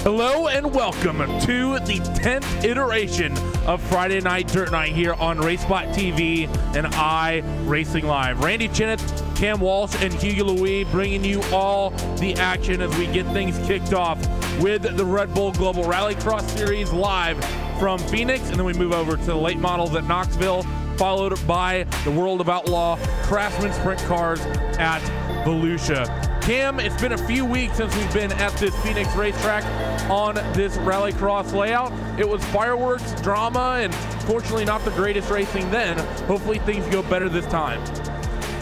Hello and welcome to the 10th iteration of Friday Night Dirt Night here on RaceSpot TV and iRacingLive. Randy Chenowth, Cam Walsh, and Hugo Louis bringing you all the action as we get things kicked off with the Red Bull Global Rallycross Series live from Phoenix, and then we move over to the late models at Knoxville, followed by the World of Outlaw Craftsman Sprint Cars at Volusia. Cam, it's been a few weeks since we've been at this Phoenix racetrack on this Rallycross layout. It was fireworks, drama, and fortunately not the greatest racing then. Hopefully things go better this time.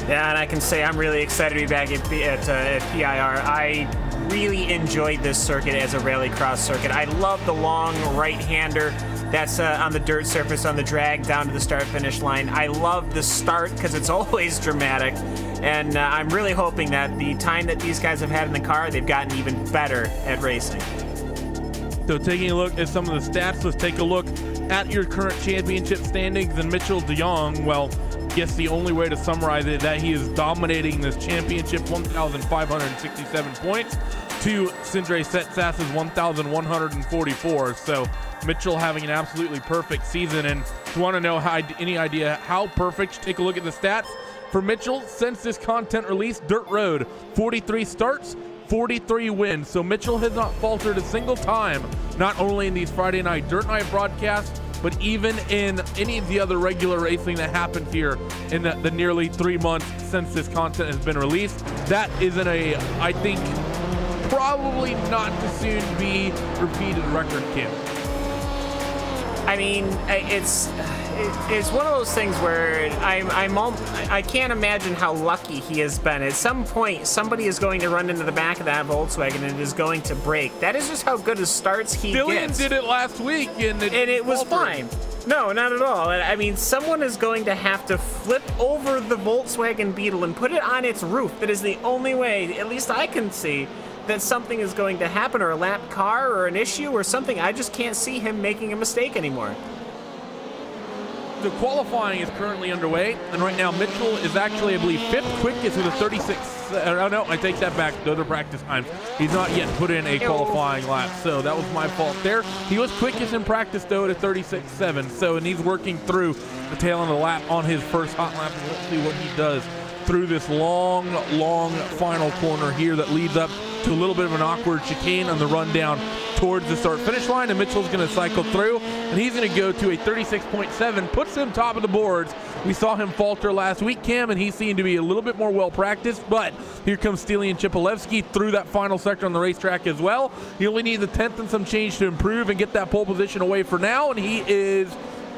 Yeah, and I can say I'm really excited to be back at PIR. I really enjoyed this circuit as a Rallycross circuit. I love the long right-hander that's on the dirt surface on the drag down to the start-finish line. I love the start because it's always dramatic, and I'm really hoping that the time that these guys have had in the car, they've gotten even better at racing. So taking a look at some of the stats, let's take a look at your current championship standings. And Mitchell de Jong, well, I guess the only way to summarize it, that he is dominating this championship, 1,567 points to Sindre Setsas's 1,144. So Mitchell having an absolutely perfect season. And if you want to know any idea how perfect, take a look at the stats for Mitchell since this content release. Dirt Road, 43 starts, 43 wins. So Mitchell has not faltered a single time, not only in these Friday Night Dirt Night broadcasts, but even in any of the other regular racing that happened here in the nearly 3 months since this content has been released. That isn't a, I think, probably not to soon be repeated record, Kim. I mean, it's one of those things where I can't imagine how lucky he has been. At some point, somebody is going to run into the back of that Volkswagen and it is going to break. That is just how good as starts he gets. Did it last week, and it was fine. No, not at all. I mean, someone is going to have to flip over the Volkswagen Beetle and put it on its roof. That is the only way, at least I can see, that something is going to happen, or a lap car, or an issue, or something. I just can't see him making a mistake anymore. The qualifying is currently underway, and right now Mitchell is actually, I believe, 5th quickest with a 36. Oh no, I take that back. Those are practice times. He's not yet put in a qualifying lap, so that was my fault there. He was quickest in practice though at a 36.7. So, and he's working through the tail end of the lap on his first hot lap. And let's see what he does through this long final corner here that leads up to a little bit of an awkward chicane on the run down towards the start finish line, and Mitchell's going to cycle through, and he's going to go to a 36.7, puts him top of the boards. We saw him falter last week, Cam, and he seemed to be a little bit more well practiced, but here comes Stelian Chipolewski through that final sector on the racetrack as well. He only needs a 10th and some change to improve and get that pole position away for now, and he is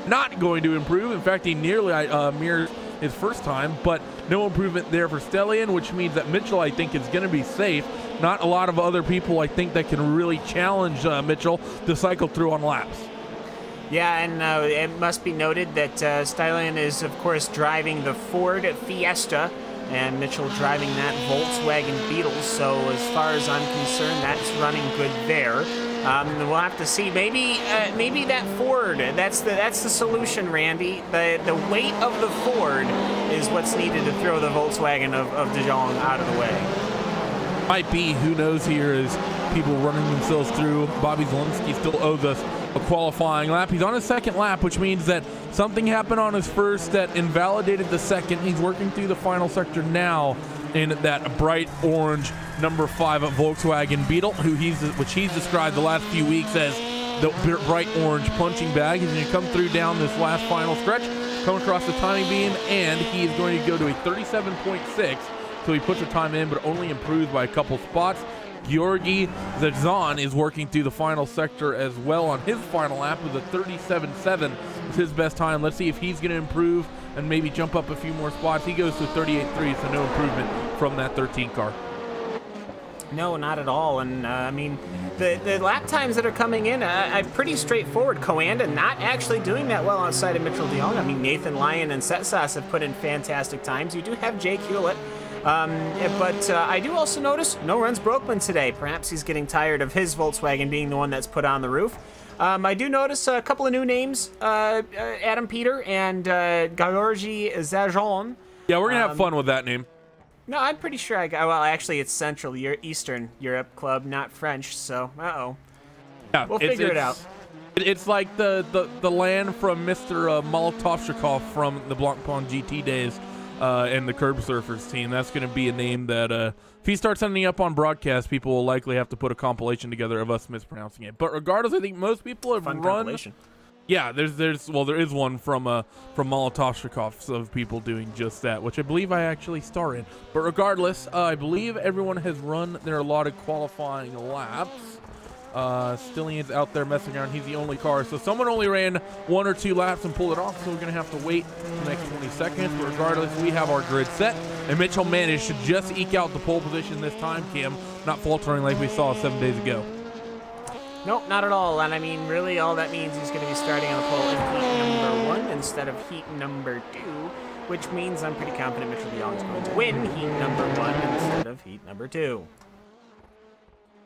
not going to improve. In fact, he nearly mirrored his first time, but no improvement there for Stelian, which means that Mitchell, I think, is going to be safe. Not a lot of other people, I think, that can really challenge Mitchell to cycle through on laps. Yeah, and it must be noted that Stelian is, of course, driving the Ford Fiesta, and Mitchell driving that Volkswagen Beetle. So as far as I'm concerned, that's running good there. We'll have to see. Maybe that Ford. That's the solution, Randy. The weight of the Ford is what's needed to throw the Volkswagen of de Jong out of the way. Might be. Who knows? Here is people running themselves through. Bobby Zielinski still owes us a qualifying lap. He's on his second lap, which means that something happened on his first that invalidated the second. He's working through the final sector now in that bright orange number 5 Volkswagen Beetle, which he's described the last few weeks as the bright orange punching bag. He's going to come through down this last final stretch, come across the timing beam, and he is going to go to a 37.6. So he puts the time in, but only improves by a couple spots. Georgi Zazan is working through the final sector as well on his final lap with a 37.7. It's his best time. Let's see if he's going to improve and maybe jump up a few more spots. He goes to 38.3, so no improvement from that 13 car. No, not at all. And I mean, the lap times that are coming in are pretty straightforward. Coanda not actually doing that well outside of Mitchell de Jong. I mean, Nathan Lyon and Setsas have put in fantastic times. You do have Jake Hewlett. But I do also notice no Rens Broekman today. Perhaps he's getting tired of his Volkswagen being the one that's put on the roof. I do notice a couple of new names, Adam Peter and Georgi Zajon. Yeah, we're going to have fun with that name. No, I'm pretty sure well, actually, it's Eastern Europe Club, not French, so, Yeah, we'll figure it out. It's like the land from Mr. Molotov from the Blancpain GT days and the Curb Surfers team. That's going to be a name that if he starts ending up on broadcast, people will likely have to put a compilation together of us mispronouncing it. But regardless, I think most people have run. Yeah, there is one from Molotov of people doing just that, which I believe I actually star in. But regardless, I believe everyone has run their allotted qualifying laps. Stillian's out there messing around. He's the only car. So someone only ran 1 or 2 laps and pulled it off. So we're going to have to wait the next 20 seconds. But regardless, we have our grid set. And Mitchell managed to just eke out the pole position this time, Cam. Not faltering like we saw 7 days ago. Nope, not at all. And I mean, really all that means he's going to be starting on the pole in heat number 1 instead of heat number 2. Which means I'm pretty confident Mitchell DeYoung is going to win heat number 1 instead of heat number 2.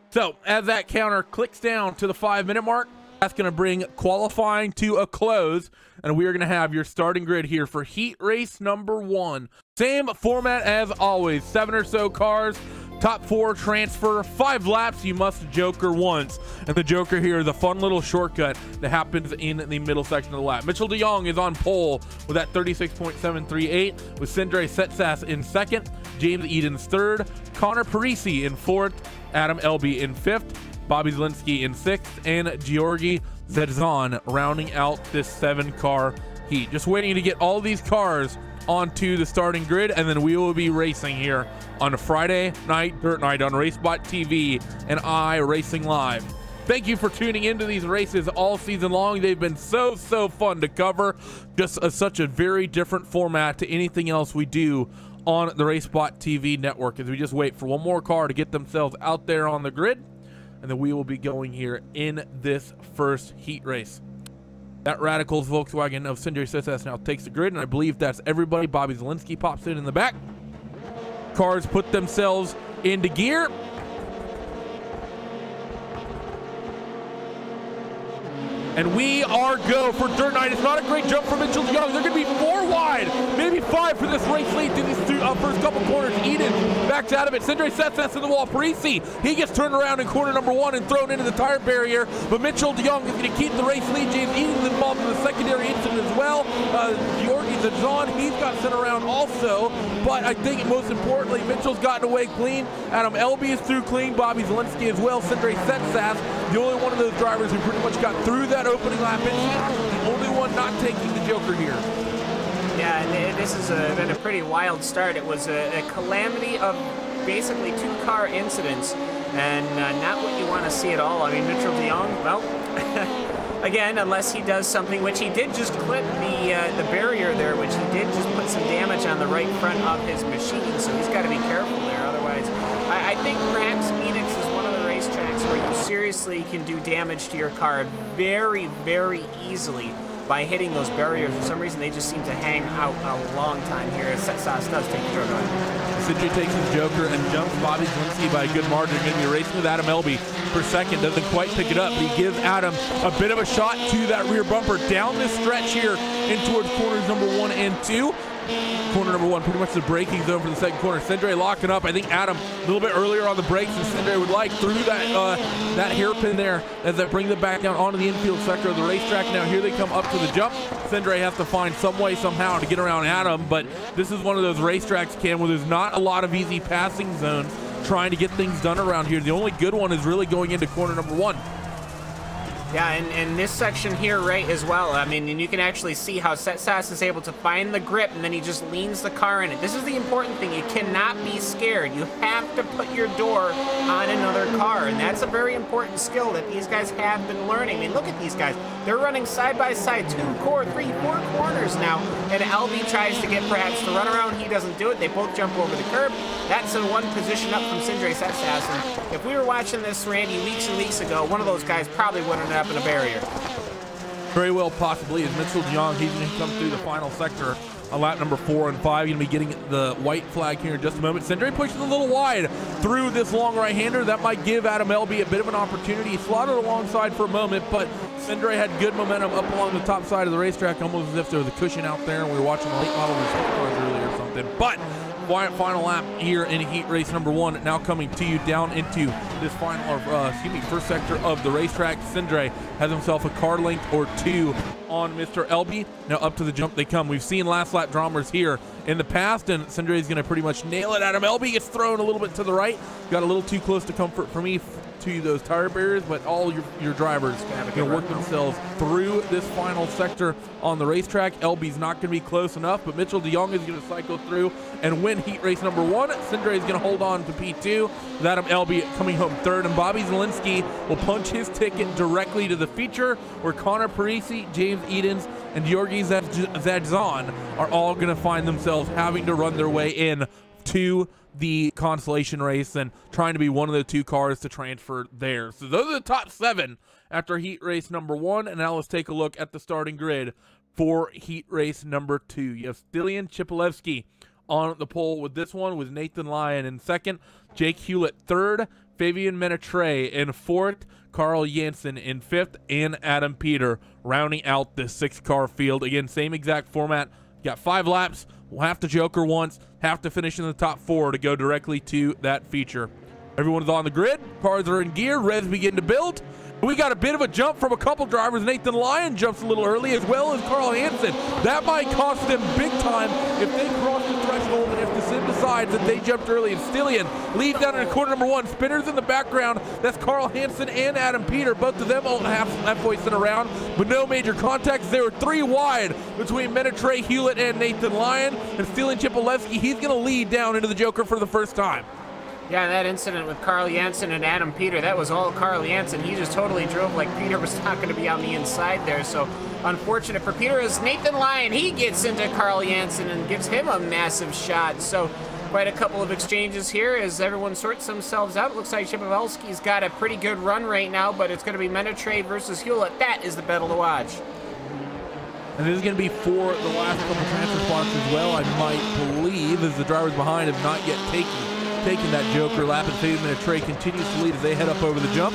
So, as that counter clicks down to the 5-minute mark, that's going to bring qualifying to a close, and we are going to have your starting grid here for heat race number 1. Same format as always, 7 or so cars, top 4 transfer, 5 laps, you must joker once. And the joker here is a fun little shortcut that happens in the middle section of the lap. Mitchell DeYoung is on pole with that 36.738, with Sindre Setsas in 2nd, James Eden's 3rd, Connor Parisi in 4th, Adam Elby in 5th, Bobby Zielinski in 6th, and Georgi Zedzan rounding out this 7-car heat. Just waiting to get all these cars onto the starting grid, and then we will be racing here on a Friday night dirt night on RaceSpot TV and iRacingLive. Thank you for tuning into these races all season long. They've been so fun to cover. Just such a very different format to anything else we do on the RaceSpot TV network, as we just wait for one more car to get themselves out there on the grid, and then we will be going here in this first heat race. That Radicals Volkswagen of Sindre Setsas now takes the grid, and I believe that's everybody. Bobby Zielinski pops in the back. Cars put themselves into gear. And we are go for dirt night. It's not a great jump from Mitchell DeYoung. They're going to be 4 wide, maybe 5 for this race lead through these first couple corners. Eden backs out of it. Sindre Setsas in the wall. Parisi, he gets turned around in corner number 1 and thrown into the tire barrier. But Mitchell DeYoung is going to keep the race lead. James Eden's involved in the secondary incident as well. Georgi Zadzan, he's got sent around also. But I think most importantly, Mitchell's gotten away clean. Adam Elby is through clean. Bobby Zielinski as well. Sindre Setsas, the only one of those drivers who pretty much got through that opening lap incident, the only one not taking the joker here. Yeah, and this has been a pretty wild start. It was a calamity of basically 2-car incidents, and not what you want to see at all. I mean, Mitchell DeYoung, well, again, unless he does something, which he did just clip the barrier there, which he did just put some damage on the right front of his machine, so he's got to be careful there. Otherwise, I think perhaps Phoenix is one of the racetracks where you seriously can do damage to your car very easily by hitting those barriers. For some reason, they just seem to hang out a long time here. Setsas does take the joker on. Sindre takes his joker and jumps Bobby Zielinski by a good margin. Going to be racing with Adam Elby for second. Doesn't quite pick it up, but he gives Adam a bit of a shot to that rear bumper down this stretch here in towards corners number 1 and 2. Corner number 1, pretty much the braking zone for the second corner. Sindre locking up. I think Adam a little bit earlier on the brakes than Sindre would like, through that hairpin there as they bring them back down onto the infield sector of the racetrack. Now here they come up to the jump. Sindre has to find some way somehow to get around Adam, but this is one of those racetracks, Cam, where there's not a lot of easy passing zones trying to get things done around here. The only good one is really going into corner number 1. Yeah, and this section here, right, as well. I mean, and you can actually see how Setsas is able to find the grip, and then he just leans the car in it. This is the important thing. You cannot be scared. You have to put your door on another car, and that's a very important skill that these guys have been learning. I mean, look at these guys. They're running side by side, 2, 4 corners now, and Elby tries to get perhaps the runaround. He doesn't do it. They both jump over the curb. That's a 1 position up from Sindre Setsas, and if we were watching this, Randy, weeks and weeks ago, one of those guys probably wouldn't have up in a barrier. Very well, possibly, as Mitchell DeYoung, he's going to come through the final sector on lap number 4 and 5. Going to be getting the white flag here in just a moment. Sindre pushes a little wide through this long right-hander. That might give Adam Elby a bit of an opportunity. He slotted alongside for a moment, but Sindre had good momentum up along the top side of the racetrack, almost as if there was a cushion out there and we were watching the late model cars earlier or something. But final lap here in heat race number 1. Now coming to you down into this first sector of the racetrack. Sindre has himself a car length or 2 on Mr. Elby. Now up to the jump they come. We've seen last lap dramas here in the past, and Sindre is going to pretty much nail it at him. Elby gets thrown a little bit to the right. Got a little too close to comfort for me to those tire barriers, but all your drivers going to work themselves through this final sector on the racetrack. Elby's not going to be close enough, but Mitchell DeYoung is going to cycle through and win heat race number 1. Sindre is going to hold on to P2. Adam Elby coming home 3rd, and Bobby Zielinski will punch his ticket directly to the feature, where Connor Parisi, James Edens, and Georgi Zadzan are all going to find themselves having to run their way in to the consolation race and trying to be one of the 2 cars to transfer there. So those are the top 7 after heat race number 1. And now let's take a look at the starting grid for heat race number 2. You have Stilian Chipolevsky on the pole with this one, with Nathan Lyon in 2nd, Jake Hewlett 3rd, Fabian Menetre in 4th, Carl Jansen in 5th, and Adam Peter rounding out the 6-car field. Again, same exact format. Got 5 laps. We'll have to joker once, have to finish in the top 4 to go directly to that feature. Everyone's on the grid. Cars are in gear. Revs begin to build. We got a bit of a jump from a couple drivers. Nathan Lyon jumps a little early, as well as Carl Hansen. That might cost them big time if they cross the threshold and if the sim decides that they jumped early. And Stilian leads down in corner number 1. Spinners in the background. That's Carl Hansen and Adam Peter. Both of them all halfway sent around, but no major contacts. They were 3 wide between Menetre, Hewlett, and Nathan Lyon. And Stilian Chipolevsky, he's going to lead down into the joker for the first time. Yeah, that incident with Carl Jansen and Adam Peter, that was all Carl Jansen. He just totally drove like Peter was not going to be on the inside there. So unfortunate for Peter, as Nathan Lyon, he gets into Carl Jansen and gives him a massive shot. So quite a couple of exchanges here as everyone sorts themselves out. It looks like Chipolevsky's got a pretty good run right now, but it's going to be Menetre versus Hewlett. That is the battle to watch. And this is going to be for the last couple transfer spots as well, I might believe, as the drivers behind have not yet taken that joker lap, and Fabian Menetre continues to lead as they head up over the jump.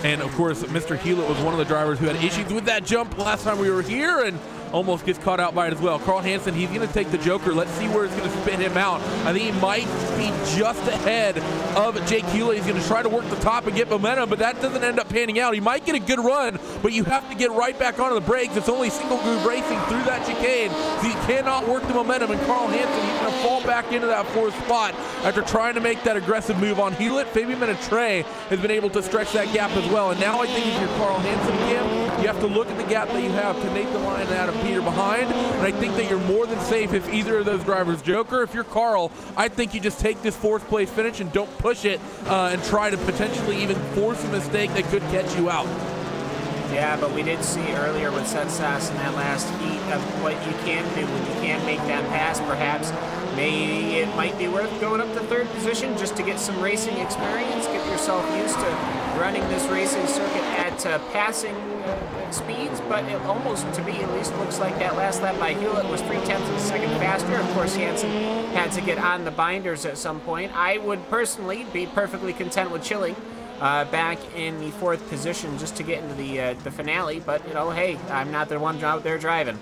And of course, Mr. Hewlett was one of the drivers who had issues with that jump last time we were here, and almost gets caught out by it as well. Carl Hansen, he's going to take the joker. Let's see where it's going to spin him out. I think he might be just ahead of Jake Hewlett. He's going to try to work the top and get momentum, but that doesn't end up panning out. He might get a good run, but you have to get right back onto the brakes. It's only single groove racing through that chicane, so you cannot work the momentum. And Carl Hansen, he's going to fall back into that 4th spot after trying to make that aggressive move on Hewlett. Fabian Menetre has been able to stretch that gap as well. And now I think if you're Carl Hansen again, you have to look at the gap that you have to Nathan Lyon and Adam Peter behind, and I think that you're more than safe if either of those drivers joker. If you're Carl, I think you just take this 4th place finish and don't push it and try to potentially even force a mistake that could catch you out. Yeah, but we did see earlier with Setsas in that last heat of what you can do when you can't make that pass. Perhaps maybe it might be worth going up to 3rd position just to get some racing experience, get yourself used to running this racing circuit at passing speeds. But it almost, to me at least, looks like that last lap by Hewlett was 0.3 of a second faster. Of course, Hansen had to get on the binders at some point. I would personally be perfectly content with chilling back in the 4th position just to get into the finale, but you know, hey, I'm not the one out there driving.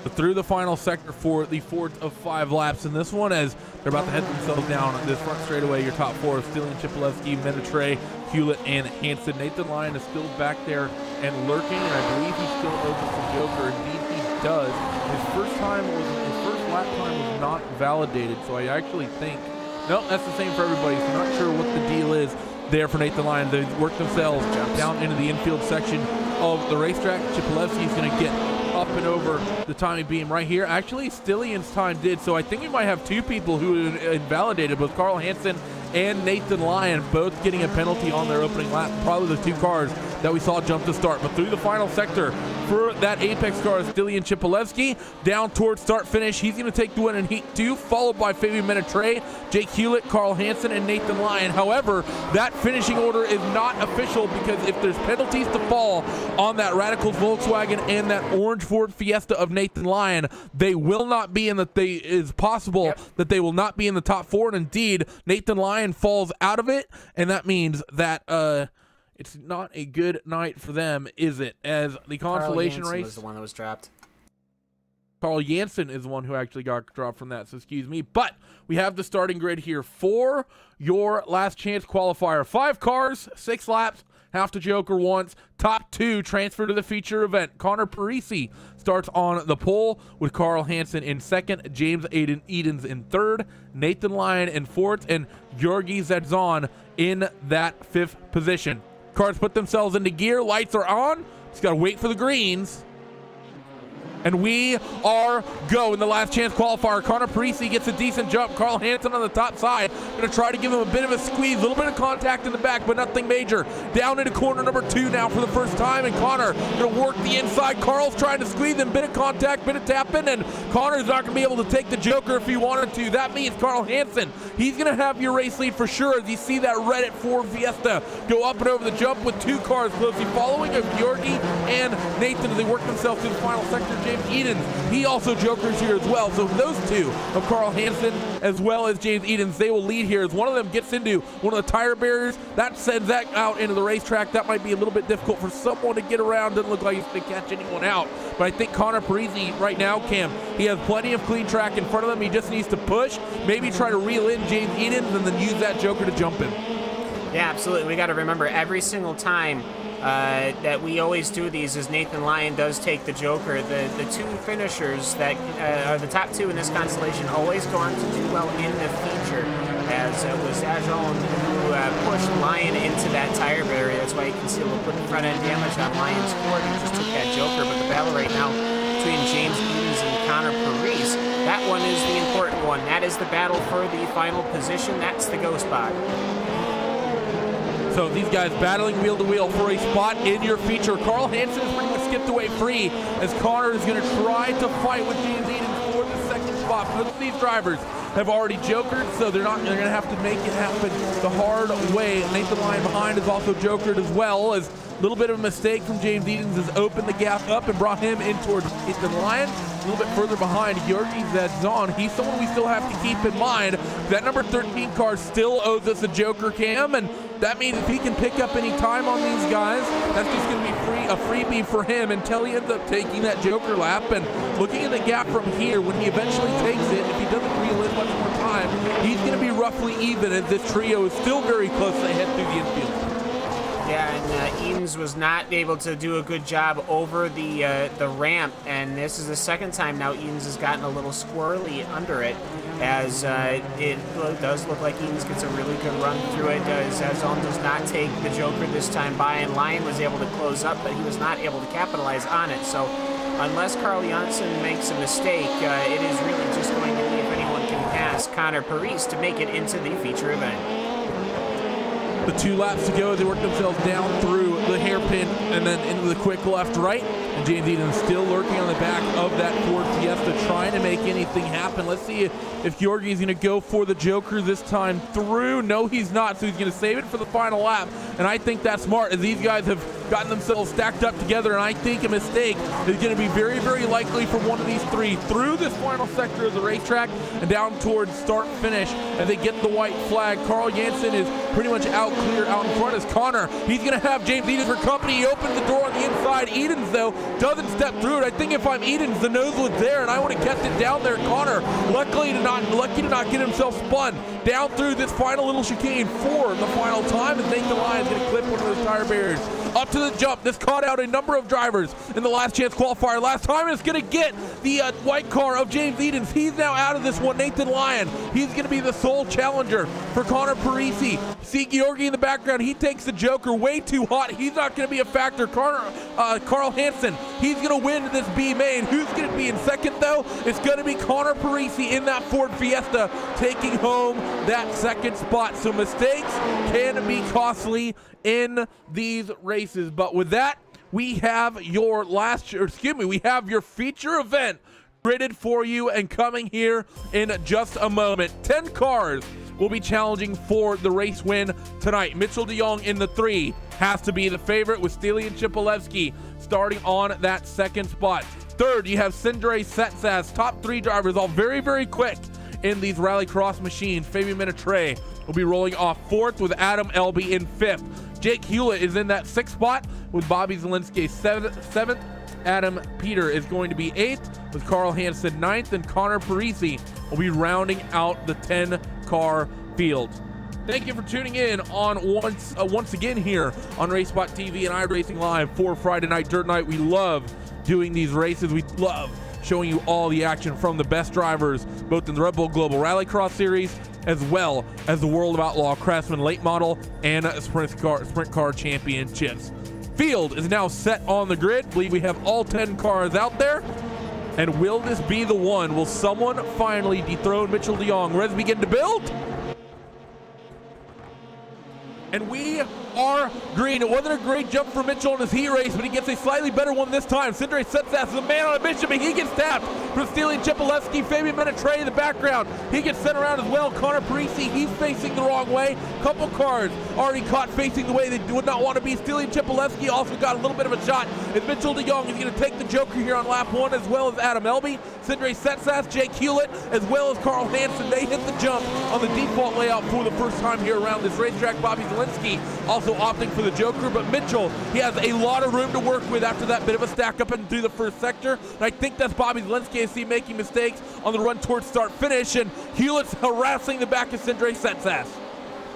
But through the final sector for the 4th of 5 laps in this one, as they're about to head themselves down this front straightaway, your top 4 is Stilian Chipolevsky, Menetre, Hewlett, and Hansen. Nathan Lyon is still back there and lurking, and I believe he still owes us a joker. Indeed, he does. His first lap time was not validated, so I actually think, no, that's the same for everybody, so I'm not sure what the deal is there for Nathan Lyon. They work themselves down into the infield section of the racetrack. Chipolevsky is going to get up and over the timing beam right here. Actually, Stilian's time did, so I think we might have 2 people who invalidated, both Carl Hansen and Nathan Lyon, both getting a penalty on their opening lap. Probably the 2 cars that we saw jump to start. But through the final sector for that Apex car is Stilian Chipolevsky. Down towards start finish, he's going to take the win in heat 2, followed by Fabian Menetre, Jake Hewlett, Carl Hansen, and Nathan Lyon. However, that finishing order is not official, because if there's penalties to fall on that Radicals Volkswagen and that orange Ford Fiesta of Nathan Lyon, they will not be in the, is possible that they will not be in the top 4. And indeed, Nathan Lyon falls out of it, and that means that it's not a good night for them, is it? As the consolation race was the one that was dropped. Carl Jansen is the one who actually got dropped from that, so excuse me. But we have the starting grid here for your last chance qualifier. 5 cars, 6 laps, half the Joker once. Top 2 transfer to the feature event. Connor Parisi starts on the pole with Carl Hansen in 2nd, James Edens in 3rd, Nathan Lyon in 4th, and Georgi Zadzon in that 5th position. Cars put themselves into gear, lights are on. Just gotta wait for the greens. And we are go in the last chance qualifier. Connor Parisi gets a decent jump. Carl Hansen on the top side. Going to try to give him a bit of a squeeze. A little bit of contact in the back, but nothing major. Down into corner number 2 now for the first time. And Connor going to work the inside. Carl's trying to squeeze him. Bit of contact, bit of tapping. And Connor's not going to be able to take the Joker if he wanted to. That means Carl Hansen, he's going to have your race lead for sure. As you see that red at Ford Fiesta go up and over the jump with 2 cars closely following of Georgi and Nathan as they work themselves through the final sector. James Edens, he also jokers here as well. So those 2 of Carl Hansen as well as James Edens, they will lead here as one of them gets into one of the tire barriers. That sends that out into the racetrack. That might be a little bit difficult for someone to get around. Doesn't look like he's going to catch anyone out. But I think Connor Parisi right now, Cam, he has plenty of clean track in front of him. He just needs to push, maybe try to reel in James Edens and then use that Joker to jump him. Yeah, absolutely. We got to remember every single time that we always do these is Nathan Lyon does take the Joker. The 2 finishers that are the top 2 in this constellation always go on to do well in the feature, as it was Ajon who pushed Lyon into that tire barrier. That's why you can see a little bit of front end damage on Lyon's Ford. He just took that Joker, but the battle right now between James Edens and Connor Parisi, that one is the important one. That is the battle for the final position. That's the go spot. So these guys battling wheel to wheel for a spot in your feature. Carl Hansen is pretty much skipped away free as Connor is going to try to fight with James Edens for the 2nd spot. Both of these drivers have already jokered, so they're going to have to make it happen the hard way. Nathan Lyon behind is also jokered as well, as a little bit of a mistake from James Edens has opened the gap up and brought him in towards Nathan Lyon. A little bit further behind, Georgi Zadzon. He's someone we still have to keep in mind. That number 13 car still owes us a Joker, Cam, and that means if he can pick up any time on these guys, that's just going to be a freebie for him until he ends up taking that Joker lap. And looking at the gap from here, when he eventually takes it, if he doesn't reel in much more time, he's going to be roughly even as this trio is still very close as they head through the infield. Yeah, and Edens was not able to do a good job over the ramp, and this is the 2nd time now Edens has gotten a little squirrely under it, as it does look like Edens gets a really good run through it. Zazon does not take the Joker this time by, and Lyon was able to close up, but he was not able to capitalize on it. So unless Carl Jansen makes a mistake, it is really just going to be if anyone can pass Connor Parisi to make it into the feature event. The 2 laps to go, they work themselves down through the hairpin and then into the quick left-right. And James Edens still lurking on the back of that Ford Fiesta, trying to make anything happen. Let's see if Georgi's going to go for the Joker this time through. No, he's not, so he's going to save it for the final lap. And I think that's smart, as these guys have gotten themselves stacked up together, and I think a mistake is going to be very, very likely from one of these 3 through this final sector of the racetrack and down towards start-finish as they get the white flag. Carl Jansen is pretty much out clear out in front as Connor. He's going to have James Edens for company. He opens the door on the inside. Edens, though, doesn't step through it. I think if I'm Edens, the nose was there, and I would have kept it down there. Connor, lucky to not get himself spun down through this final little chicane for the final time, and Nathan Lyon is going to clip one of those tire barriers. Up to the jump. This caught out a number of drivers in the last chance qualifier last time, and it's going to get the white car of James Edens. He's now out of this one. Nathan Lyon, he's going to be the sole challenger for Connor Parisi. See Georgi in the background. He takes the Joker way too hot. He's not going to be a factor. Carl Hansen, he's going to win this B main. Who's going to be in 2nd, though? It's going to be Connor Parisi in that Ford Fiesta taking home that 2nd spot. So mistakes can be costly in these races. But with that, we have your we have your feature event gridded for you and coming here in just a moment. 10 cars will be challenging for the race win tonight. Mitchell de Jong in the 3 has to be the favorite, with Stelian Chipolewski starting on that 2nd spot. 3rd, you have Sindre Setsas. Top 3 drivers, all very, very quick in these Rallycross machines. Fabian Minatre will be rolling off 4th, with Adam Elby in 5th. Jake Hewlett is in that 6th spot, with Bobby Zielinski 7th. Adam Peter is going to be 8th, with Carl Hansen 9th, and Connor Parisi will be rounding out the 10-car field. Thank you for tuning in on once again here on RaceSpot TV and iRacingLive for Friday Night Dirt Night. We love doing these races. We love showing you all the action from the best drivers, both in the Red Bull Global Rallycross Series, as well as the World of Outlaw Craftsman Late Model and Sprint Car Championships. Field is now set on the grid. I believe we have all 10 cars out there. And will this be the one? Will someone finally dethrone Mitchell de Jong? Let's begin to build. And we are green. It wasn't a great jump for Mitchell in his heat race, but he gets a slightly better one this time. Sindre Setsas is a man on a mission, and he gets tapped. Prostelian Chipolevsky, Fabian Menetre in the background. He gets sent around as well. Connor Parisi, he's facing the wrong way. Couple cars already caught facing the way they would not want to be. Stelian Chipolevsky also got a little bit of a shot. And Mitchell de Jong is going to take the Joker here on lap 1, as well as Adam Elby, Sindre Setsas, Jake Hewlett, as well as Carl Hansen. They hit the jump on the default layout for the first time here around this racetrack. Bobby Zielinski also opting for the Joker, but Mitchell, he has a lot of room to work with after that bit of a stack up and through the first sector. And I think that's Bobby Zielinski I see making mistakes on the run towards start finish, and Hewlett's harassing the back of Sindre Setsas.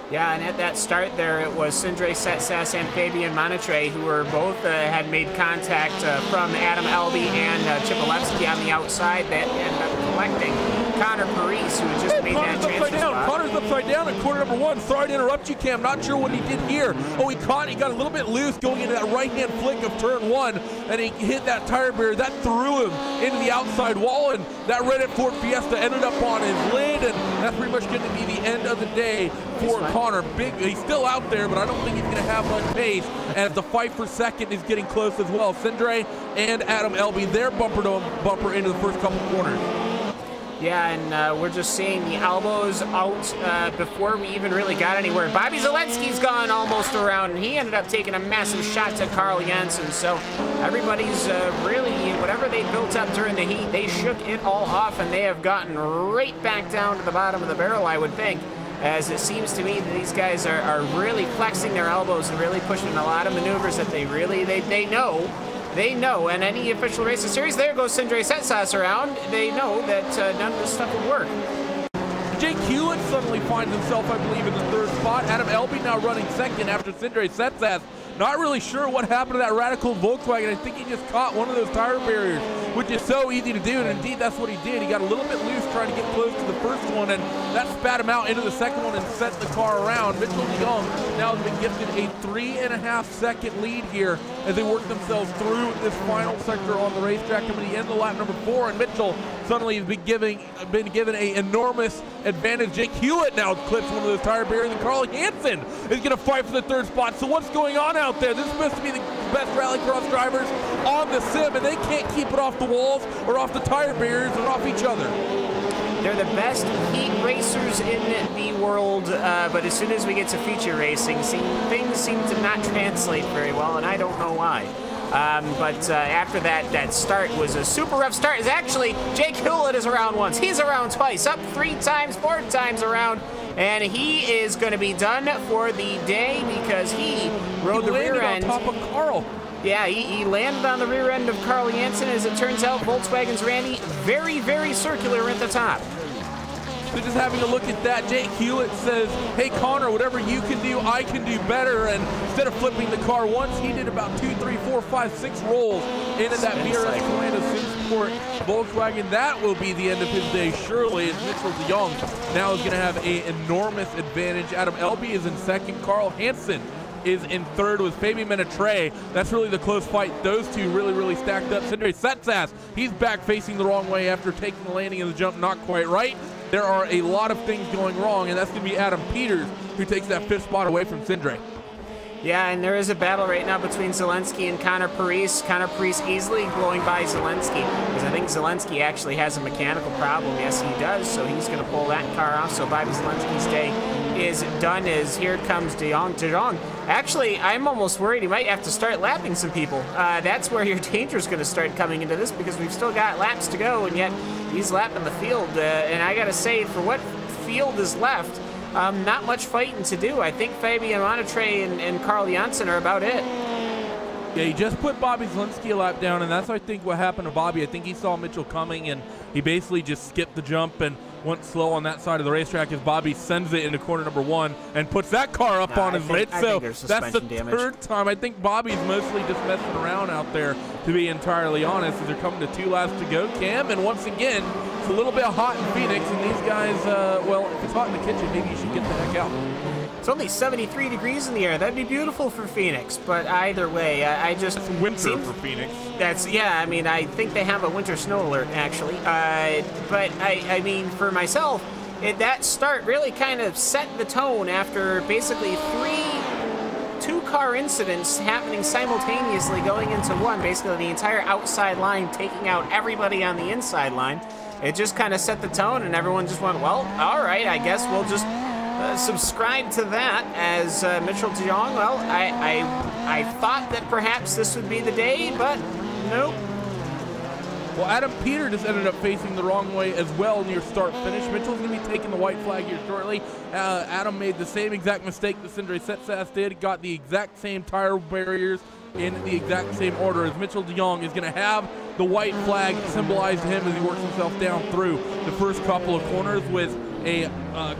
Yeah, and at that start there, it was Sindre Setsas and Fabian Menetre who were both had made contact from Adam Elby and Chipolevsky on the outside that ended up collecting Connor Parise, who had just made that transfer spot. Connor's upside down in corner number 1. Sorry to interrupt you, Cam. Not sure what he did here. Oh, he got a little bit loose going into that right-hand flick of turn 1, and he hit that tire barrier. That threw him into the outside wall, and that red at Ford Fiesta ended up on his lid, and that's pretty much going to be the end of the day for Connor. He's still out there, but I don't think he's going to have much pace, and the fight for second is getting close as well. Sindre and Adam Elby, they're bumper to bumper into the first couple corners. Yeah, and we're just seeing the elbows out before we even really got anywhere. Bobby Zielinski's gone almost around, and he ended up taking a massive shot to Carl Jensen. So everybody's really, whatever they built up during the heat, they shook it all off, and they have gotten right back down to the bottom of the barrel, I would think, as it seems to me that these guys are really flexing their elbows and really pushing a lot of maneuvers that they know. They know, and any official racing series, there goes Sindre Setsas around, they know that none of this stuff would work. Jake Hewlett suddenly finds himself, I believe, in the 3rd spot. Adam Elby now running 2nd after Sindre Setsas. Not really sure what happened to that radical Volkswagen. I think he just caught one of those tire barriers, which is so easy to do, and indeed that's what he did. He got a little bit loose trying to get close to the first one, and that spat him out into the second one and sent the car around. Mitchell de Jong now has been gifted a 3.5-second lead here as they work themselves through this final sector on the racetrack, coming to the end of lap number 4, and Mitchell suddenly has been given an enormous advantage. Jake Hewlett now clips one of those tire barriers, and Carl Hansen is going to fight for the 3rd spot. So what's going on out there? This is supposed to be the best rallycross drivers on the sim, and they can't keep it off the walls or off the tire barriers or off each other. They're the best heat racers in the world, but as soon as we get to feature racing, things seem to not translate very well, and I don't know why. But after that start was a super rough start. Is actually Jake Hewlett is around once. He's around twice, up 3 times, 4 times around, and he is going to be done for the day because he rode the rear end on top of Carl. Yeah, he landed on the rear end of Carl Jensen. As it turns out, Volkswagen's Randy very, very circular at the top. So just having a look at that, Jake Hewlett says, hey Connor, whatever you can do, I can do better. And instead of flipping the car once, he did about 2, 3, 4, 5, 6 rolls into that BRS Chenowth Simsport Volkswagen. That will be the end of his day, surely, as Mitchell de Jong now is going to have an enormous advantage. Adam Elby is in 2nd. Carl Hansen is in 3rd with Fabian Menetre. That's really the close fight. Those two really stacked up. Sindre Setsas, he's back facing the wrong way after taking the landing and the jump not quite right. There are a lot of things going wrong, and that's going to be Adam Peters who takes that 5th spot away from Sindre. Yeah, and there is a battle right now between Zielinski and Connor Parise. Connor Parise easily blowing by Zielinski, because I think Zielinski actually has a mechanical problem. Yes, he does, so he's going to pull that car off. So Bobby Zielinski's day is done as here comes de Jong. Actually, I'm almost worried he might have to start lapping some people. That's where your danger is going to start coming into this, because we've still got laps to go, and yet he's lapping the field. And I got to say, for what field is left, not much fighting to do. I think Fabian Menetre and Carl Jensen are about it. Yeah, he just put Bobby Zielinski a lap down, and that's, I think, what happened to Bobby. I think he saw Mitchell coming, and he basically just skipped the jump and went slow on that side of the racetrack as Bobby sends it into corner number 1 and puts that car up on his lid. So that's the third time. I think Bobby's mostly just messing around out there, to be entirely honest, as they're coming to 2 laps to go, Cam. And once again, it's a little bit hot in Phoenix, and these guys, well, if it's hot in the kitchen, maybe you should get the heck out. It's only 73 degrees in the air. That'd be beautiful for Phoenix, but either way, I just... That's winter for Phoenix. Yeah, I mean, I think they have a winter snow alert, actually. But, I mean, for myself, that start really kind of set the tone after basically 3 two-car incidents happening simultaneously going into one. Basically, the entire outside line taking out everybody on the inside line. It just kind of set the tone, and everyone just went, well, all right, I guess we'll just... subscribe to that as Mitchell de Jong. Well, I thought that perhaps this would be the day, but nope. Well, Adam Peter just ended up facing the wrong way as well near start-finish. Mitchell's going to be taking the white flag here shortly. Adam made the same exact mistake that Sindre Setsas did, got the exact same tire barriers in the exact same order as Mitchell de Jong is going to have the white flag symbolized to him as he works himself down through the first couple of corners with a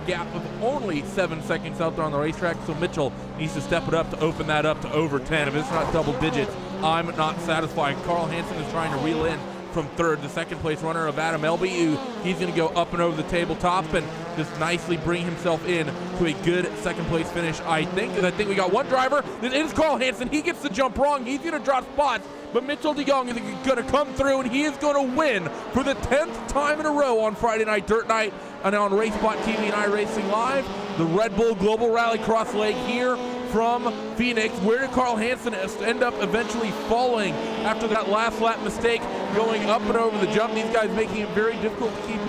gap of only 7 seconds out there on the racetrack. So Mitchell needs to step it up to open that up to over 10. If it's not double digits, I'm not satisfied. Carl Hansen is trying to reel in from third. The second place runner of Adam Elby, he's going to go up and over the tabletop and just nicely bring himself in to a good second place finish, I think. Because I think we got one driver. It is Carl Hansen. He gets the jump wrong. He's going to drop spots. But Mitchell de Jong is going to come through, and he is going to win for the 10th time in a row on Friday Night Dirt Night and on RaceSpot TV and iRacingLive. The Red Bull Global Rallycross leg here from Phoenix. Where did Carl Hansen end up eventually falling after that last lap mistake, going up and over the jump? These guys making it very difficult to keep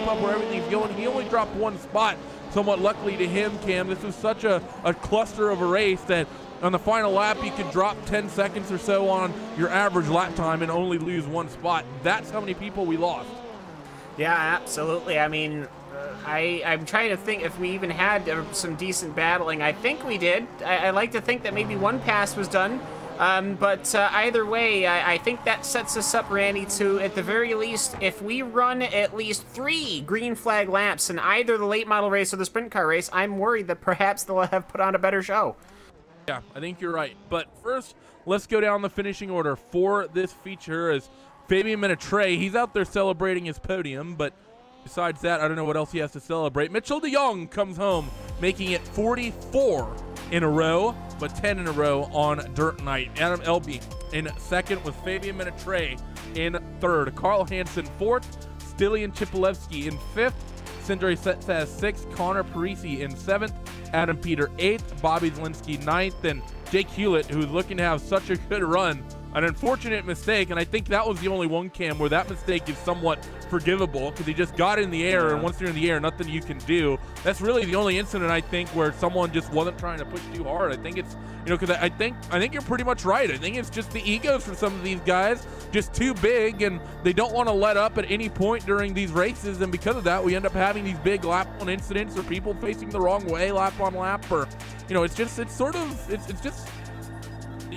up where everything's going. He only dropped 1 spot, somewhat luckily to him, Cam. This was such a cluster of a race that on the final lap, you could drop 10 seconds or so on your average lap time and only lose 1 spot. That's how many people we lost. Yeah, absolutely. I mean, I'm trying to think if we even had some decent battling. I think we did. I like to think that maybe 1 pass was done. But either way, I think that sets us up, Randy, to, at the very least, if we run at least 3 green flag laps in either the late model race or the sprint car race, I'm worried that perhaps they'll have put on a better show. Yeah, I think you're right. But first, let's go down the finishing order for this feature as Fabian Menetre, he's out there celebrating his podium, but besides that, I don't know what else he has to celebrate. Mitchell de Jong comes home, making it 44 in a row, but 10 in a row on Dirt Night. Adam Elby in second with Fabian Menetre in third. Carl Hansen fourth, Stilian Chipolewski in fifth, Sindre Setsas sixth, Connor Parisi in seventh, Adam Peter eighth, Bobby Zielinski ninth, and Jake Hewlett, who's looking to have such a good run. An unfortunate mistake, and I think that was the only one, Cam, where that mistake is somewhat forgivable because he just got in the air, and once you're in the air, nothing you can do. That's really the only incident, I think, where someone just wasn't trying to push too hard. I think it's, you know, because I think you're pretty much right. I think it's just the egos for some of these guys, just too big, and they don't want to let up at any point during these races, and because of that, we end up having these big lap on incidents or people facing the wrong way lap on lap, or, you know, it's just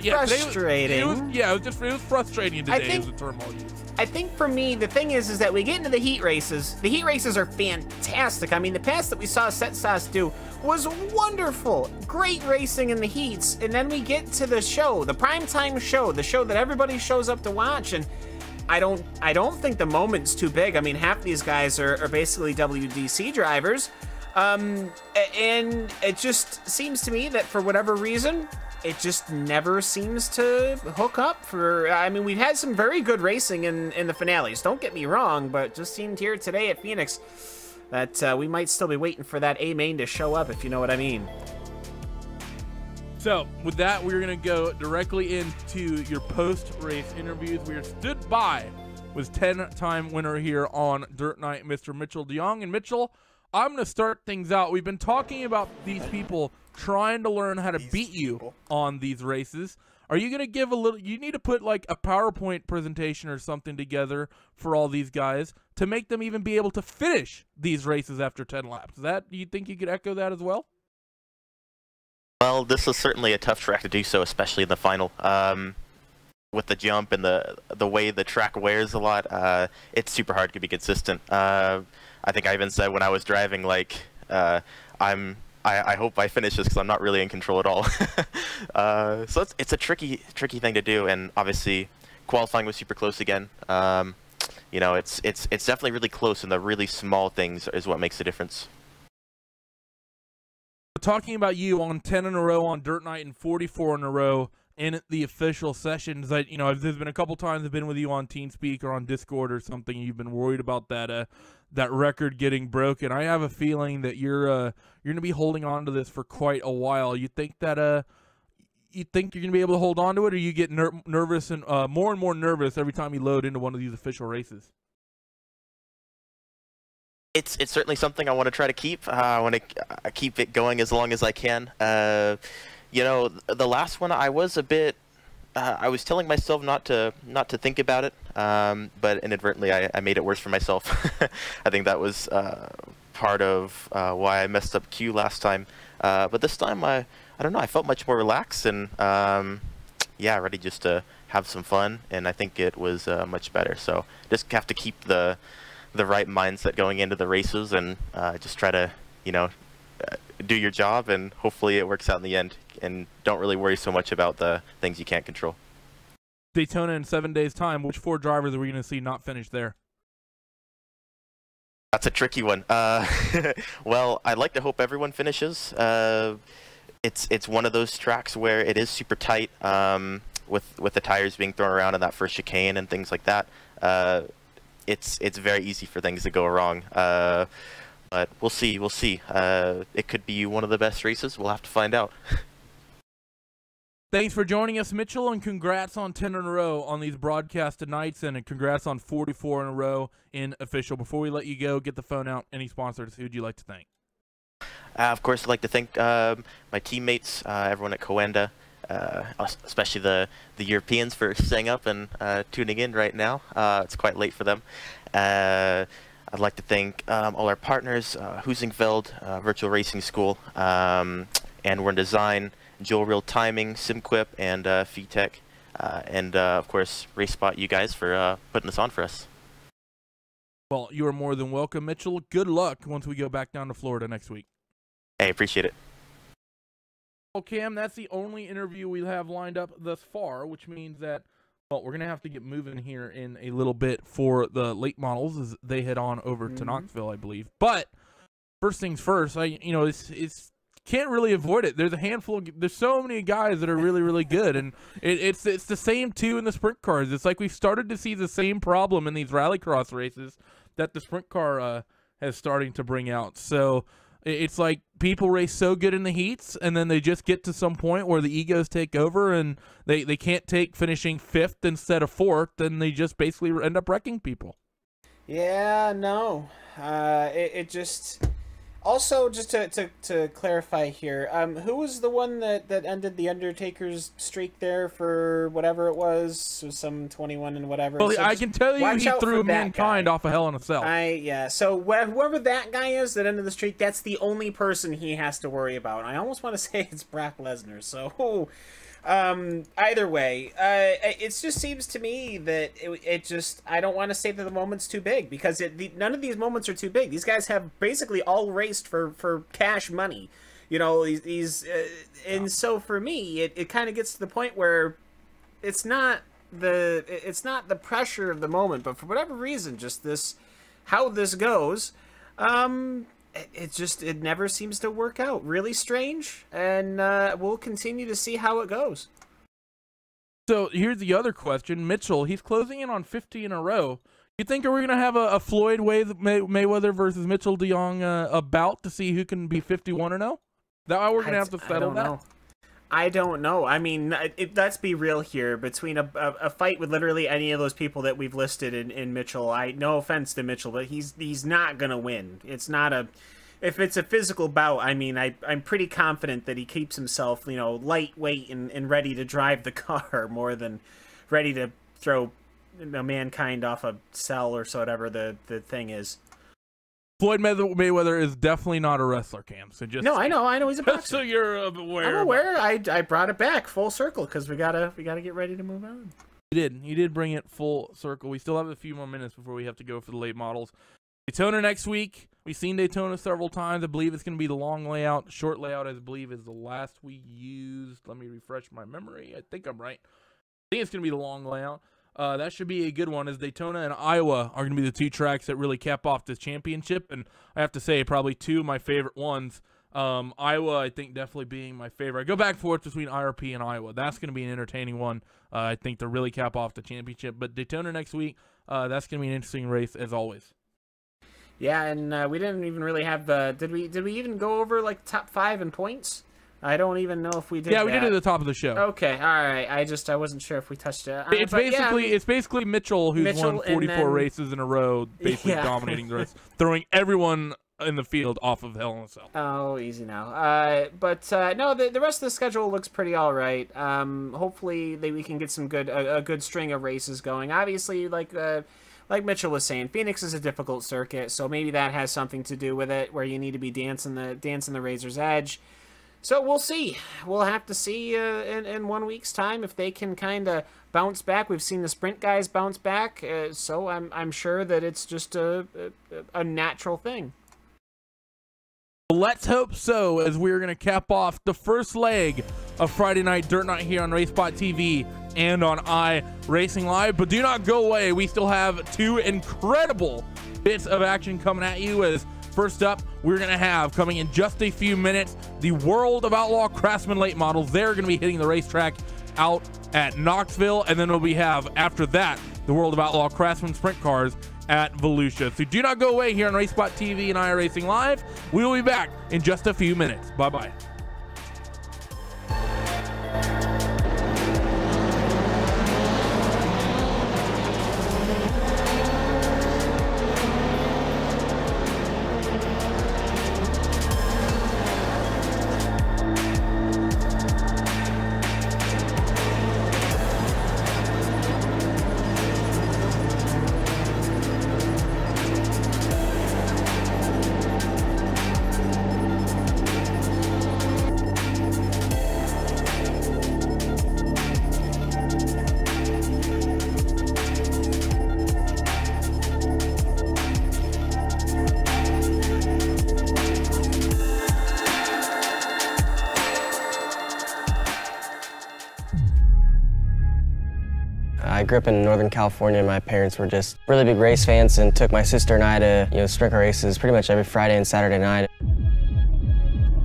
yeah, frustrating. It was frustrating today is the term I'll use. I think for me, the thing is that we get into the heat races. The heat races are fantastic. I mean, the pass that we saw Setsas do was wonderful. Great racing in the heats. And then we get to the show, the primetime show, the show that everybody shows up to watch. And I don't think the moment's too big. I mean, half these guys are basically WDC drivers. And it just seems to me that for whatever reason, it just never seems to hook up for, I mean, we've had some very good racing in the finales, don't get me wrong, but it just seemed here today at Phoenix that we might still be waiting for that A main to show up, if you know what I mean. So, with that, we're going to go directly into your post-race interviews. We are stood by with 10-time winner here on Dirt Night, Mr. Mitchell de Jong. And Mitchell, I'm going to start things out. We've been talking about these people trying to learn how to beat you on these races. Are you going to give a little, you need to put like a PowerPoint presentation or something together for all these guys to make them even be able to finish these races after 10 laps. Do you think you could echo that as well? Well, this was certainly a tough track to do so, especially in the final. with the jump and the way the track wears a lot, it's super hard to be consistent. I think I even said when I was driving, like, I hope I finish this because I'm not really in control at all. So it's a tricky thing to do, and obviously qualifying was super close again. You know, it's definitely really close, and the really small things is what makes the difference. Talking about you on 10 in a row on Dirt Night and 44 in a row in the official sessions, there's been a couple times I've been with you on TeamSpeak or on Discord or something. You've been worried about that record getting broken. I have a feeling that you're gonna be holding on to this for quite a while. You think that you think you're gonna be able to hold on to it, or you get nervous and more nervous every time you load into one of these official races? It's certainly something I want to try to keep. I want to keep it going as long as I can. You know, the last one I was a bit. I was telling myself not to think about it, but inadvertently I made it worse for myself. I think that was part of why I messed up Q last time. But this time I don't know. I felt much more relaxed and yeah, ready just to have some fun. And I think it was much better. So just have to keep the right mindset going into the races and just try to, you know, do your job, and hopefully it works out in the end, and don't really worry so much about the things you can't control. Daytona in 7 days time, which 4 drivers are we going to see not finish there? That's a tricky one. Well, I'd like to hope everyone finishes. It's one of those tracks where it is super tight, with the tires being thrown around in that first chicane and things like that. It's very easy for things to go wrong. But we'll see. It could be one of the best races. We'll have to find out. Thanks for joining us, Mitchell, and congrats on 10 in a row on these broadcasted nights, and congrats on 44 in a row in official. Before we let you go, get the phone out. Any sponsors, who would you like to thank? Of course, I'd like to thank my teammates, everyone at Coanda, especially the Europeans for staying up and tuning in right now. It's quite late for them. I'd like to thank all our partners, Husingfeld, Virtual Racing School, and We're in Design, Dual Real Timing, SimQuip, and VTech, and of course RaceSpot, you guys, for putting this on for us. Well, you are more than welcome, Mitchell. Good luck once we go back down to Florida next week. Hey, appreciate it. Well, Cam, that's the only interview we have lined up thus far, which means that, well, we're going to have to get moving here in a little bit for the late models as they head on over to Knoxville, I believe. But first things first, it's can't really avoid it. There's a handful. There's so many guys that are really, really good, and it's the same too in the sprint cars. It's like we've started to see the same problem in these rallycross races that the sprint car has starting to bring out. So it's like people race so good in the heats, and then they just get to some point where the egos take over, and they can't take finishing 5th instead of 4th, and they just basically end up wrecking people. Yeah, no. It just... Also, just to clarify here, who was the one that ended the Undertaker's streak there for whatever it was? So some 21 and whatever. Well, so I can tell you he threw Mankind off a Hell in a Cell. Yeah, so whoever that guy is that ended the streak, that's the only person he has to worry about. I almost want to say it's Brock Lesnar, so... either way, it just seems to me that it just, I don't want to say that the moment's too big, because none of these moments are too big. These guys have basically all raced for cash money, you know, and so for me, it kind of gets to the point where it's not the pressure of the moment, but for whatever reason, just how this goes, it never seems to work out. Really strange, and we'll continue to see how it goes. So here's the other question. Mitchell, he's closing in on 50 in a row. You think we're going to have a Floyd Mayweather versus Mitchell DeJong bout to see who can be 51-0? Is that why we're going to have to settle that? I don't know. I mean, let's be real here. Between a fight with literally any of those people that we've listed in Mitchell, no offense to Mitchell, but he's not gonna win. It's not if it's a physical bout. I mean, I'm pretty confident that he keeps himself, you know, lightweight and ready to drive the car more than ready to throw Mankind off a cell or so whatever the thing is. Floyd Mayweather is definitely not a wrestler, Cam. So just no, I know he's a boxer. So you're aware. I'm aware. I brought it back full circle because we gotta get ready to move on. He did bring it full circle. We still have a few more minutes before we have to go for the late models. Daytona next week. We've seen Daytona several times. I believe it's going to be the long layout. Short layout, I believe, is the last we used. Let me refresh my memory. I think I'm right. I think it's going to be the long layout. That should be a good one, as Daytona and Iowa are going to be the two tracks that really cap off this championship. And I have to say, probably two of my favorite ones. Iowa, I think, definitely being my favorite. I go back and forth between IRP and Iowa. That's going to be an entertaining one, I think, to really cap off the championship. But Daytona next week, that's going to be an interesting race, as always. Yeah, and we didn't even really have the... Did we even go over, like, top 5 in points? I don't even know if we did. Yeah, we did it at the top of the show. Okay, all right. I wasn't sure if we touched it. It's basically Mitchell who's won 44 races in a row, basically dominating the race, throwing everyone in the field off of Hell in a Cell. Oh, easy now. No, the rest of the schedule looks pretty all right. Hopefully we can get some a good string of races going. Obviously, like Mitchell was saying, Phoenix is a difficult circuit, so maybe that has something to do with it, where you need to be dancing the razor's edge. So we'll see. We'll have to see in 1 week's time if they can kind of bounce back. We've seen the sprint guys bounce back, so I'm sure that it's just a natural thing. Let's hope so, as we're going to cap off the first leg of Friday Night Dirt Night here on RaceSpot TV and on iRacingLive. But do not go away. We still have two incredible bits of action coming at you. As first up, we're going to have, coming in just a few minutes, the World of Outlaw Craftsman late models. They're going to be hitting the racetrack out at Knoxville. And then we have, after that, the World of Outlaw Craftsman sprint cars at Volusia. So do not go away here on RaceSpot TV and iRacingLive. We will be back in just a few minutes. Bye-bye. I grew up in Northern California. My parents were just really big race fans and took my sister and I to, sprint car races pretty much every Friday and Saturday night.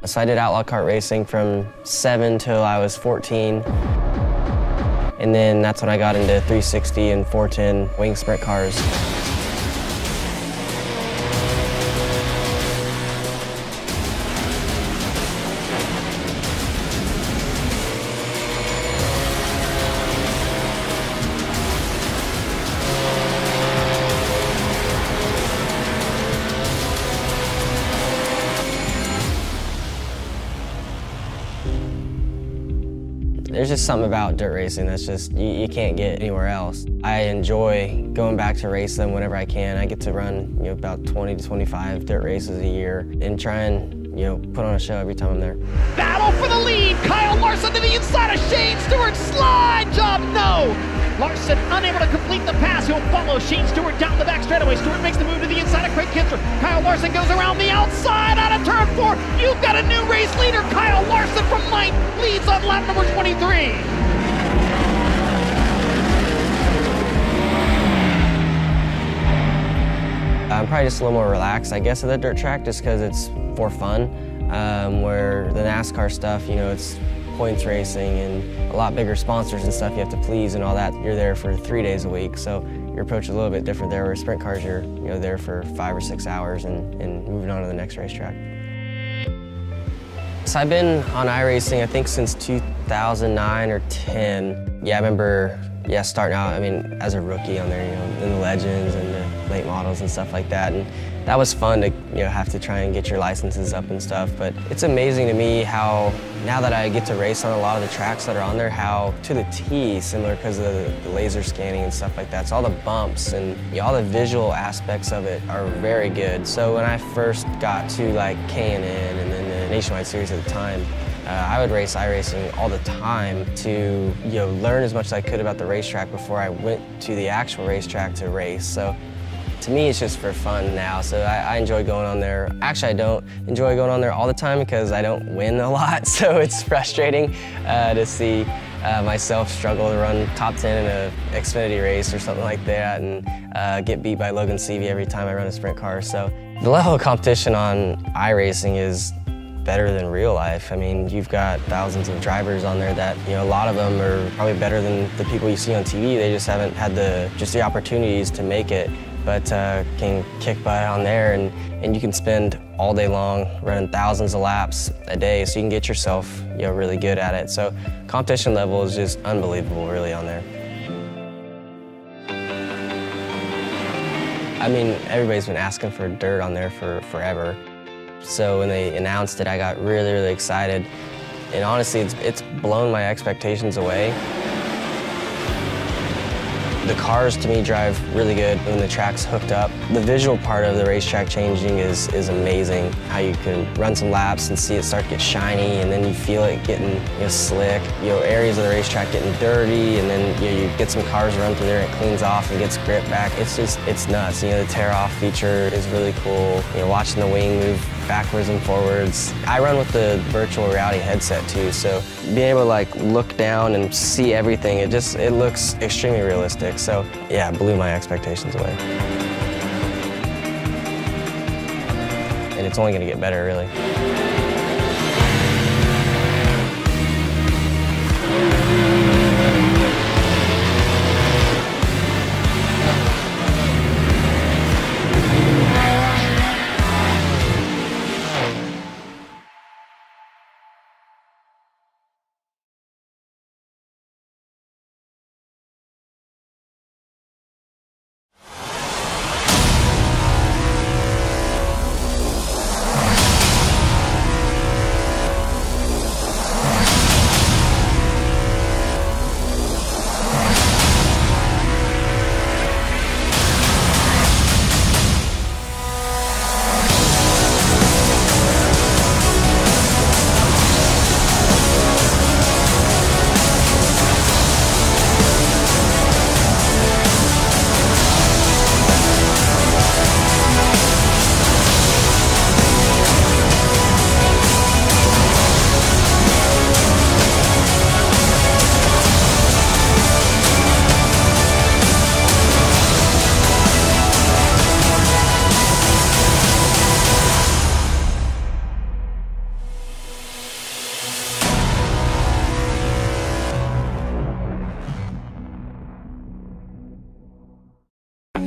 So I did outlaw kart racing from 7 till I was 14. And then that's when I got into 360 and 410 wing sprint cars. There's just something about dirt racing that's just, you can't get anywhere else. I enjoy going back to race them whenever I can. I get to run, about 20 to 25 dirt races a year and try and, put on a show every time I'm there. Battle for the lead. Kyle Larson to the inside of Shane Stewart. Slide job, no. Larson unable to complete the pass. He'll follow Shane Stewart down the back straightaway. Stewart makes the move to the inside of Craig Kinsler. Kyle Larson goes around the outside out of turn 4. You've got a new race leader. Kyle Larson from ninth leads on lap number 23. I'm probably just a little more relaxed, I guess, at the dirt track, just because it's for fun. Where the NASCAR stuff, it's points racing and a lot bigger sponsors and stuff you have to please and all that. You're there for 3 days a week, so your approach is a little bit different there. Where sprint cars, you're there for 5 or 6 hours and moving on to the next racetrack. So I've been on iRacing, I think, since 2009 or 10. Yeah, I remember, starting out, as a rookie on there, in the legends and the late models and stuff like that. And that was fun to, have to try and get your licenses up and stuff. But it's amazing to me how, now that I get to race on a lot of the tracks that are on there, how to the T, similar because of the laser scanning and stuff like that. So all the bumps and all the visual aspects of it are very good. So when I first got to like K&N and then the Nationwide Series at the time, I would race iRacing all the time to learn as much as I could about the racetrack before I went to the actual racetrack to race. So to me, it's just for fun now, so I enjoy going on there. Actually, I don't enjoy going on there all the time because I don't win a lot, so it's frustrating to see myself struggle to run top 10 in an Xfinity race or something like that and get beat by Logan Seavey every time I run a sprint car. So the level of competition on iRacing is better than real life. I mean, you've got thousands of drivers on there that, a lot of them are probably better than the people you see on TV. They just haven't had the opportunities to make it, but can kick butt on there, and you can spend all day long running thousands of laps a day, so you can get yourself really good at it. So competition level is just unbelievable really on there. I mean, everybody's been asking for dirt on there for forever. So when they announced it, I got really, really excited. And honestly, it's blown my expectations away. The cars, to me, drive really good when the track's hooked up. The visual part of the racetrack changing is amazing. How you can run some laps and see it start to get shiny, and then you feel it getting slick. Areas of the racetrack getting dirty, and then you get some cars run through there and it cleans off and gets grip back. It's nuts. The tear-off feature is really cool. Watching the wing move backwards and forwards. I run with the virtual reality headset too, so being able to look down and see everything, it looks extremely realistic. So yeah, it blew my expectations away. And it's only going to get better, really.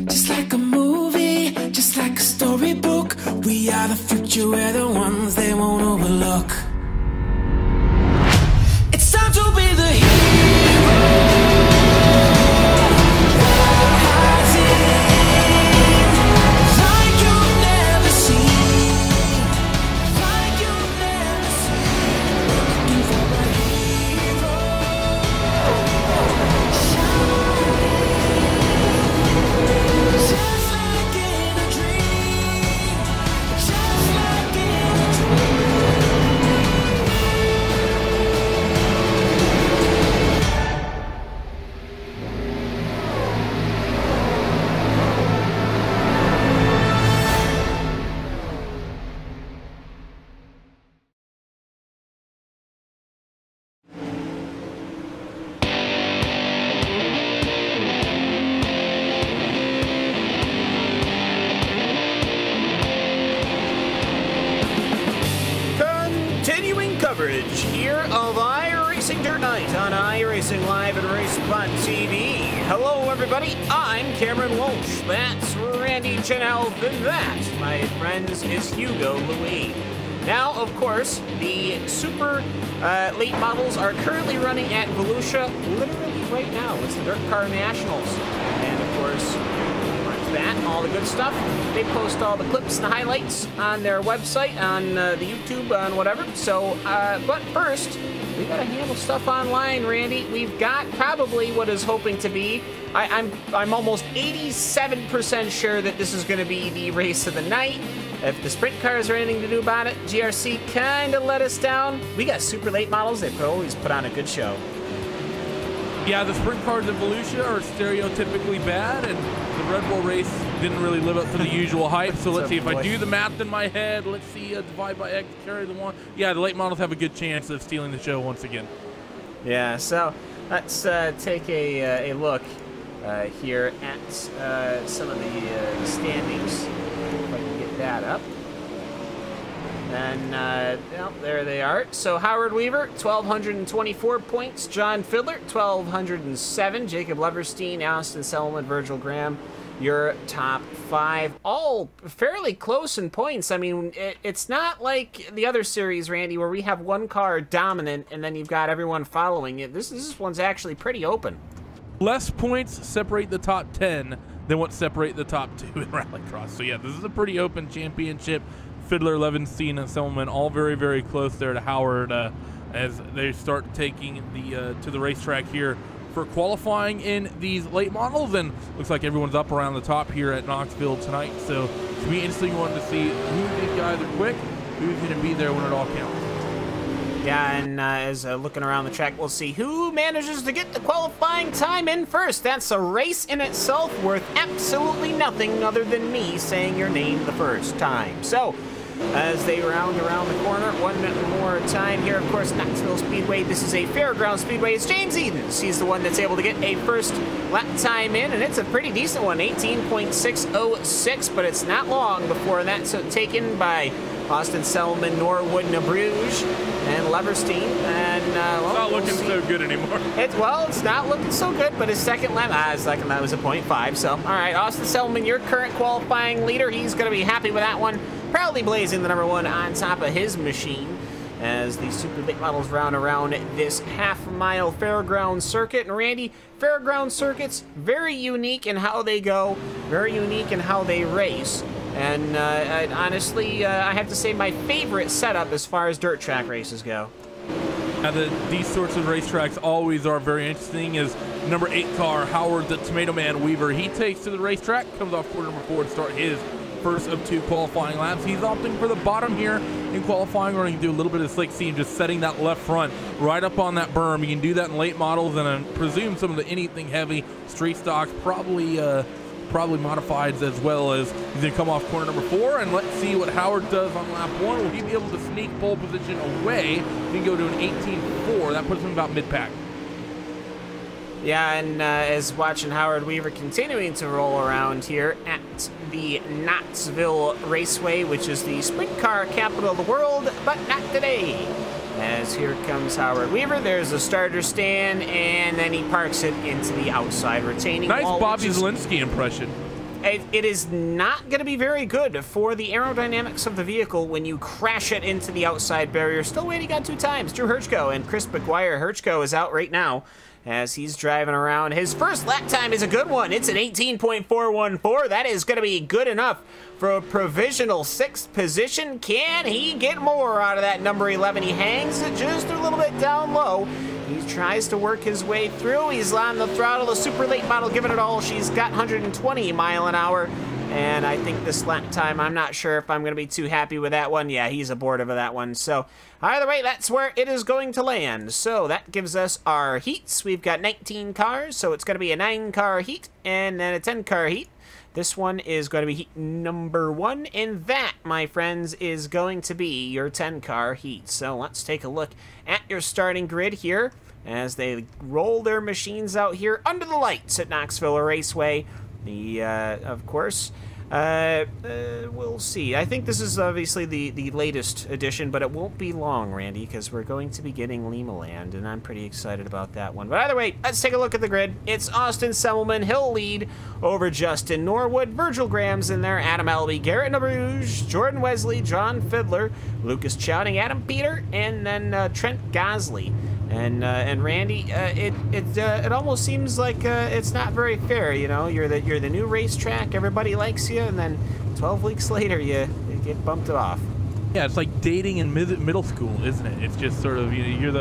Just like a movie, just like a storybook, we are the future, we're the ones they won't overlook. It's time to be the hero. Like you've never seen, like you've never seen. Looking for a hero. Just like in a dream, just like in a dream. Continuing coverage here of iRacing Dirt Night on iRacingLive and RaceSpot TV. Hello, everybody. I'm Cameron Walsh. That's Randy Chenowth, and that, my friends, is Hugo Louis. Now, of course, the super late models are currently running at Volusia literally right now. It's the Dirt Car Nationals. And, of course, that, all the good stuff. They post all the clips and the highlights on their website, on the YouTube, on whatever. So, but first, we got to handle stuff online, Randy. We've got probably what is hoping to be, I'm almost 87% sure that this is going to be the race of the night. If the sprint cars are anything to do about it, GRC kind of let us down. We got super late models. They always put on a good show. Yeah, the sprint cars in Volusia are stereotypically bad, and the Red Bull race didn't really live up to the usual hype. So let's see, if I do the math in my head, let's see, divide by X, carry the one. Yeah, the late models have a good chance of stealing the show once again. Yeah, so let's take a look here at some of the standings. If I can get that up. And well, there they are. So Howard Weaver, 1,224 points. John Fiddler, 1,207. Jacob Leverstein, Austin Selman, Virgil Graham, your top 5. All fairly close in points. I mean, it's not like the other series, Randy, where we have one car dominant and then you've got everyone following it. This one's actually pretty open. Less points separate the top 10 than what separate the top 2 in Rallycross. So yeah, this is a pretty open championship. Fiddler, Levenstein, and Selman all very, very close there to Howard as they start taking the to the racetrack here for qualifying in these late models. And looks like everyone's up around the top here at Knoxville tonight. So it's going to be interesting one to see who these guys are quick, who's going to be there when it all counts. Yeah, and as looking around the track, we'll see who manages to get the qualifying time in first. That's a race in itself worth absolutely nothing other than me saying your name the first time. So, as they round around the corner, one more time here, of course, Knoxville Speedway. This is a fairground speedway. It's James Edens. He's the one that's able to get a first lap time in, and it's a pretty decent one, 18.606, but it's not long before that's taken by Austin Selman, Norwood, Nabruge, and Leverstein. And well, it's not looking so good anymore. It's not looking so good, but his second lap was a 0.5. So, all right, Austin Selman, your current qualifying leader. He's going to be happy with that one. Proudly blazing the #1 on top of his machine as the super late models round around this half-mile fairground circuit. And Randy, fairground circuits, very unique in how they go, very unique in how they race. And honestly, I have to say my favorite setup as far as dirt track races go. Now, these sorts of racetracks always are very interesting. As number 8 car, Howard the Tomato Man Weaver, he takes to the racetrack, comes off corner number 4 to start his first of 2 qualifying laps. He's opting for the bottom here in qualifying, where he can do a little bit of slick seam, just setting that left front right up on that berm. You can do that in late models, and I presume some of the anything heavy street stocks, probably modifieds as well. As he's going to come off corner number 4, and let's see what Howard does on lap 1. Will he be able to sneak pole position away? He can go to an 18.4. That puts him about mid-pack. Yeah, and as watching Howard Weaver continuing to roll around here at the Knoxville Raceway, which is the sprint car capital of the world, but not today. As here comes Howard Weaver, there's a starter stand, and then he parks it into the outside retaining wall. Nice Bobby Zielinski impression. It is not going to be very good for the aerodynamics of the vehicle when you crash it into the outside barrier. Still waiting on 2 times. Drew Hirschko and Chris McGuire. Hirschko is out right now as he's driving around. His first lap time is a good one. It's an 18.414. That is going to be good enough for a provisional 6th position. Can he get more out of that number 11? He hangs it just a little bit down low. He tries to work his way through. He's on the throttle. The super late model giving it all. She's got 120 mile an hour. And I think this lap time, I'm not sure if I'm going to be too happy with that one. Yeah, he's abortive of that one. So either way, that's where it is going to land. So that gives us our heats. We've got 19 cars, so it's going to be a 9-car heat and then a 10-car heat. This one is going to be heat number 1, and that, my friends, is going to be your 10-car heat. So let's take a look at your starting grid here as they roll their machines out here under the lights at Knoxville Raceway. Of course, we'll see. I think this is obviously the latest edition, but it won't be long, Randy, because we're going to be getting Lima Land, and I'm pretty excited about that one. But either way, let's take a look at the grid. It's Austin Selman. He'll lead over Justin Norwood. Virgil Graham's in there. Adam Elby, Garrett Nabruge, Jordan Wesley, John Fiddler, Lucas Chowding, Adam Peter, and then Trent Gosley. And Randy, it almost seems like it's not very fair. You know, you're the new racetrack, everybody likes you, and then 12 weeks later you get bumped off. Yeah, it's like dating in middle school, isn't it? It's just sort of, you know, you're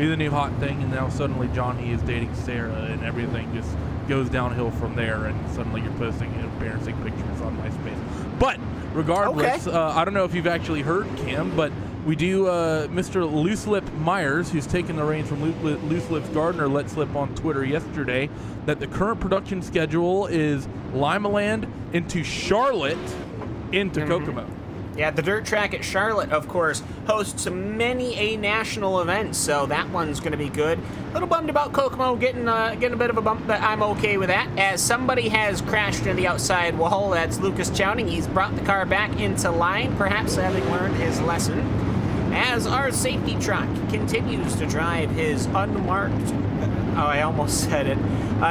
the new hot thing, and now suddenly Johnny is dating Sarah, and everything just goes downhill from there, and suddenly you're posting embarrassing pictures on MySpace. But regardless, I don't know if you've actually heard, Cam, but we do Mr. Looselip Myers, who's taken the reins from Looselip's Gardner, let slip on Twitter yesterday that the current production schedule is Limaland into Charlotte into Kokomo. Yeah, the dirt track at Charlotte, of course, hosts many a national event, so that one's going to be good. A little bummed about Kokomo getting a bit of a bump, but I'm okay with that. As somebody has crashed into the outside wall, that's Lucas Chowning. He's brought the car back into line, perhaps having learned his lesson. As our safety truck continues to drive his unmarked, I almost said it,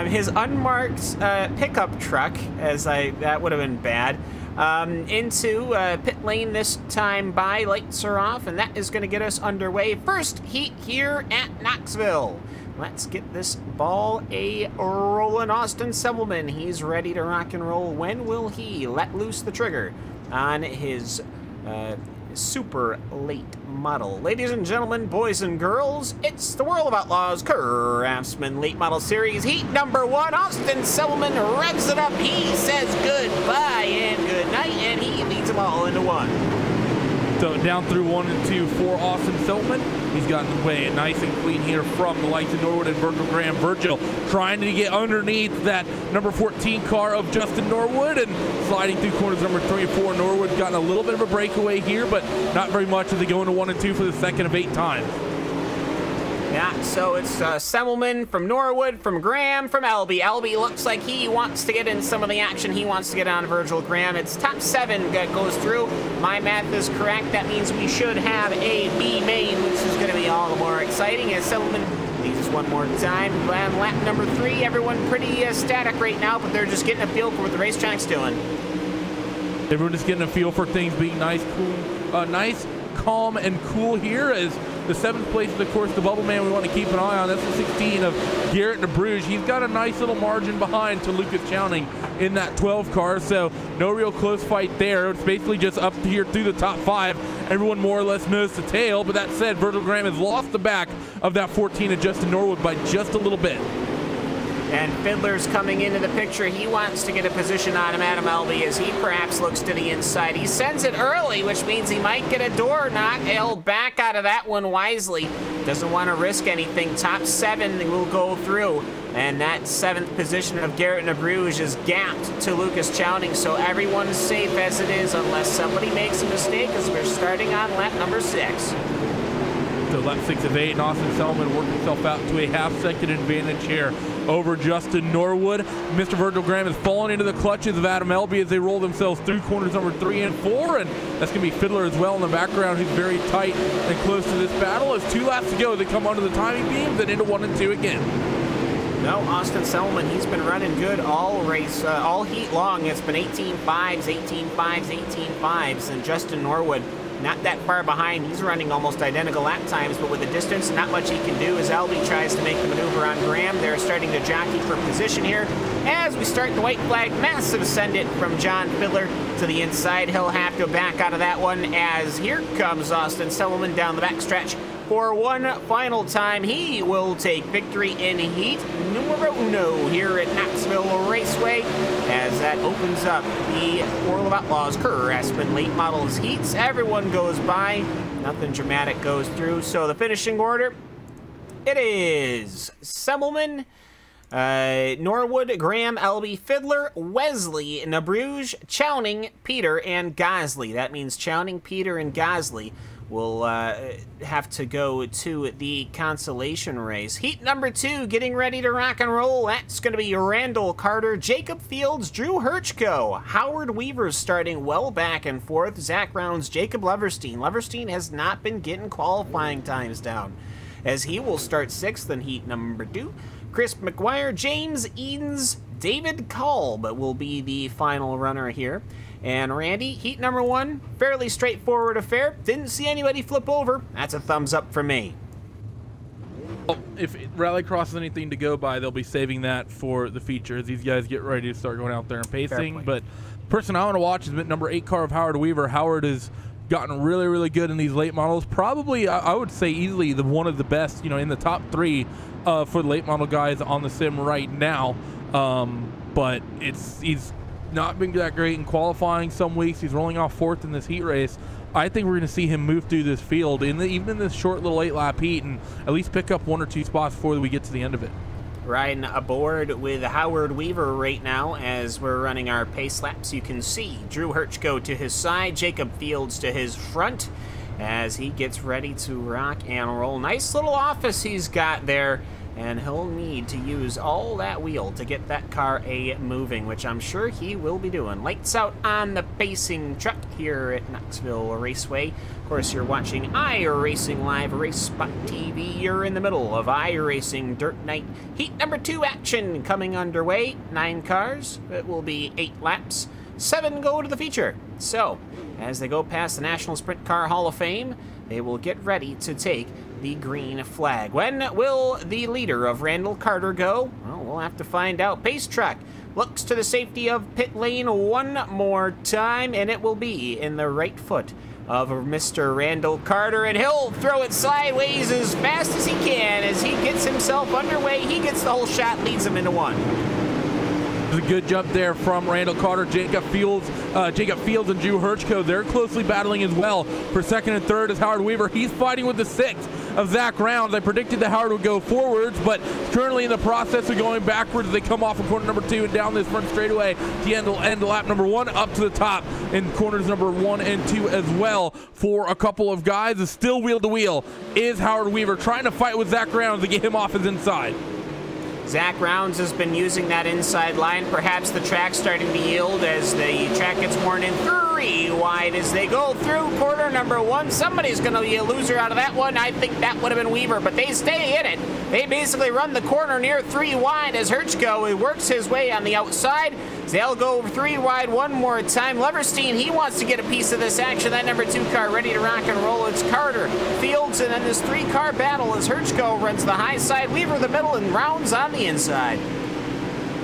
his unmarked pickup truck, that would have been bad, into pit lane this time by. Lights are off, and that is going to get us underway. First heat here at Knoxville. Let's get this ball a-rolling. Austin Sebelman, he's ready to rock and roll. When will he let loose the trigger on his super late model? Ladies and gentlemen, boys and girls, it's the World of Outlaws Craftsman Late Model Series Heat number 1. Austin Sebelman revs it up. He says goodbye and good night, and he leads them all into one. So down through 1 and 2 for Austin Sebelman. He's gotten away nice and clean here from the likes of Norwood and Virgil Graham. Virgil trying to get underneath that number 14 car of Justin Norwood and sliding through corners number 3 and 4. Norwood gotten a little bit of a breakaway here, but not very much as they go into 1 and 2 for the second of 8 times. Yeah, so it's Sebelman from Norwood, from Graham, from Elby. Elby looks like he wants to get in some of the action. He wants to get on Virgil Graham. It's top 7 that goes through. My math is correct. That means we should have a B main, which is going to be all the more exciting as Sebelman leads us one more time. And lap number 3, everyone pretty static right now, but they're just getting a feel for what the racetrack's doing. Everyone just getting a feel for things being nice, cool, nice, calm, and cool here as the 7th place is, of course, the bubble man we want to keep an eye on. That's the 16 of Garrett DeBruge. He's got a nice little margin behind to Lucas Chowning in that 12 car, so no real close fight there. It's basically just up here through the top 5. Everyone more or less knows the tail, but that said, Virgil Graham has lost the back of that 14 of Justin Norwood by just a little bit. And Fiddler's coming into the picture. He wants to get a position on him, Adam Elby, as he perhaps looks to the inside. He sends it early, which means he might get a door knock. He'll back out of that one wisely. Doesn't want to risk anything. Top 7 will go through. And that 7th position of Garrett DeBruge is gapped to Lucas Chowning, so everyone's safe as it is unless somebody makes a mistake as we're starting on lap number 6. So lap 6 of 8, and Austin Sebelman worked himself out to a half-second advantage here over Justin Norwood. Mr. Virgil Graham has fallen into the clutches of Adam Elby as they roll themselves through corners number 3 and 4, and that's going to be Fiddler as well in the background, who's very tight and close to this battle. As 2 laps to go, they come under the timing beams and into 1 and 2 again. No, Austin Sebelman, he's been running good all race, all heat long. It's been 18.5s, 18.5s, 18.5s, and Justin Norwood not that far behind. He's running almost identical lap times, but with the distance, not much he can do as Elby tries to make the maneuver on Graham. They're starting to jockey for position here. As we start the white flag, massive send it from John Fiddler to the inside. He'll have to back out of that one as here comes Austin Sebelman down the backstretch. For one final time, he will take victory in heat numero 1 here at Knoxville Raceway as that opens up the World of Outlaws Craftsman Late Models heats. Everyone goes by, nothing dramatic goes through. So the finishing order, it is Sebelman, Norwood, Graham, Elby, Fiddler, Wesley, DeBruge, Chowning, Peter, and Gosley. That means Chowning, Peter, and Gosley will have to go to the consolation race. Heat number 2, getting ready to rock and roll. That's going to be Randall Carter, Jacob Fields, Drew Hirchko, Howard Weaver's starting well back and forth, Zach Rounds, Jacob Leverstein. Leverstein has not been getting qualifying times down, as he will start 6th in heat number 2. Chris McGuire, James Edens, David Kolb will be the final runner here. And Randy, heat number 1, fairly straightforward affair. Didn't see anybody flip over. That's a thumbs up for me. Well, if Rallycross is anything to go by, they'll be saving that for the feature as these guys get ready to start going out there and pacing. But the person I want to watch is number 8 car of Howard Weaver. Howard is gotten really, really good in these late models. Probably, I would say easily one of the best, in the top 3 for the late model guys on the sim right now. But he's not been that great in qualifying some weeks. He's rolling off 4th in this heat race. I think we're going to see him move through this field even in this short little 8-lap heat and at least pick up 1 or 2 spots before we get to the end of it. Riding aboard with Howard Weaver right now as we're running our pace laps. You can see Drew Hirschko to his side, Jacob Fields to his front as he gets ready to rock and roll. Nice little office he's got there, and he'll need to use all that wheel to get that car moving, which I'm sure he will be doing. Lights out on the pacing truck here at Knoxville Raceway. Of course, you're watching iRacingLive, RaceSpot TV. You're in the middle of iRacing Dirt Night Heat number 2 action coming underway. 9 cars. It will be 8 laps. 7 go to the feature. So, as they go past the National Sprint Car Hall of Fame, they will get ready to take the green flag. When will the leader of Randall Carter go? Well, we'll have to find out. Pace truck looks to the safety of pit lane one more time, and it will be in the right foot of Mr. Randall Carter, and he'll throw it sideways as fast as he can as he gets himself underway. He gets the whole shot, leads him into 1. A good jump there from Randall Carter, Jacob Fields and Drew Hirschko. They're closely battling as well for 2nd and 3rd is Howard Weaver. He's fighting with the 6th of Zach Rounds. I predicted that Howard would go forwards, but currently in the process of going backwards. They come off of corner number 2 and down this front straightaway to end lap number 1 up to the top in corners number 1 and 2 as well for a couple of guys. It's still wheel to wheel is Howard Weaver trying to fight with Zach Rounds to get him off his inside. Zach Rounds has been using that inside line. Perhaps the track's starting to yield as the track gets worn in 3 wide as they go through corner number 1. Somebody's going to be a loser out of that one. I think that would have been Weaver, but they stay in it. They basically run the corner near 3 wide as Hirschko works his way on the outside. They'll go 3 wide one more time. Leverstein, he wants to get a piece of this action. That number 2 car ready to rock and roll. It's Carter, Fields, and then this 3-car battle as Hirschko runs the high side, Weaver the middle, and Rounds on the inside.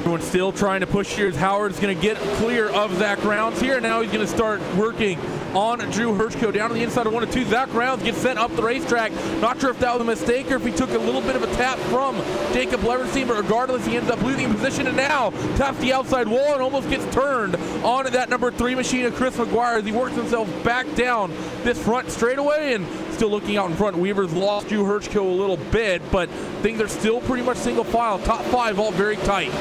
Everyone's still trying to push here as Howard's going to get clear of Zach Rounds here. Now he's going to start working on Drew Hirschko down to the inside of 1 and 2. Zach Rounds gets sent up the racetrack. Not sure if that was a mistake or if he took a little bit of a tap from Jacob Leverstein, but regardless, he ends up losing position and now taps the outside wall and almost gets turned on that number 3 machine of Chris McGuire as he works himself back down this front straightaway and still looking out in front. Weaver's lost Drew Hirschko a little bit, but things are still pretty much single file. Top 5 all very tight.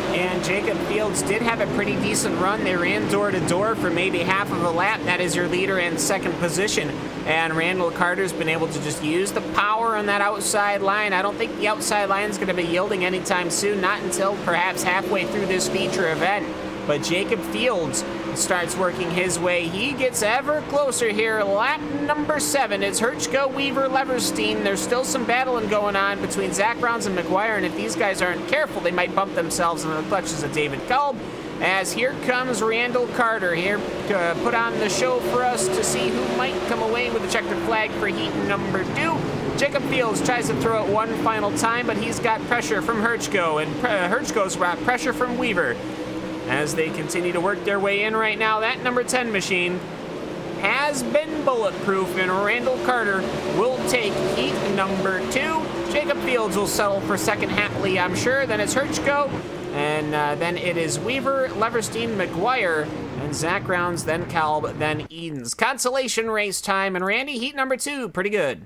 And Jacob Fields did have a pretty decent run. They ran door to door for maybe half of a lap. That is your leader and 2nd position. And Randall Carter's been able to just use the power on that outside line. I don't think the outside line is going to be yielding anytime soon, not until perhaps halfway through this feature event. But Jacob Fields starts working his way. He gets ever closer here. Lap number 7 is Hirschko, Weaver, Leverstein. There's still some battling going on between Zach Rounds and McGuire, and if these guys aren't careful, they might bump themselves in the clutches of David Kolb. As here comes Randall Carter here to put on the show for us to see who might come away with the checkered flag for heat number 2. Jacob Fields tries to throw it one final time, but he's got pressure from Hirschko, and Hirschko's got pressure from Weaver. As they continue to work their way in right now, that number 10 machine has been bulletproof, and Randall Carter will take heat number 2. Jacob Fields will settle for 2nd happily, I'm sure. Then it's Hirschko, and then it is Weaver, Leverstein, McGuire, and Zach Rounds, then Kalb, then Edens. Consolation race time, and Randy, heat number 2, pretty good.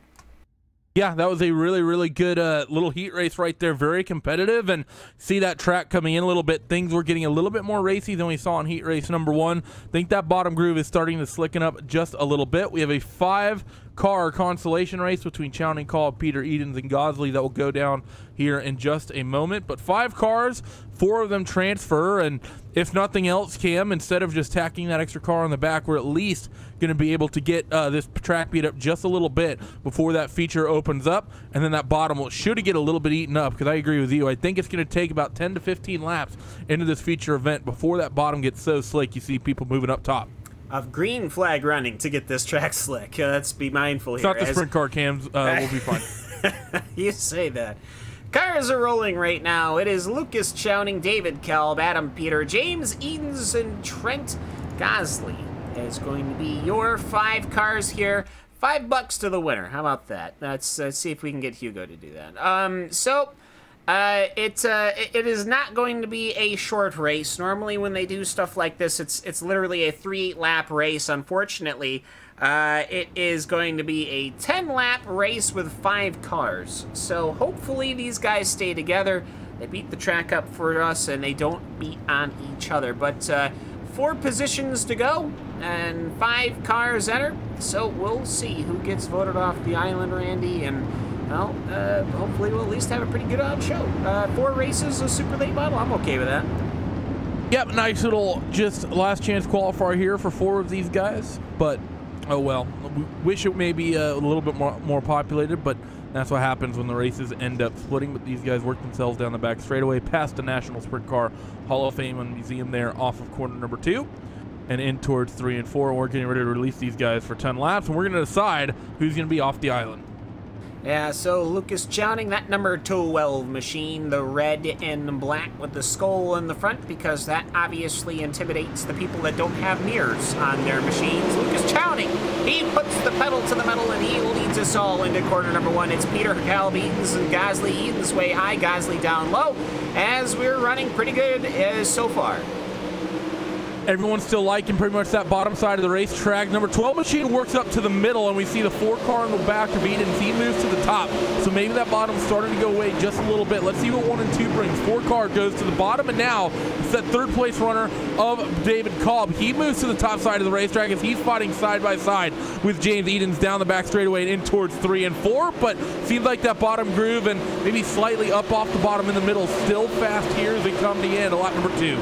Yeah, that was a really, really good little heat race right there. Very competitive, and see that track coming in a little bit. Things were getting a little bit more racy than we saw in heat race number 1. I think that bottom groove is starting to slicken up just a little bit. We have a 5-car consolation race between Chowning, Kolb, Peter, Edens, and Gosley that will go down here in just a moment. But 5 cars, 4 of them transfer, and if nothing else, Cam, instead of just tacking that extra car on the back, we're at least going to be able to get this track beat up just a little bit before that feature opens up, and then that bottom should get a little bit eaten up, because I agree with you. I think it's going to take about 10 to 15 laps into this feature event before that bottom gets so slick you see people moving up top. Of green flag running to get this track slick. Let's be mindful here. It's not the sprint car, Cams. We'll be fine. You say that. Cars are rolling right now. It is Lucas Chowning, David Kalb, Adam Peter, James Edens, and Trent Gosley is going to be your 5 cars here. $5 to the winner. How about that? Let's see if we can get Hugo to do that. It is not going to be a short race. Normally when they do stuff like this, it's literally a 3-lap race. Unfortunately, it is going to be a 10-lap race with 5 cars. So hopefully these guys stay together. They beat the track up for us and they don't beat on each other. But 4 positions to go and 5 cars enter. So we'll see who gets voted off the island, Randy, and well, hopefully we'll at least have a pretty good show. 4 races, a super late model. I'm okay with that. Yep, nice little just last chance qualifier here for 4 of these guys. But, oh well. We wish it may be a little bit more populated, but that's what happens when the races end up splitting. But these guys work themselves down the back straightaway past the National Sprint Car Hall of Fame and Museum there off of corner number 2 and in towards 3 and 4. We're getting ready to release these guys for 10 laps, and we're going to decide who's going to be off the island. Yeah, so Lucas Chowning, that number 12 machine, the red and black with the skull in the front, because that obviously intimidates the people that don't have mirrors on their machines. Lucas Chowning, he puts the pedal to the metal and he leads us all into corner number 1. It's Peter Calb, Edens, and Gosley. Edens way high, Gosley down low, as we're running pretty good so far. Everyone's still liking pretty much that bottom side of the racetrack. Number 12 machine works up to the middle, and we see the 4 car in the back of Edens. He moves to the top, so maybe that bottom's starting to go away just a little bit. Let's see what 1 and 2 brings. 4 car goes to the bottom, and now it's that 3rd place runner of David Kolb. He moves to the top side of the racetrack as he's fighting side by side with James Edens down the back straightaway and in towards 3 and 4, but seems like that bottom groove and maybe slightly up off the bottom in the middle. Still fast here as they come to the end, a lap number 2.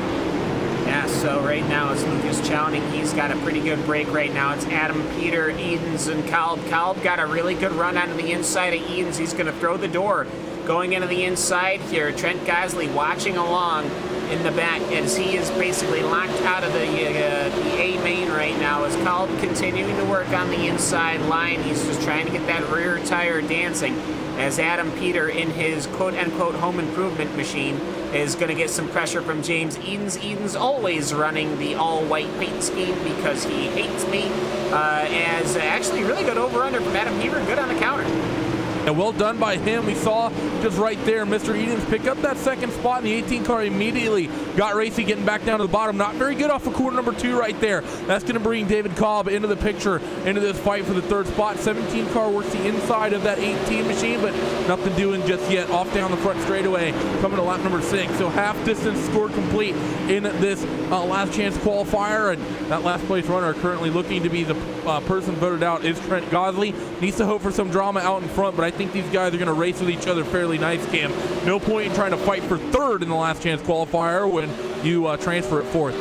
Yeah, so right now it's Lucas Chowning. He's got a pretty good break right now. It's Adam, Peter, Edens, and Kolb. Kolb got a really good run onto the inside of Edens. He's going to throw the door going into the inside here. Trent Gosley watching along in the back as he is basically locked out of the A main right now as Kolb continuing to work on the inside line. He's just trying to get that rear tire dancing as Adam Peter in his quote-unquote home improvement machine is going to get some pressure from James Edens. Edens always running the all-white paint scheme because he hates me. As actually really good over-under from Adam Peter, good on the counter. And well done by him. We saw just right there Mr. Edens pick up that 2nd spot in the 18 car immediately. Got Racy getting back down to the bottom. Not very good off of corner number 2 right there. That's going to bring David Kolb into the picture, into this fight for the 3rd spot. 17 car works the inside of that 18 machine, but nothing doing just yet. Off down the front straightaway, coming to lap number 6. So half distance scored complete in this last chance qualifier. And that last place runner currently looking to be the person voted out is Trent Gosley. Needs to hope for some drama out in front, but I think these guys are going to race with each other fairly nice, Cam. No point in trying to fight for 3rd in the last chance qualifier when you transfer at 4th.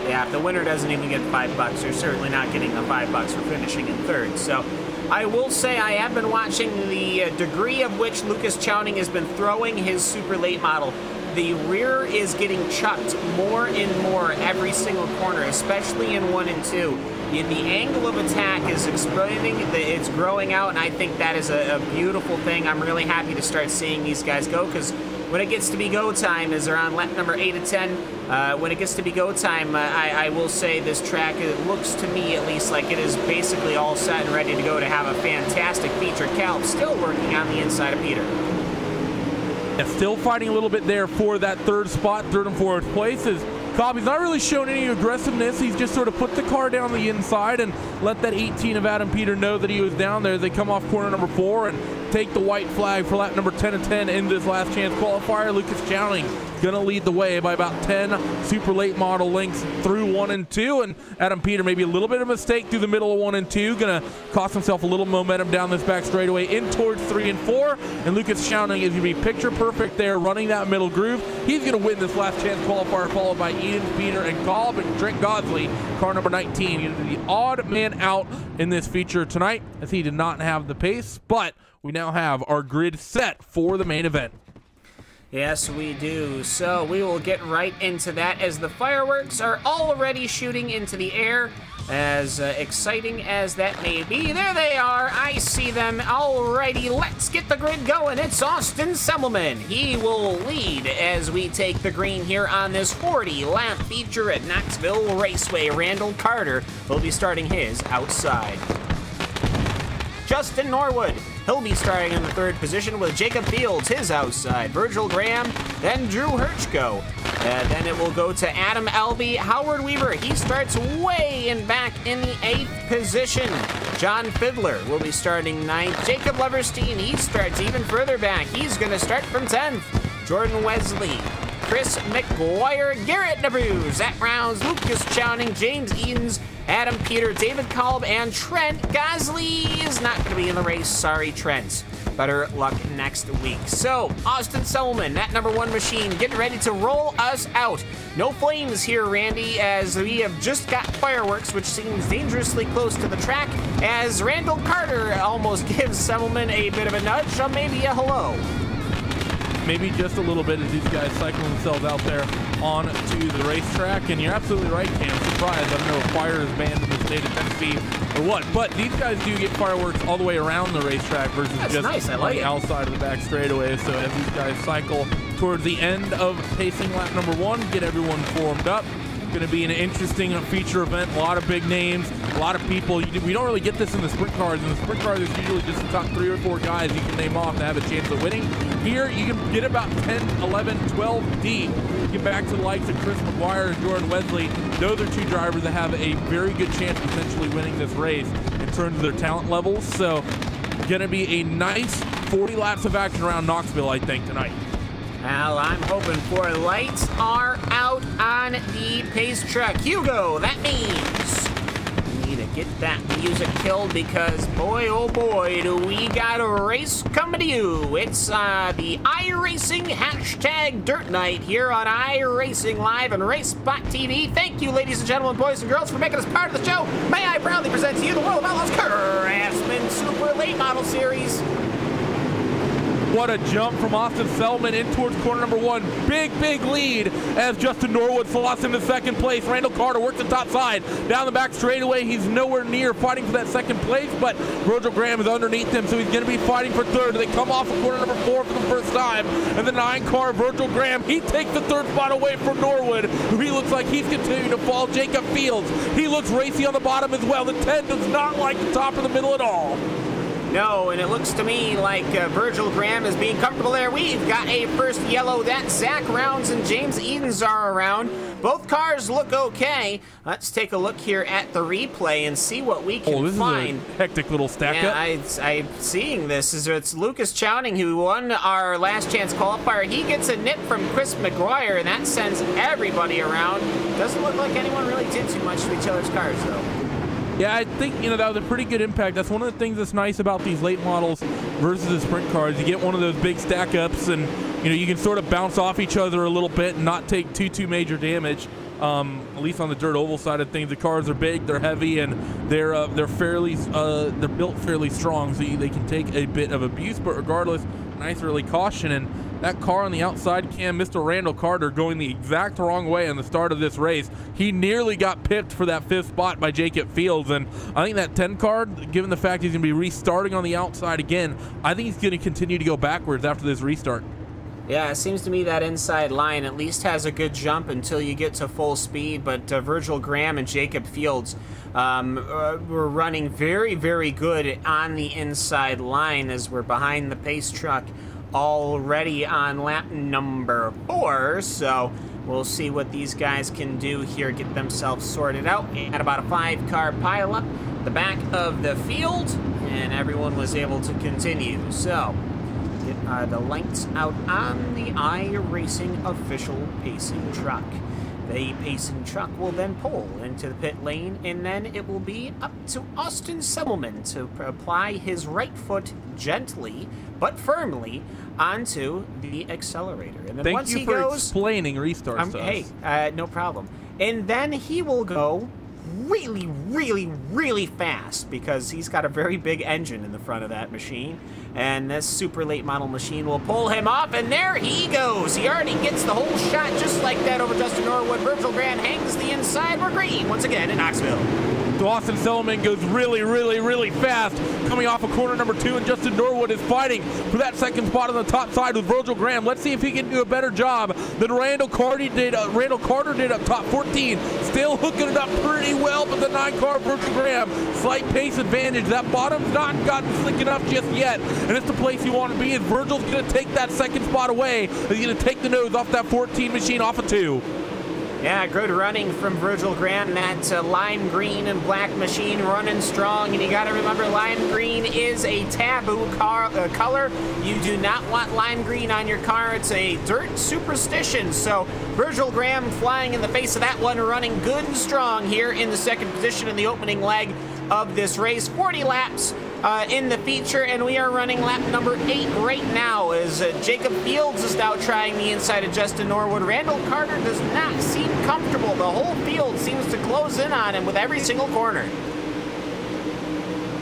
Yeah, if the winner doesn't even get $5, you're certainly not getting the $5 for finishing in 3rd. So I will say I have been watching the degree of which Lucas Chowning has been throwing his super late model. The rear is getting chucked more and more every single corner, especially in 1 and 2. The angle of attack is exploding, it's growing out, and I think that is a beautiful thing. I'm really happy to start seeing these guys go, because when it gets to be go time, as they're on lap number 8 of 10, when it gets to be go time, I will say this track, it looks to me at least like it is basically all set and ready to go to have a fantastic feature. Kolb still working on the inside of Peter. Yeah, still fighting a little bit there for that 3rd spot, 3rd and 4th places. Kolb, he's not really shown any aggressiveness. He's just sort of put the car down the inside and let that 18 of Adam Peter know that he was down there. They come off corner number 4 and take the white flag for lap number 10 of 10 in this last chance qualifier. Lucas Chowning going to lead the way by about 10 super late model lengths through 1 and 2. And Adam Peter, maybe a little bit of a mistake through the middle of 1 and 2. Going to cost himself a little momentum down this back straightaway in towards 3 and 4. And Lucas Chowning is going to be picture perfect there, running that middle groove. He's going to win this last chance qualifier, followed by Edens, Peter, and Kolb, and Trent Gosley, car number 19. The odd man out in this feature tonight, as he did not have the pace, but we now have our grid set for the main event. Yes, we do. So we will get right into that as the fireworks are already shooting into the air As exciting as that may be, there they are. I see them. Alrighty, let's get the grid going. It's Austin Semmelman. He will lead as we take the green here on this 40-lap feature at Knoxville Raceway. Randall Carter will be starting his outside. Justin Norwood, he'll be starting in the 3rd position with Jacob Fields, his outside. Virgil Graham, then Drew Hirschko. Then it will go to Adam Elby. Howard Weaver, he starts way in back in the 8th position. John Fiddler will be starting 9th. Jacob Leverstein, he starts even further back. He's going to start from 10th. Jordan Wesley, Chris McGuire, Garrett Nabru, Zach Rounds, Lucas Chowning, James Edens, Adam Peter, David Kolb, and Trent Gosley is not going to be in the race. Sorry, Trent. Better luck next week. So, Austin Semmelman, that #1 machine, getting ready to roll us out. No flames here, Randy, as we have just got fireworks, which seems dangerously close to the track, as Randall Carter almost gives Semmelman a bit of a nudge, or maybe a hello. Maybe just a little bit as these guys cycle themselves out there onto the racetrack. And you're absolutely right, Cam. Surprised. I don't know if fire is banned in the state of Tennessee or what. But these guys do get fireworks all the way around the racetrack versus just nice. I like on the outside of the back straightaway. So as these guys cycle towards the end of pacing lap #1, get everyone formed up. Going to be an interesting feature event. A lot of big names, a lot of people. We don't really get this in the sprint cars. In the sprint cars, it's usually just the top 3 or 4 guys you can name off to have a chance of winning. Here, you can get about 10, 11, 12 deep. Get back to the likes of Chris McGuire and Jordan Wesley. Those are 2 drivers that have a very good chance of potentially winning this race in terms of their talent levels. So, going to be a nice 40 laps of action around Knoxville, I think, tonight. Well, I'm hoping for lights are out on the pace truck. Hugo, that means we need to get that music killed because, boy, oh boy, do we got a race coming to you. It's the iRacing #Dirt Night here on iRacingLive and RaceSpot TV. Thank you, ladies and gentlemen, boys and girls, for making us part of the show. May I proudly present to you the World of Outlaws Craftsman Super Late Model Series. What a jump from Austin Semmelman in towards corner #1. Big, big lead as Justin Norwood slots into 2nd place. Randall Carter works the top side. Down the back straightaway, he's nowhere near fighting for that 2nd place, but Virgil Graham is underneath him, so he's going to be fighting for 3rd. They come off of corner #4 for the first time, and the 9 car, Virgil Graham, he takes the 3rd spot away from Norwood, who he looks like he's continuing to fall. Jacob Fields, he looks racy on the bottom as well. The 10 does not like the top or the middle at all. No, and it looks to me like Virgil Graham is being comfortable there. We've got a first yellow. That Zach Rounds and James Edens are around. Both cars look okay. Let's take a look here at the replay and see what we can find. Is a hectic little stack up. I'm seeing this. It's Lucas Chowning who won our last chance qualifier. He gets a nip from Chris McGuire, and that sends everybody around. Doesn't look like anyone really did too much to each other's cars, though. Yeah, I think, that was a pretty good impact. That's one of the things that's nice about these late models versus the sprint cars. You get one of those big stack ups and, you can sort of bounce off each other a little bit and not take too major damage. At least on the dirt oval side of things, the cars are big, they're heavy, and they're built fairly strong, so they can take a bit of abuse. But regardless, nice early caution, and that car on the outside, Cam, Mr. Randall Carter going the exact wrong way on the start of this race. He nearly got pipped for that 5th spot by Jacob Fields, and I think that 10 car, given the fact he's going to be restarting on the outside again, I think he's going to continue to go backwards after this restart. Yeah, it seems to me that inside line at least has a good jump until you get to full speed, but Virgil Graham and Jacob Fields were running very, very good on the inside line as we're behind the pace truck already on lap #4, so we'll see what these guys can do here, get themselves sorted out at about a 5-car pileup at the back of the field, and everyone was able to continue. So get the lights out on the iRacing official pacing truck. The pacing truck will then pull into the pit lane, and then it will be up to Austin Semmelman to apply his right foot gently but firmly onto the accelerator. And then once he goes, explaining restarts to us. Hey, no problem. And then he will go really, really, really fast because he's got a very big engine in the front of that machine. And this super late model machine will pull him off, and there he goes. He already gets the whole shot just like that over Justin Norwood. Virgil Graham hangs the inside. inside. We're green once again in Knoxville. So Austin Selman goes really fast, coming off of corner number 2, and Justin Norwood is fighting for that second spot on the top side with Virgil Graham. Let's see if he can do a better job than Randall Carter did up top 14. Still hooking it up pretty well, but the 9-car Virgil Graham, slight pace advantage. That bottom's not gotten slick enough just yet, and it's the place you want to be, and Virgil's going to take that second spot away. He's going to take the nose off that 14 machine off of 2. Yeah, good running from Virgil Graham. That lime green and black machine running strong. And you got to remember, lime green is a taboo color. You do not want lime green on your car. It's a dirt superstition. So Virgil Graham flying in the face of that one, running good and strong here in the second position in the opening leg of this race. 40 laps in the feature, and we are running lap number 8 right now as Jacob Fields is now trying the inside of Justin Norwood. Randall Carter does not seem comfortable. The whole field seems to close in on him with every single corner.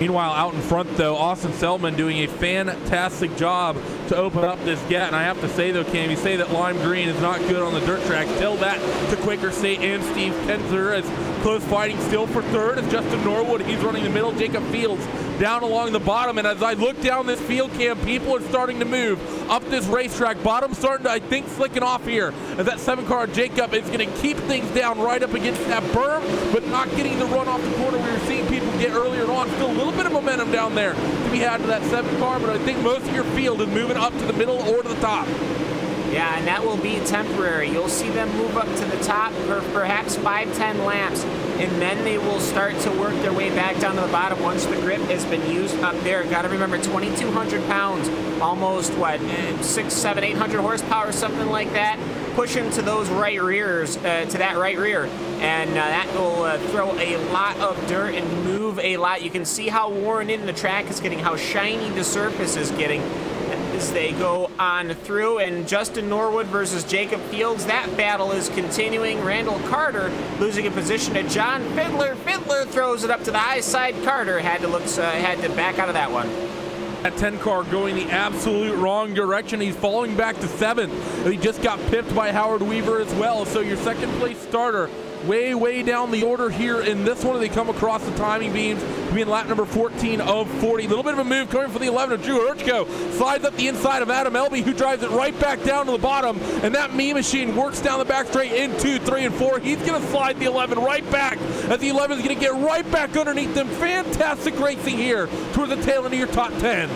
Meanwhile, out in front, though, Austin Selman doing a fantastic job to open up this gap. And I have to say, though, Cam, you say that lime green is not good on the dirt track. Tell that to Quaker State and Steve Kenzer, as close fighting still for third as Justin Norwood. He's running the middle. Jacob Fields down along the bottom. And as I look down this field, Cam, people are starting to move up this racetrack. Bottom starting to, I think, slicking off here as that 7-car Jacob is going to keep things down right up against that berm, but not getting the run off the corner we were seeing people get earlier on. Still a little bit of momentum down there to be had to that 7-car, but I think most of your field is moving up to the middle or to the top. Yeah, and that will be temporary. You'll see them move up to the top for perhaps 5-10 laps, and then they will start to work their way back down to the bottom once the grip has been used up there. Got to remember, 2,200 pounds, almost, what, 600, 700, 800 horsepower, something like that, pushing to those right rears, to that right rear, and that will throw a lot of dirt and move a lot. You can see how worn in the track is getting, how shiny the surface is getting as they go on through. And Justin Norwood versus Jacob Fields, that battle is continuing. Randall Carter losing a position to John Fiddler. Fiddler throws it up to the high side. Carter had to back out of that one. That 10-car going the absolute wrong direction. He's falling back to 7th. He just got pipped by Howard Weaver as well. So your second place starter way down the order here in this one. They come across the timing beams being lap number 14 of 40. A little bit of a move coming for the 11 of Drew Urchko. Slides up the inside of Adam Elby, who drives it right back down to the bottom. And that Me machine works down the back straight in 2, 3, and 4. He's going to slide the 11 right back, as the 11 is going to get right back underneath them. Fantastic racing here toward the tail end of your top 10.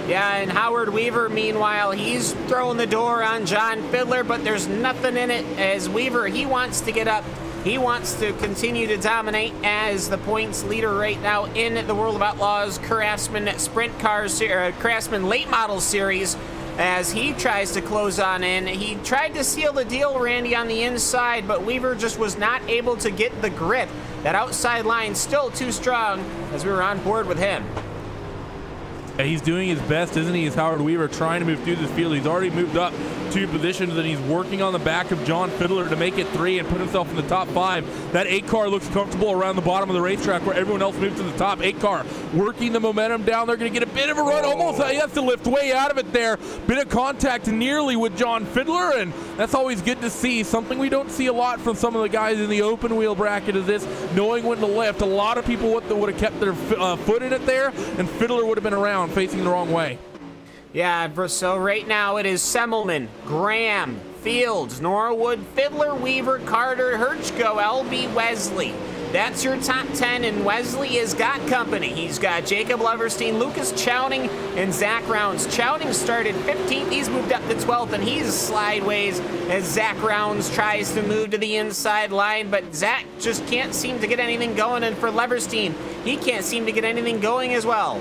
Yeah, and Howard Weaver, meanwhile, he's throwing the door on John Fiddler, but there's nothing in it, as Weaver, he wants to get up. He wants to continue to dominate as the points leader right now in the World of Outlaws Craftsman Sprint Cars, Craftsman Late Model Series, as he tries to close on in. He tried to seal the deal, Randy, on the inside, but Weaver just was not able to get the grip. That outside line still too strong as we were on board with him. Yeah, he's doing his best, isn't he, as Howard Weaver, trying to move through this field. He's already moved up 2 positions, and he's working on the back of John Fiddler to make it 3 and put himself in the top 5. That 8-car looks comfortable around the bottom of the racetrack where everyone else moves to the top. 8-car working the momentum down. They're going to get a bit of a run. Almost, he has to lift way out of it there. Bit of contact nearly with John Fiddler, and that's always good to see. Something we don't see a lot from some of the guys in the open wheel bracket is this, knowing when to lift. A lot of people would have kept their foot in it there, and Fiddler would have been around facing the wrong way. Yeah, so right now it is Semmelman, Graham, Fields, Norwood, Fiddler, Weaver, Carter, Herchko, LB, Wesley. That's your top 10, and Wesley has got company. He's got Jacob Leverstein, Lucas Chowning, and Zach Rounds. Chowning started 15th. He's moved up to 12th, and he's sideways as Zach Rounds tries to move to the inside line, but Zach just can't seem to get anything going, and for Leverstein, he can't seem to get anything going as well.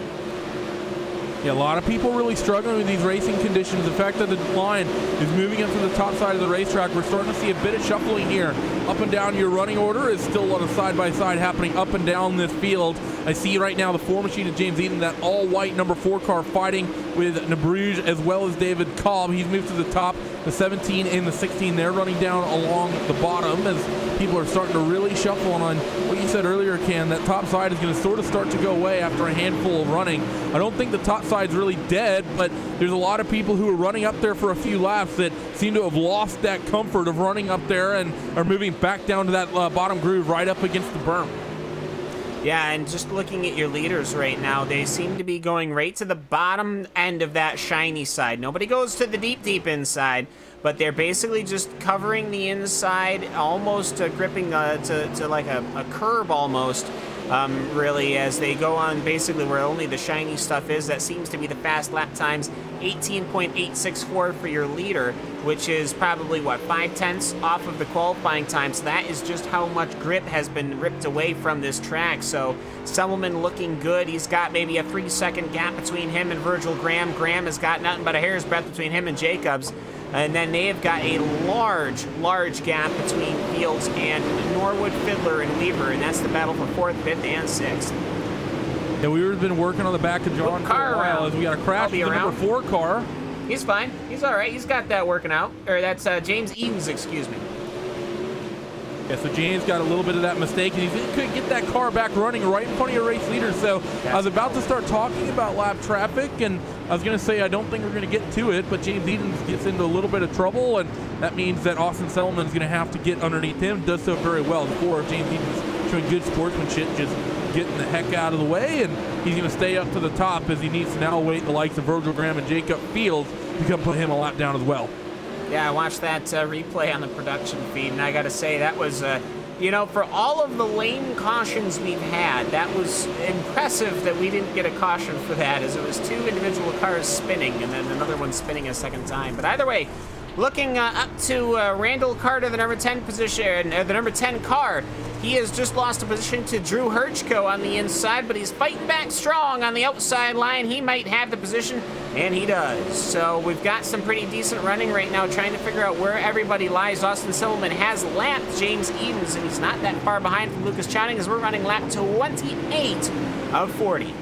Yeah, a lot of people really struggling with these racing conditions. The fact that the line is moving up to the top side of the racetrack, we're starting to see a bit of shuffling here. Up and down your running order is still on a side-by-side happening up and down this field. I see right now the 4 machine of James Eden, that all-white number 4 car fighting with Nabruge as well as David Cobb. He's moved to the top. The 17 and the 16, they're running down along the bottom as people are starting to really shuffle on what you said earlier, Ken. That top side is going to sort of start to go away after a handful of running. I don't think the top side's really dead, but there's a lot of people who are running up there for a few laps that seem to have lost that comfort of running up there and are moving getting back down to that bottom groove right up against the berm. Yeah, and just looking at your leaders right now, they seem to be going right to the bottom end of that shiny side. Nobody goes to the deep inside, but they're basically just covering the inside, almost gripping to like a curb almost, really, as they go on basically where only the shiny stuff is. That seems to be the fast lap times. 18.864 for your leader, which is probably, what, 5/10 off of the qualifying time. So that is just how much grip has been ripped away from this track. So Selman looking good. He's got maybe a 3-second gap between him and Virgil Graham. Graham has got nothing but a hair's breadth between him and Jacobs. And then they have got a large gap between Fields and Norwood, Fiddler, and Weaver. And that's the battle for 4th, 5th, and 6th. Yeah, we've been working on the back of John for a while as we got a crash with the number 4 car. He's fine. He's all right. He's got that working out. Or that's James Edens, excuse me. Yeah, so James got a little bit of that mistake, and he couldn't get that car back running right in front of your race leader. So I was about to start talking about lap traffic, and I was going to say I don't think we're going to get to it, but James Edens gets into a little bit of trouble, and that means that Austin Selman's going to have to get underneath him. Does so very well. Before James Edens showing good sportsmanship, just getting the heck out of the way, and he's going to stay up to the top as he needs to now await the likes of Virgil Graham and Jacob Fields to come put him a lap down as well. Yeah, I watched that replay on the production feed, and I got to say that was, you know, for all of the lane cautions we've had, that was impressive that we didn't get a caution for that, as it was 2 individual cars spinning and then another one spinning a second time. But either way, looking up to Randall Carter, the number 10 position, the number 10 car. He has just lost a position to Drew Herchko on the inside, but he's fighting back strong on the outside line. He might have the position, and he does. So we've got some pretty decent running right now, trying to figure out where everybody lies. Austin Silverman has lapped James Edens, and he's not that far behind from Lucas Chowning, as we're running lap 28 of 40.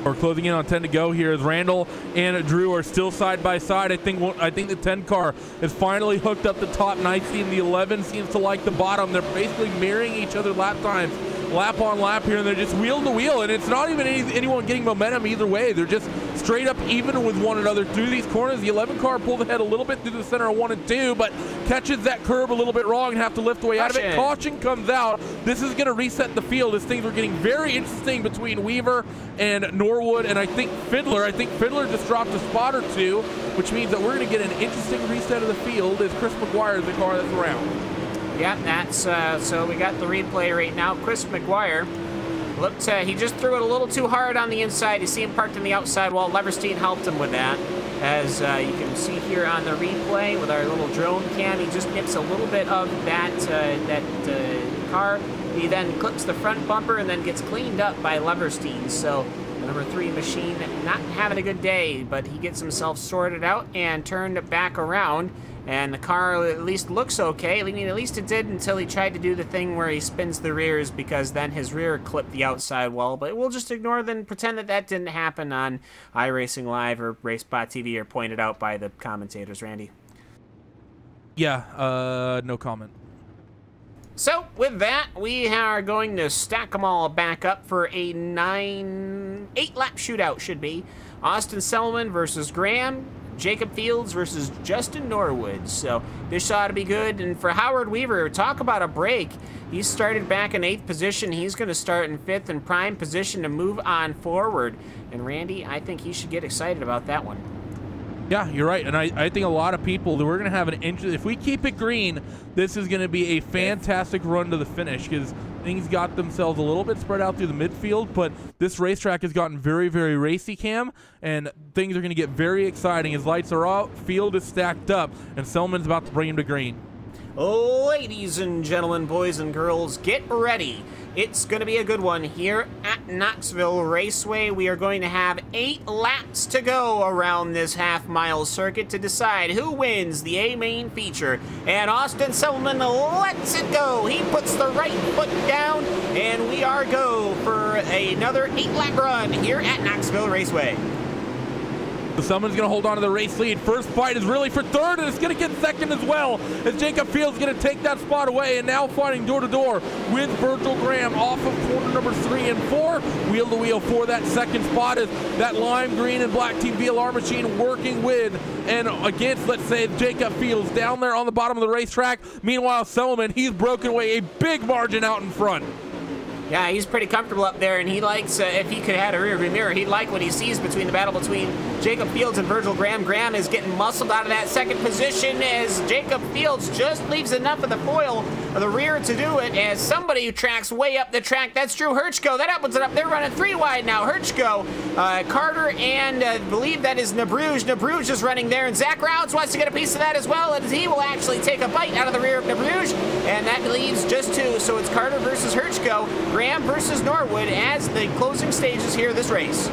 We're closing in on 10 to go here as Randall and Drew are still side by side. I think the 10 car is finally hooked up the top nicely, and the 11 seems to like the bottom. They're basically mirroring each other lap times, lap on lap here, and they're just wheel to wheel, and it's not even anyone getting momentum either way. They're just straight up even with one another through these corners. The 11 car pulled ahead a little bit through the center of 1 and 2, but catches that curb a little bit wrong and have to lift the way out of it. Caution comes out. This is going to reset the field as things are getting very interesting between Weaver and Norwood, and I think Fiddler just dropped a spot or 2, which means that we're going to get an interesting reset of the field as Chris McGuire is the car that's around. Yeah, that's so we got the replay right now. Chris McGuire looked, he just threw it a little too hard on the inside. You see him parked on the outside wall. Leverstein helped him with that. As you can see here on the replay with our little drone cam, he just nips a little bit of that car. He then clips the front bumper and then gets cleaned up by Leverstein. So the number 3 machine not having a good day, but he gets himself sorted out and turned back around. And the car at least looks okay. I mean, at least it did until he tried to do the thing where he spins the rears, because then his rear clipped the outside wall. But we'll just ignore and pretend that that didn't happen on iRacingLive or RaceSpot TV, or pointed out by the commentators. Randy? Yeah, no comment. So with that, we are going to stack them all back up for a 8-lap shootout, should be. Austin Selman versus Graham. Jacob Fields versus Justin Norwood. So this ought to be good. And for Howard Weaver, talk about a break. He started back in 8th position. He's going to start in 5th in prime position to move on forward. And Randy, I think he should get excited about that one. Yeah, you're right. And I think a lot of people, we're going to have an interest. If we keep it green, this is going to be a fantastic run to the finish, because things got themselves a little bit spread out through the midfield, but this racetrack has gotten very, very racy, Cam, and things are going to get very exciting as lights are out, field is stacked up, and Selman's about to bring him to green. Ladies and gentlemen, boys and girls, get ready. It's going to be a good one here at Knoxville Raceway. We are going to have 8 laps to go around this half-mile circuit to decide who wins the A-main feature. And Austin Selman lets it go. He puts the right foot down, and we are go for another 8-lap run here at Knoxville Raceway. So someone's going to hold on to the race lead. First fight is really for third, and it's going to get second as well, as Jacob Fields going to take that spot away, and now fighting door-to-door with Virgil Graham off of corner number 3 and 4. Wheel-to-wheel for that second spot is that lime green and black team VLR machine working with and against, let's say, Jacob Fields down there on the bottom of the racetrack. Meanwhile, Selman, he's broken away a big margin out in front. Yeah, he's pretty comfortable up there, and he likes, if he could have had a rear view mirror, he'd like what he sees between the battle between Jacob Fields and Virgil Graham. Graham is getting muscled out of that second position as Jacob Fields just leaves enough of the foil of the rear to do it, as somebody who tracks way up the track, that's Drew Hirschko. That opens it up. They're running 3 wide now. Hirschko, Carter, and I believe that is Nabruge. Nabruge is running there, and Zach Rounds wants to get a piece of that as well, and he will actually take a bite out of the rear of Nabruge, and that leaves just 2. So it's Carter versus Hirschko, Graham versus Norwood as the closing stages here of this race.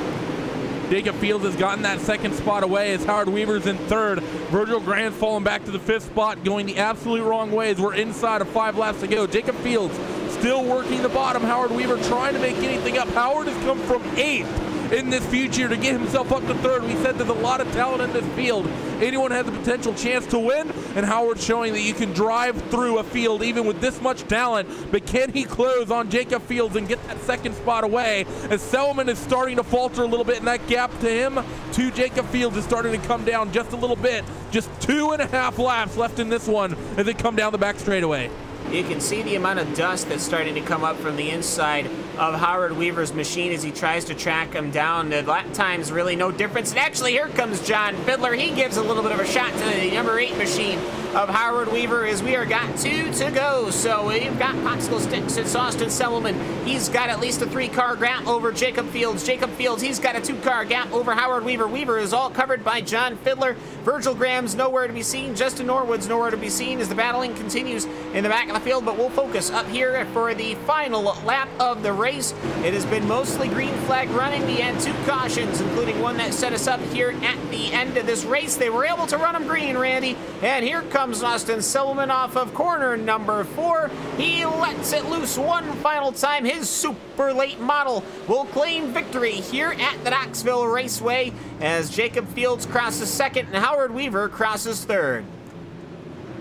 Jacob Fields has gotten that second spot away as Howard Weaver's in third. Virgil Graham's falling back to the 5th spot, going the absolute wrong way as we're inside of 5 laps to go. Jacob Fields still working the bottom. Howard Weaver trying to make anything up. Howard has come from 8th in this future to get himself up to 3rd. We said there's a lot of talent in this field. Anyone has a potential chance to win, and Howard's showing that you can drive through a field even with this much talent, but can he close on Jacob Fields and get that second spot away as Selman is starting to falter a little bit, and that gap to him to Jacob Fields is starting to come down just a little bit. Just 2.5 laps left in this one as they come down the back straightaway. You can see the amount of dust that's starting to come up from the inside of Howard Weaver's machine as he tries to track him down. The lap time's really no difference. And actually, here comes John Fiddler. He gives a little bit of a shot to the number 8 machine of Howard Weaver as we are got 2 to go. So we've got Popsicle Sticks. It's Austin Selman. He's got at least a 3-car gap over Jacob Fields. Jacob Fields, he's got a 2-car gap over Howard Weaver. Weaver is all covered by John Fiddler. Virgil Graham's nowhere to be seen. Justin Norwood's nowhere to be seen as the battling continues in the back of the field, but we'll focus up here for the final lap of the race. It has been mostly green flag running. We had 2 cautions, including one that set us up here at the end of this race. They were able to run them green, Randy, and here comes Austin Selman off of corner number 4. He lets it loose one final time. His super late model will claim victory here at the Knoxville Raceway as Jacob Fields crosses 2nd and Howard Weaver crosses 3rd.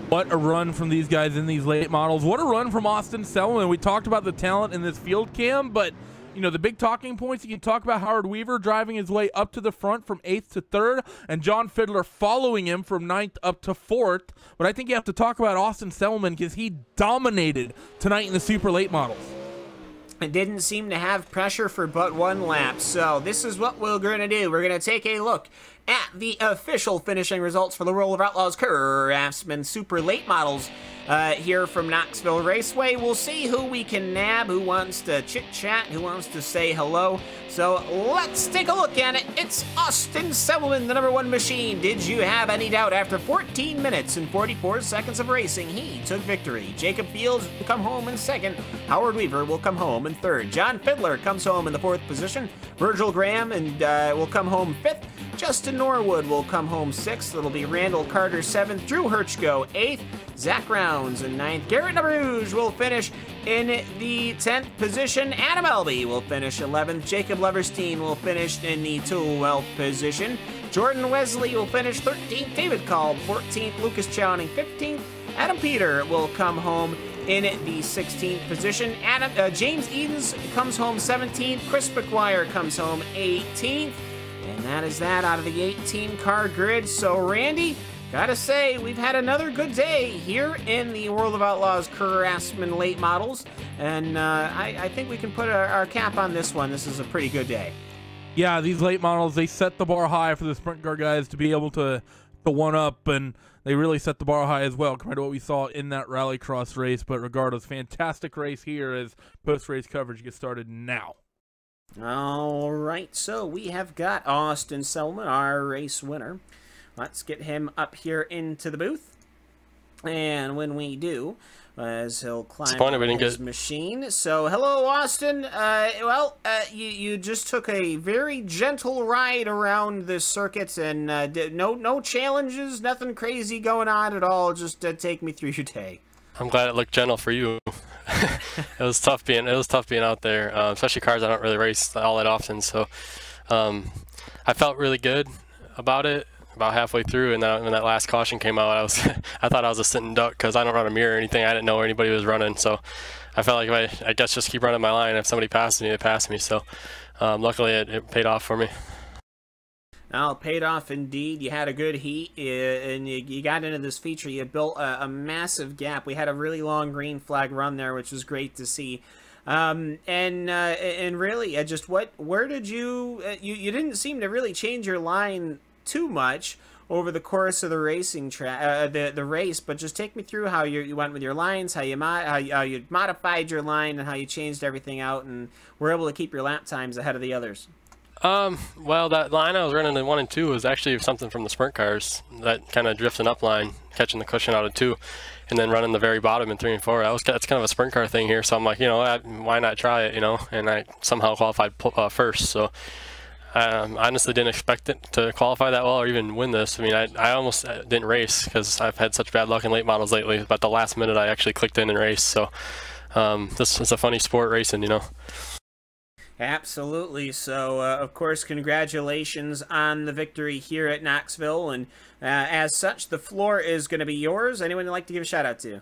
What a run from these guys in these late models. What a run from Austin Selman. We talked about the talent in this field cam, but you know, the big talking points, you can talk about Howard Weaver driving his way up to the front from 8th to 3rd, and John Fiddler following him from 9th up to 4th. But I think you have to talk about Austin Selman because he dominated tonight in the super late models. It didn't seem to have pressure for but 1 lap, so this is what we're going to do. We're going to take a look at the official finishing results for the World of Outlaws Craftsman Super Late Models here from Knoxville Raceway. We'll see who we can nab, who wants to chit-chat, who wants to say hello. So let's take a look at it. It's Austin Selman, the number 1 machine. Did you have any doubt? After 14 minutes and 44 seconds of racing, he took victory. Jacob Fields will come home in 2nd. Howard Weaver will come home in 3rd. John Fiddler comes home in the 4th position. Virgil Graham will come home 5th. Justin Norwood will come home 6th. It'll be Randall Carter 7th. Drew Hirschko 8th. Zach Rounds in 9th. Garrett Nabruge will finish in the 10th position. Adam Elby will finish 11th. Jacob Leverstein will finish in the 12th position. Jordan Wesley will finish 13th. David Kolb 14th. Lucas Chowning 15th. Adam Peter will come home in the 16th position. James Edens comes home 17th. Chris McGuire comes home 18th. And that is that out of the 18-car grid. So, Randy, gotta say, we've had another good day here in the World of Outlaws Craftsman late models. And I think we can put our cap on this one. This is a pretty good day. Yeah, these late models, they set the bar high for the sprint car guys to be able to one-up, and they really set the bar high as well compared to what we saw in that Rallycross race. But regardless, fantastic race here as post-race coverage gets started now. All right, so we have got Austin Selman, our race winner. Let's get him up here into the booth. And when we do, as he'll climb his machine. So, hello, Austin. You just took a very gentle ride around this circuit, and no challenges, nothing crazy going on at all. Just take me through your day. I'm glad it looked gentle for you. It was tough being out there, especially cars I don't really race all that often. So I felt really good. about it about halfway through, and then when that last caution came out, I thought I was a sitting duck because I don't run a mirror or anything. I didn't know where anybody was running, so I felt like if I guess just keep running my line. If somebody passes me, they pass me. So luckily it paid off for me. Well, it paid off indeed. You had a good heat, and you got into this feature. You built a massive gap. We had a really long green flag run there, which was great to see. And really, where did you didn't seem to really change your line too much over the course of the racing the race, but just take me through how you went with your lines, how you modified your line, and how you changed everything out, and were able to keep your lap times ahead of the others. Well, that line I was running in 1 and 2 was actually something from the sprint cars, that kind of drifting up line, catching the cushion out of 2, and then running the very bottom in 3 and 4. That's kind of a sprint car thing here, so I'm like, why not try it, and I somehow qualified first, so I honestly didn't expect it to qualify that well or even win this. I mean, I almost didn't race because I've had such bad luck in late models lately, but the last minute I actually clicked in and raced, so this is a funny sport, racing, Absolutely. So, of course, congratulations on the victory here at Knoxville. And as such, the floor is going to be yours. Anyone you'd like to give a shout out to?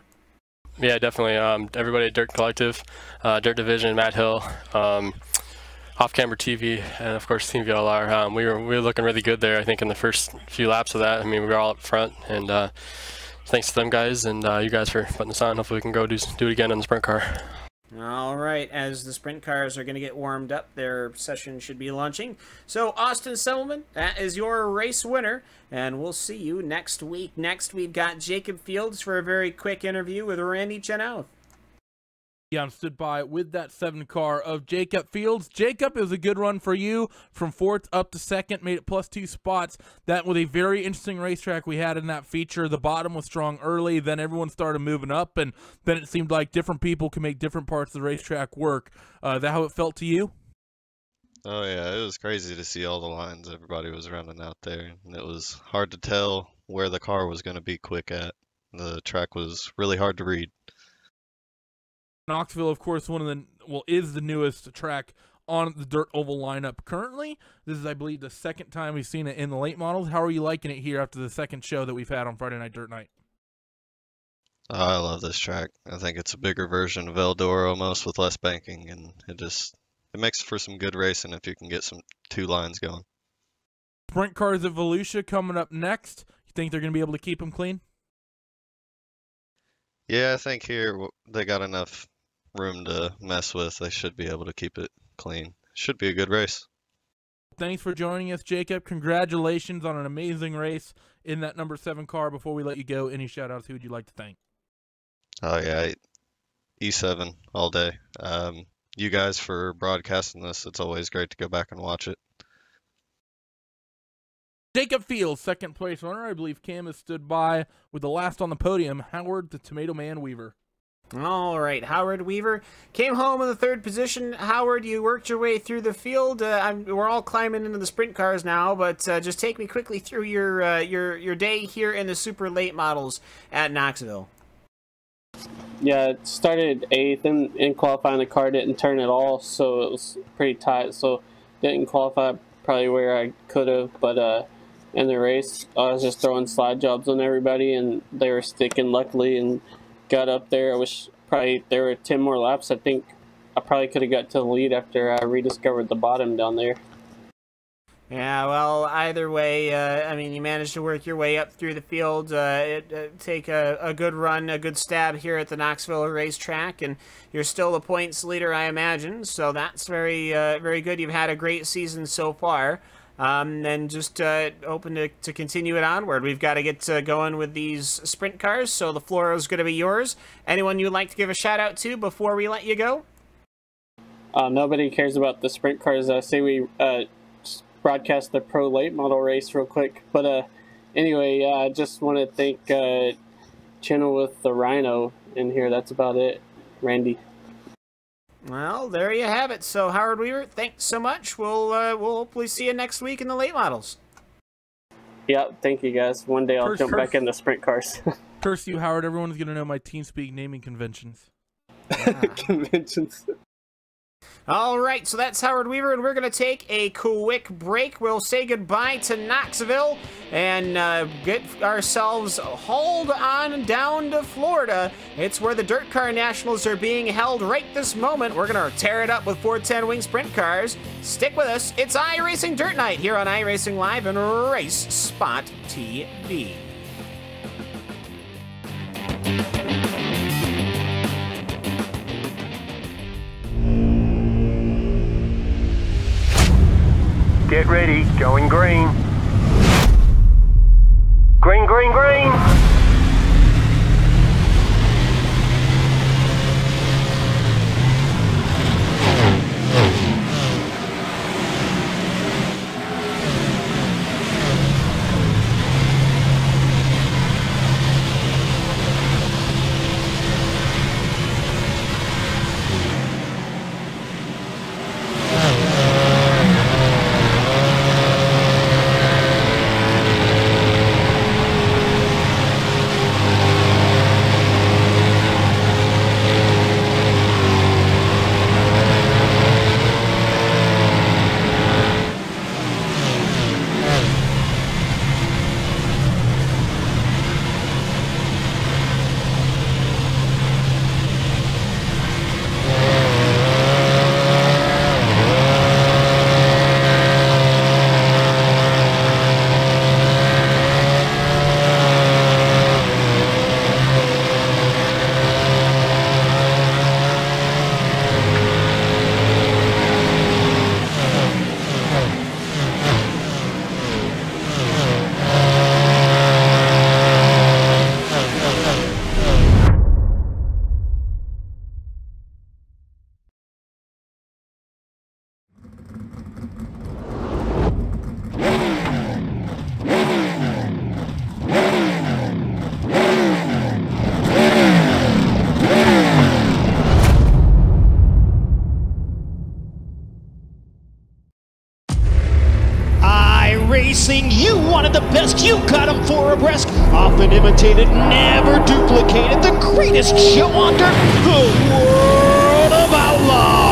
Yeah, definitely. Everybody at Dirt Collective, Dirt Division, Matt Hill, Off Camera TV, and of course Team VLR. We were looking really good there, I think, in the first few laps of that. I mean, we were all up front, and thanks to them guys and you guys for putting this on. Hopefully we can go do it again in the sprint car. All right, as the sprint cars are going to get warmed up, their session should be launching. So, Austin Semmelman, that is your race winner, and we'll see you next week. Next, we've got Jacob Fields for a very quick interview with Randy Chenowth. Yeah, I'm stood by with that 7 car of Jacob Fields. Jacob, it was a good run for you from 4th up to 2nd, made it +2 spots. That was a very interesting racetrack we had in that feature. The bottom was strong early, then everyone started moving up, and then it seemed like different people can make different parts of the racetrack work. That how it felt to you? Oh yeah, it was crazy to see all the lines everybody was running out there, and it was hard to tell where the car was going to be quick at. The track was really hard to read. Knoxville, of course, is the newest track on the dirt oval lineup currently. This is, I believe, the 2nd time we've seen it in the late models. How are you liking it here after the 2nd show that we've had on Friday Night Dirt Night? I love this track. I think it's a bigger version of Eldora almost with less banking, and it makes for some good racing if you can get some 2 lines going. Sprint cars at Volusia coming up next. You think they're going to be able to keep them clean? Yeah, I think here they got enough room to mess with. They should be able to keep it clean. Should be a good race. Thanks for joining us, Jacob. Congratulations on an amazing race in that number 7 car. Before we let you go, any shout outs? Who would you like to thank? Oh yeah, E7 all day. You guys for broadcasting this. It's always great to go back and watch it. Jacob Fields, 2nd place runner. I believe Cam has stood by with the last on the podium, Howard the Tomato Man Weaver. All right, Howard Weaver came home in the 3rd position. Howard, you worked your way through the field. We're all climbing into the sprint cars now, but just take me quickly through your day here in the super late models at Knoxville. Yeah, it started 8th in qualifying. The car didn't turn at all, so it was pretty tight. So didn't qualify probably where I could have, but in the race, I was just throwing slide jobs on everybody, and they were sticking luckily and got up there. I wish probably there were 10 more laps. I think I probably could have got to the lead after I rediscovered the bottom down there. Yeah, well, either way, I mean, you managed to work your way up through the field, take a good run, a good stab here at the Knoxville racetrack, and you're still the points leader, I imagine, so that's very, very good. You've had a great season so far, and just hoping to continue it onward. We've got to get going with these sprint cars, so the floor is going to be yours. Anyone you'd like to give a shout-out to before we let you go? Nobody cares about the sprint cars. I say we broadcast the pro late model race real quick, but anyway, I just want to thank Chenowth the Rhino in here. That's about it. Randy. Well, there you have it. So Howard Weaver, thanks so much. We'll hopefully see you next week in the late models. Yep, thank you guys. One day I'll jump back in the sprint cars. Curse you, Howard. Everyone's going to know my TeamSpeak naming conventions. Conventions. All right, so that's Howard Weaver, and we're going to take a quick break. We'll say goodbye to Knoxville and get ourselves hauled on down to Florida. It's where the Dirt Car Nationals are being held right this moment. We're going to tear it up with 410 Wing Sprint cars. Stick with us. It's iRacing Dirt Night here on iRacing Live and RaceSpot TV. Get ready, going green. Green, green, green. iRacing, you wanted the best, you got them four abreast, often imitated, never duplicated, the greatest show on dirt, the world of Outlaws.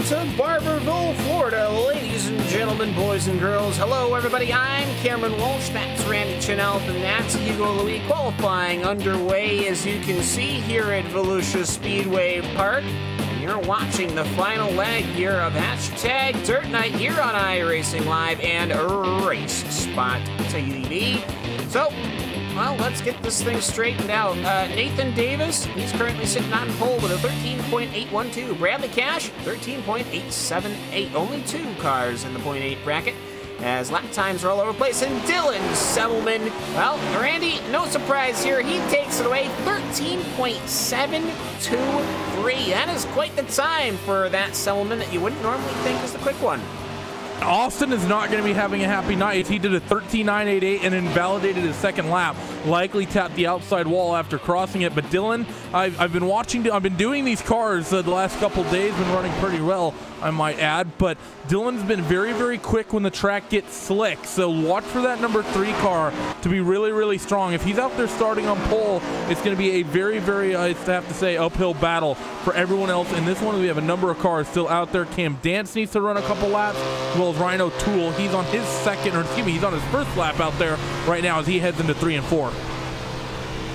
To Barberville, Florida, ladies and gentlemen, boys and girls. Hello, everybody. I'm Cameron Walsh. That's Randy Chenowth, and that's Hugo Louis. Qualifying underway, as you can see here at Volusia Speedway Park. And you're watching the final leg here of Hashtag Dirt Night here on iRacing Live and RaceSpot TV. So, well, let's get this thing straightened out. Nathan Davis, he's currently sitting on pole with a 13.812. Bradley Cash, 13.878. Only two cars in the .8 bracket, as lap times are all over the place. And Dylan Semmelman, well, Randy, no surprise here. He takes it away, 13.723. That is quite the time for that Semmelman that you wouldn't normally think is the quick one. Austin is not going to be having a happy night. He did a 13.988 and invalidated his second lap. Likely tapped the outside wall after crossing it. But Dylan, I've been watching. I've been doing these cars the last couple days. Been running pretty well, I might add. But Dylan's been very, very quick when the track gets slick. So watch for that number 3 car to be really, really strong. If he's out there starting on pole, it's going to be a very, very, I have to say, uphill battle for everyone else. In this one, we have a number of cars still out there. Cam Dance needs to run a couple laps, as well as Ryan O'Toole. He's on his he's on his first lap out there right now as he heads into 3 and 4.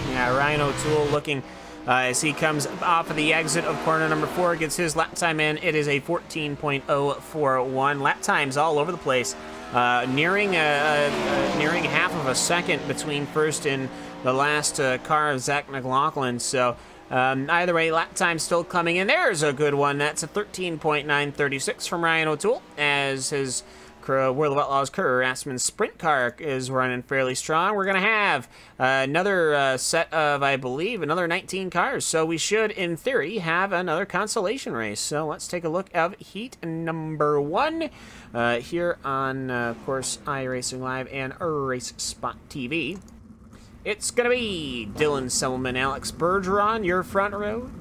Yeah, Ryan O'Toole looking as he comes off of the exit of corner number 4, gets his lap time in. It is a 14.041. Lap times all over the place, nearing half of a second between first and the last car of Zach McLaughlin. So either way, lap time still coming in. There's a good one. That's a 13.936 from Ryan O'Toole, as his World of Outlaws Craftsman sprint car is running fairly strong. We're going to have another set of, I believe, another 19 cars. So we should, in theory, have another consolation race. So let's take a look at heat number 1 here on, of course, iRacingLive and RaceSpot TV. It's going to be Dylan Selman, Alex Bergeron, your front row.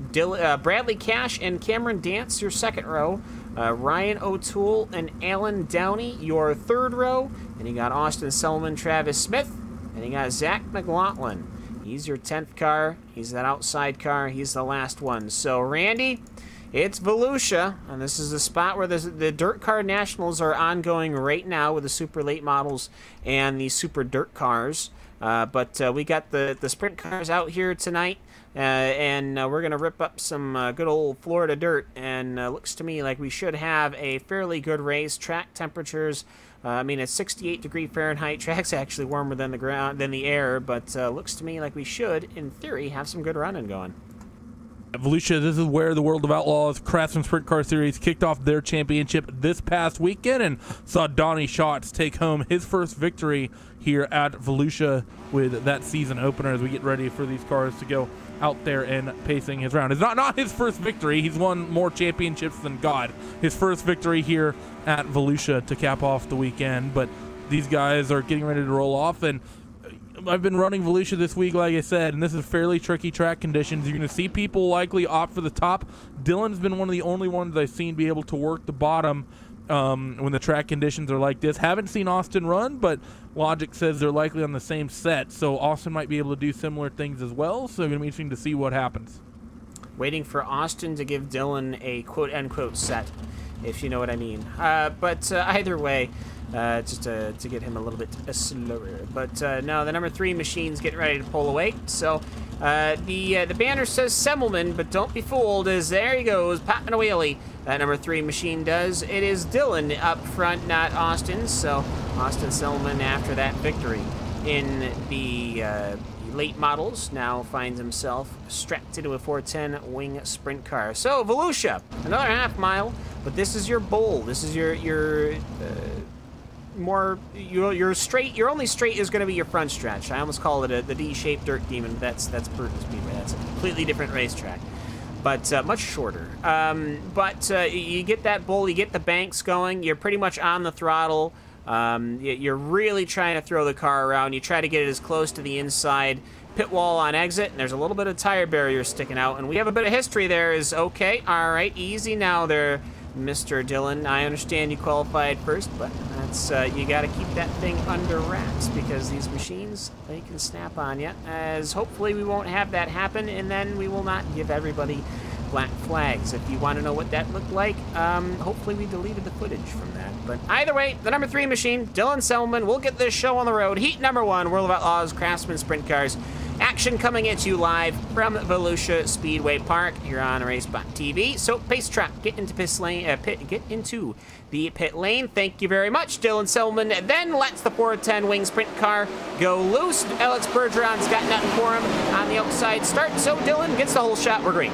Bradley Cash and Cameron Dance, your second row. Ryan O'Toole and Alan Downey, your third row. And you got Austin Selman, Travis Smith. And you got Zach McLaughlin. He's your 10th car. He's that outside car. He's the last one. So, Randy, it's Volusia. And this is the spot where the Dirt Car Nationals are ongoing right now with the super late models and the super dirt cars. But we got the sprint cars out here tonight, and we're going to rip up some good old Florida dirt, and looks to me like we should have a fairly good race. Track temperatures, I mean, it's 68°F. Track's actually warmer than the air, but looks to me like we should, in theory, have some good running going. Volusia, this is where the World of Outlaws Craftsman Sprint Car Series kicked off their championship this past weekend and saw Donnie Schatz take home his first victory here at Volusia with that season opener as we get ready for these cars to go out there and pacing his round. It's not his first victory. He's won more championships than God. His first victory here at Volusia to cap off the weekend, but these guys are getting ready to roll off, and I've been running Volusia this week, like I said, and this is fairly tricky track conditions. You're going to see people likely opt for the top. Dylan's been one of the only ones I've seen be able to work the bottom when the track conditions are like this. Haven't seen Austin run, but logic says they're likely on the same set, so Austin might be able to do similar things as well, so it's going to be interesting to see what happens. Waiting for Austin to give Dylan a quote-unquote set, if you know what I mean. But either way, just to get him a little bit slower. But no, the number 3 machine's getting ready to pull away. So the banner says Semmelman, but don't be fooled, as there he goes, popping a wheelie. That number 3 machine does. It is Dylan up front, not Austin. So Austin Semmelman, after that victory in the late models, now finds himself strapped into a 410 wing sprint car. So Volusia, another half mile, but this is your bowl. This is your straight. Your only straight is going to be your front stretch. I almost call it the D-shaped dirt demon. That's Burton Speedway. That's a completely different racetrack, but much shorter. But you get that bowl, you get the banks going. You're pretty much on the throttle. You're really trying to throw the car around. You try to get it as close to the inside pit wall on exit, and there's a little bit of tire barrier sticking out, and we have a bit of history there. Is okay. All right, easy now there, Mr. Dylan. I understand you qualified first, but that's you got to keep that thing under wraps, because these machines, they can snap on you. As hopefully we won't have that happen, and then we will not give everybody black flags. If you want to know what that looked like, hopefully we deleted the footage from that. But either way, the number 3 machine, Dylan Selman, will get this show on the road. Heat number 1, World of Outlaws Craftsman Sprint Cars. Action coming at you live from Volusia Speedway Park here on RaceSpot TV. So pace track, get into get into the pit lane. Thank you very much, Dylan Selman. Then lets the 410 wing sprint car go loose. Alex Bergeron's got nothing for him on the outside start. So Dylan gets the whole shot. We're green.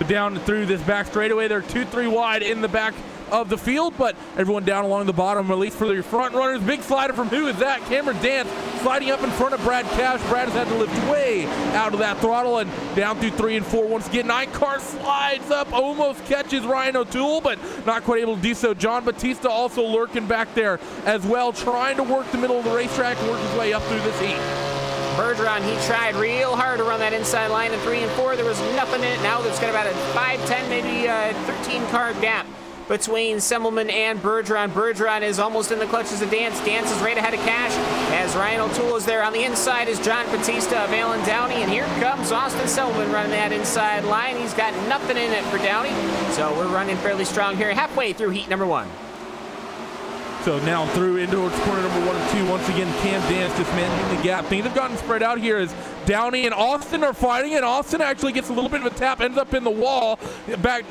Down through this back straightaway, they're 2-3 wide in the back of the field, but everyone down along the bottom, at least for their front runners. Big slider from who is that? Cameron Dance sliding up in front of Brad Cash. Brad has had to lift way out of that throttle and down through 3 and 4 once again. 9 car slides up, almost catches Ryan O'Toole, but not quite able to do so. John Batista also lurking back there as well, trying to work the middle of the racetrack and work his way up through this heat. Bergeron, he tried real hard to run that inside line in 3 and 4. There was nothing in it. Now there's got about a 5, 10, maybe 13 car gap between Semmelman and Bergeron. Bergeron is almost in the clutches of Dance. Dance is right ahead of Cash as Ryan O'Toole is there. On the inside is John Batista of Alan Downey, and here comes Austin Semmelman running that inside line. He's got nothing in it for Downey, so we're running fairly strong here, halfway through heat number 1. So now through into corner number 1 and 2. Once again, Cam Dance just managing the gap. Things have gotten spread out here as Downey and Austin are fighting, and Austin actually gets a little bit of a tap, ends up in the wall. Back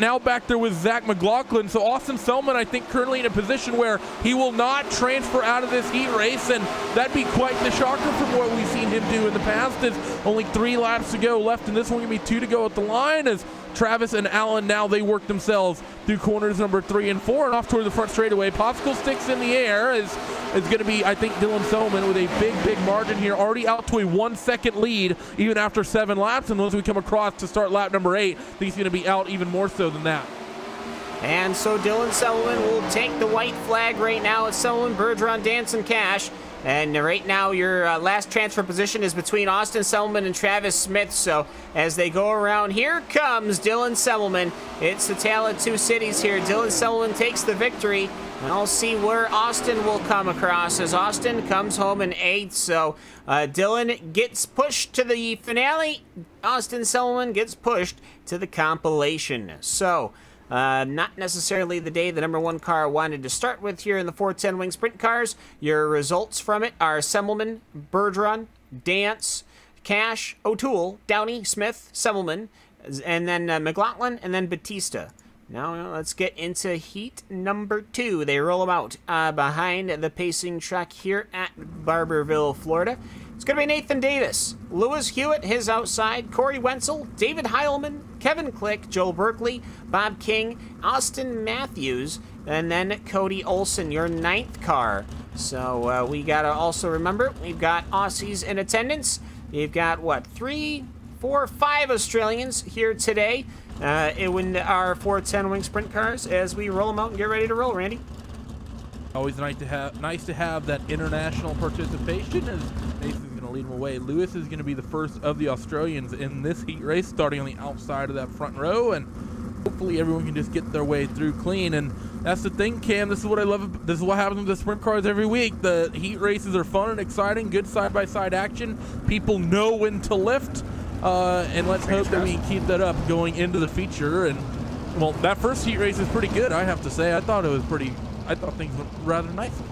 there with Zach McLaughlin. So Austin Selman, I think, currently in a position where he will not transfer out of this heat race, and that'd be quite the shocker from what we've seen him do in the past. There's only 3 laps to go left, and this one going to be 2 to go at the line as Travis and Allen, now they work themselves through corners number 3 and 4 and off toward the front straightaway. Popsicle sticks in the air is going to be, I think, Dylan Selman with a big margin here, already out to a 1 second lead even after 7 laps. And once we come across to start lap number 8, I think he's going to be out even more so than that. And so Dylan Selman will take the white flag right now. It's Selman, Bergeron, Danson, Cash. And right now your last transfer position is between Austin Selman and Travis Smith. So as they go around, here comes Dylan Selman. It's the tale of two cities here. Dylan Selman takes the victory. And I'll see where Austin will come across as Austin comes home in 8th. So Dylan gets pushed to the finale. Austin Selman gets pushed to the compilation. So not necessarily the day the number 1 car wanted to start with here in the 410 Wing Sprint Cars. Your results from it are Semmelman, Bergeron, Dance, Cash, O'Toole, Downey, Smith, Semmelman, and then McLaughlin, and then Batista. Now let's get into heat number 2. They roll them out behind the pacing track here at Barberville, Florida. It's going to be Nathan Davis, Lewis Hewitt, his outside, Corey Wenzel, David Heilman, Kevin Click, Joel Berkeley, Bob King, Austin Matthews, and then Cody Olson, your 9th car. So we got to also remember, we've got Aussies in attendance. You've got, what, 3, 4, 5 Australians here today in our 410 Wing Sprint Cars as we roll them out and get ready to roll, Randy. Always nice to have that international participation as Nathan's going to lead them away. Lewis is going to be the first of the Australians in this heat race, starting on the outside of that front row, and hopefully everyone can just get their way through clean. And that's the thing, Cam. This is what I love. This is what happens with the sprint cars every week. The heat races are fun and exciting, good side-by-side action. People know when to lift, and let's hope that we can keep that up going into the feature. And well, that first heat race is pretty good, I have to say. I thought things went rather nicely.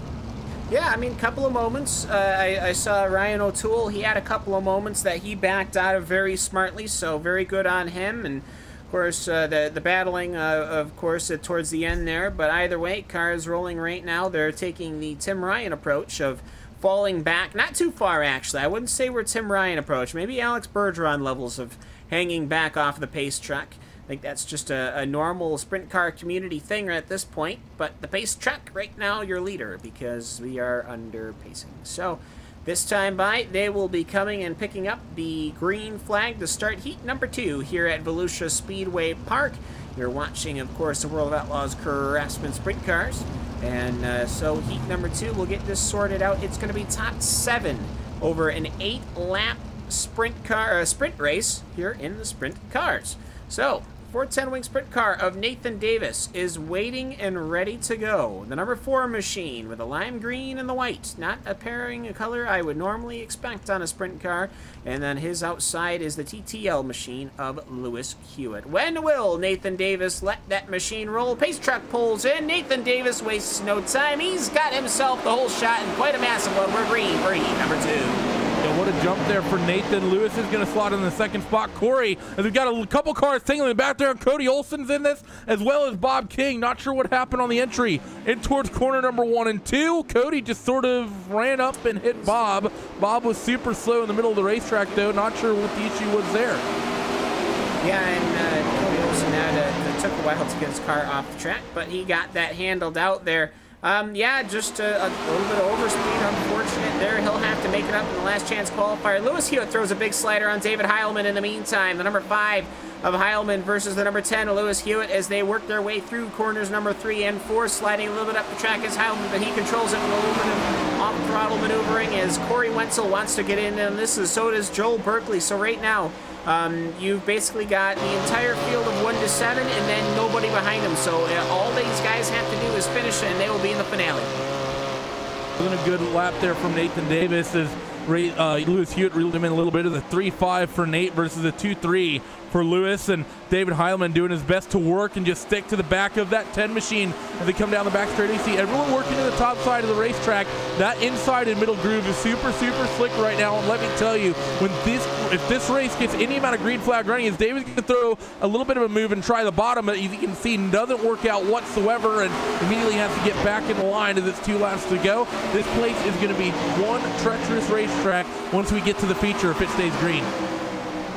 Yeah, I mean, a couple of moments. I saw Ryan O'Toole. He had a couple of moments that he backed out of very smartly, so very good on him. And, of course, the battling, of course, towards the end there. But either way, cars rolling right now. They're taking the Tim Ryan approach of falling back. Not too far, actually. I wouldn't say we're Tim Ryan approach. Maybe Alex Bergeron levels of hanging back off the pace track. I think that's just a normal sprint car community thing at this point. But the pace track, right now, your leader, because we are under pacing. So this time by, they will be coming and picking up the green flag to start heat number 2 here at Volusia Speedway Park. You're watching, of course, the World of Outlaws Craftsman Sprint Cars. And so heat number 2, we'll get this sorted out. It's going to be top 7 over an 8-lap sprint race here in the sprint cars. So 410 Wing Sprint car of Nathan Davis is waiting and ready to go. The number 4 machine with the lime green and the white. Not a pairing of color I would normally expect on a sprint car. And then his outside is the TTL machine of Lewis Hewitt. When will Nathan Davis let that machine roll? Pace truck pulls in. Nathan Davis wastes no time. He's got himself the whole shot and quite a massive one. We're green for heat number 2. Yeah, what a jump there for Nathan. Lewis is going to slot in the 2nd spot. Corey, as we've got a couple cars tingling back there. Cody Olson's in this, as well as Bob King. Not sure what happened on the entry in towards corner number 1 and 2. Cody just sort of ran up and hit Bob. Bob was super slow in the middle of the racetrack, though. Not sure what the issue was there. Yeah, and Cody Olson it took a while to get his car off the track, but he got that handled out there. Yeah, just a little bit of overspeed, unfortunate there. He'll have to make it up in the last chance qualifier. Lewis Hewitt throws a big slider on David Heilman in the meantime. The number 5 of Heilman versus the number 10 of Lewis Hewitt as they work their way through corners number 3 and 4, sliding a little bit up the track as Heilman, but he controls it with a little bit of off-throttle maneuvering as Corey Wenzel wants to get in, and so does Joel Berkeley. So right now, you've basically got the entire field of 1 to 7 and then nobody behind them. So all these guys have to do is finish and they will be in the finale. Doing a good lap there from Nathan Davis as Lewis Hewitt reeled him in a little bit of the 3.5 for Nate versus the 2.3 for Lewis, and David Heilman doing his best to work and just stick to the back of that 10 machine as they come down the back straight. You see everyone working to the top side of the racetrack. That inside and middle groove is super slick right now, and let me tell you, if this race gets any amount of green flag running, is David's going to throw a little bit of a move and try the bottom, but you can see doesn't work out whatsoever and immediately has to get back in the line as it's 2 laps to go. This place is going to be one treacherous racetrack once we get to the feature if it stays green.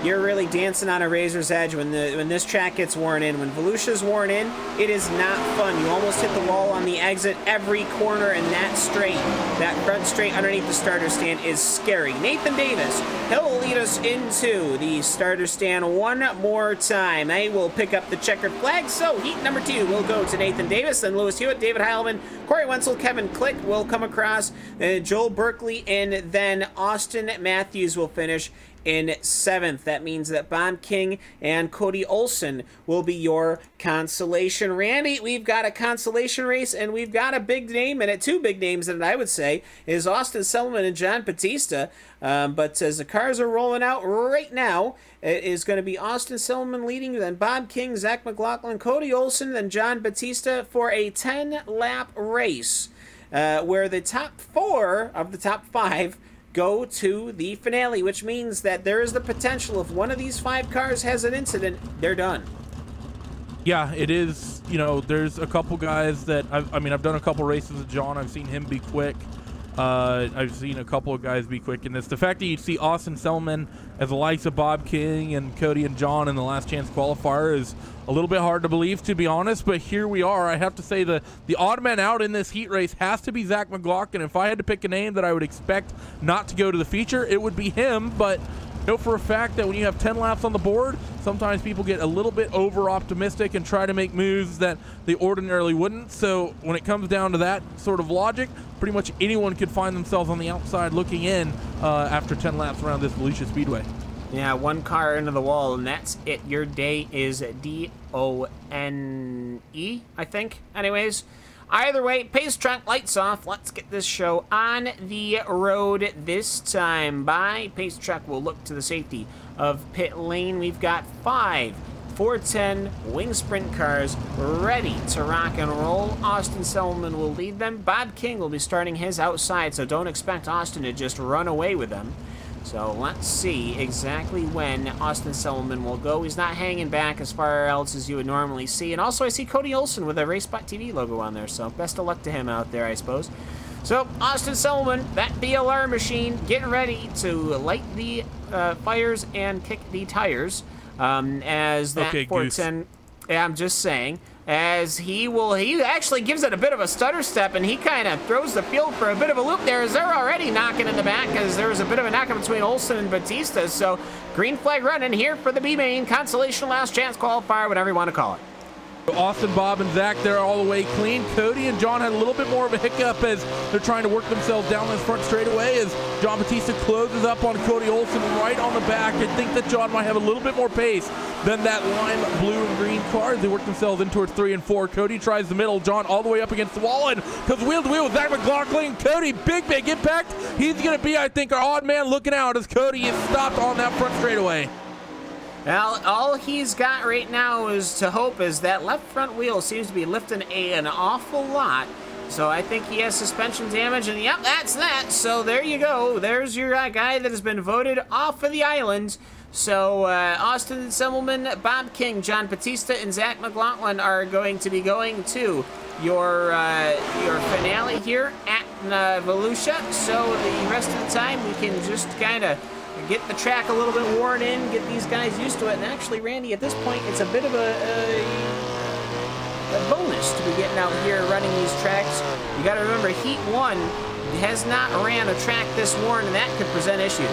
you're really dancing on a razor's edge when this track gets worn in. When Volusia's worn in, it is not fun. You almost hit the wall on the exit every corner, and that straight, that front straight underneath the starter stand is scary. Nathan Davis, he'll lead us into the starter stand one more time. They will pick up the checkered flag, so heat number 2 will go to Nathan Davis, then Lewis Hewitt, David Heilman, Corey Wenzel, Kevin Click will come across, Joel Berkeley, and then Austin Matthews will finish in 7th. That means that Bob King and Cody Olson will be your consolation. Randy, we've got a consolation race, and we've got a big name in it. 2 big names in it, I would say, is Austin Selman and John Batista. But as the cars are rolling out right now, it is going to be Austin Selman leading, then Bob King, Zach McLaughlin, Cody Olson, then John Batista for a 10-lap race, where the top 4 of the top 5 go to the finale, which means that there is the potential if one of these 5 cars has an incident, they're done. Yeah, it is. You know, there's a couple guys that I've done a couple races with John. I've seen him be quick. I've seen a couple of guys be quick in this. The fact that you see Austin Selman as the likes of Bob King and Cody and John in the last chance qualifier is a little bit hard to believe, to be honest, but here we are. I have to say the odd man out in this heat race has to be Zach McLaughlin. If I had to pick a name that I would expect not to go to the feature, it would be him, but know for a fact that when you have 10 laps on the board, sometimes people get a little bit over optimistic and try to make moves that they ordinarily wouldn't. So when it comes down to that sort of logic, pretty much anyone could find themselves on the outside looking in after 10 laps around this Volusia Speedway. Yeah, 1 car into the wall, and that's it. Your day is D-O-N-E, I think. Anyways, either way, pace truck, lights off. Let's get this show on the road this time. By pace truck, we'll look to the safety of pit lane. We've got 5 410 wing sprint cars ready to rock and roll. Austin Selman will lead them. Bob King will be starting his outside, so don't expect Austin to just run away with them. So let's see exactly when Austin Selman will go. He's not hanging back as far else as you would normally see. And also I see Cody Olson with a RaceSpot TV logo on there, so best of luck to him out there, I suppose. So Austin Selman, that BLR machine, getting ready to light the fires and kick the tires. As that 410, yeah, I'm just saying, as he actually gives it a bit of a stutter step, and he kind of throws the field for a bit of a loop there, as they're already knocking in the back, as there was a bit of a knockout between Olson and Batista. So green flag running here for the B-Main consolation last chance qualifier, whatever you want to call it. Austin, Bob, and Zach, they're all the way clean. Cody and John had a little bit more of a hiccup as they're trying to work themselves down this front straightaway as John Batista closes up on Cody Olson right on the back. I think that John might have a little bit more pace than that lime blue and green car as they work themselves in towards 3 and 4. Cody tries the middle. John all the way up against the wall and goes wheel to wheel with Zach McLaughlin. Cody, big impact. He's going to be, I think, our odd man looking out as Cody is stopped on that front straightaway. Well, all he's got right now is to hope is that left front wheel seems to be lifting an awful lot. So I think he has suspension damage, and yep, that's that. So there you go. There's your guy that has been voted off of the island. So Austin Semmelman, Bob King, John Batista, and Zach McLaughlin are going to be going to your finale here at Volusia. So the rest of the time we can just kind of get the track a little bit worn in, get these guys used to it. And actually, Randy, at this point, it's a bit of a bonus to be getting out here running these tracks. You got to remember, Heat 1 has not ran a track this worn, and that could present issues.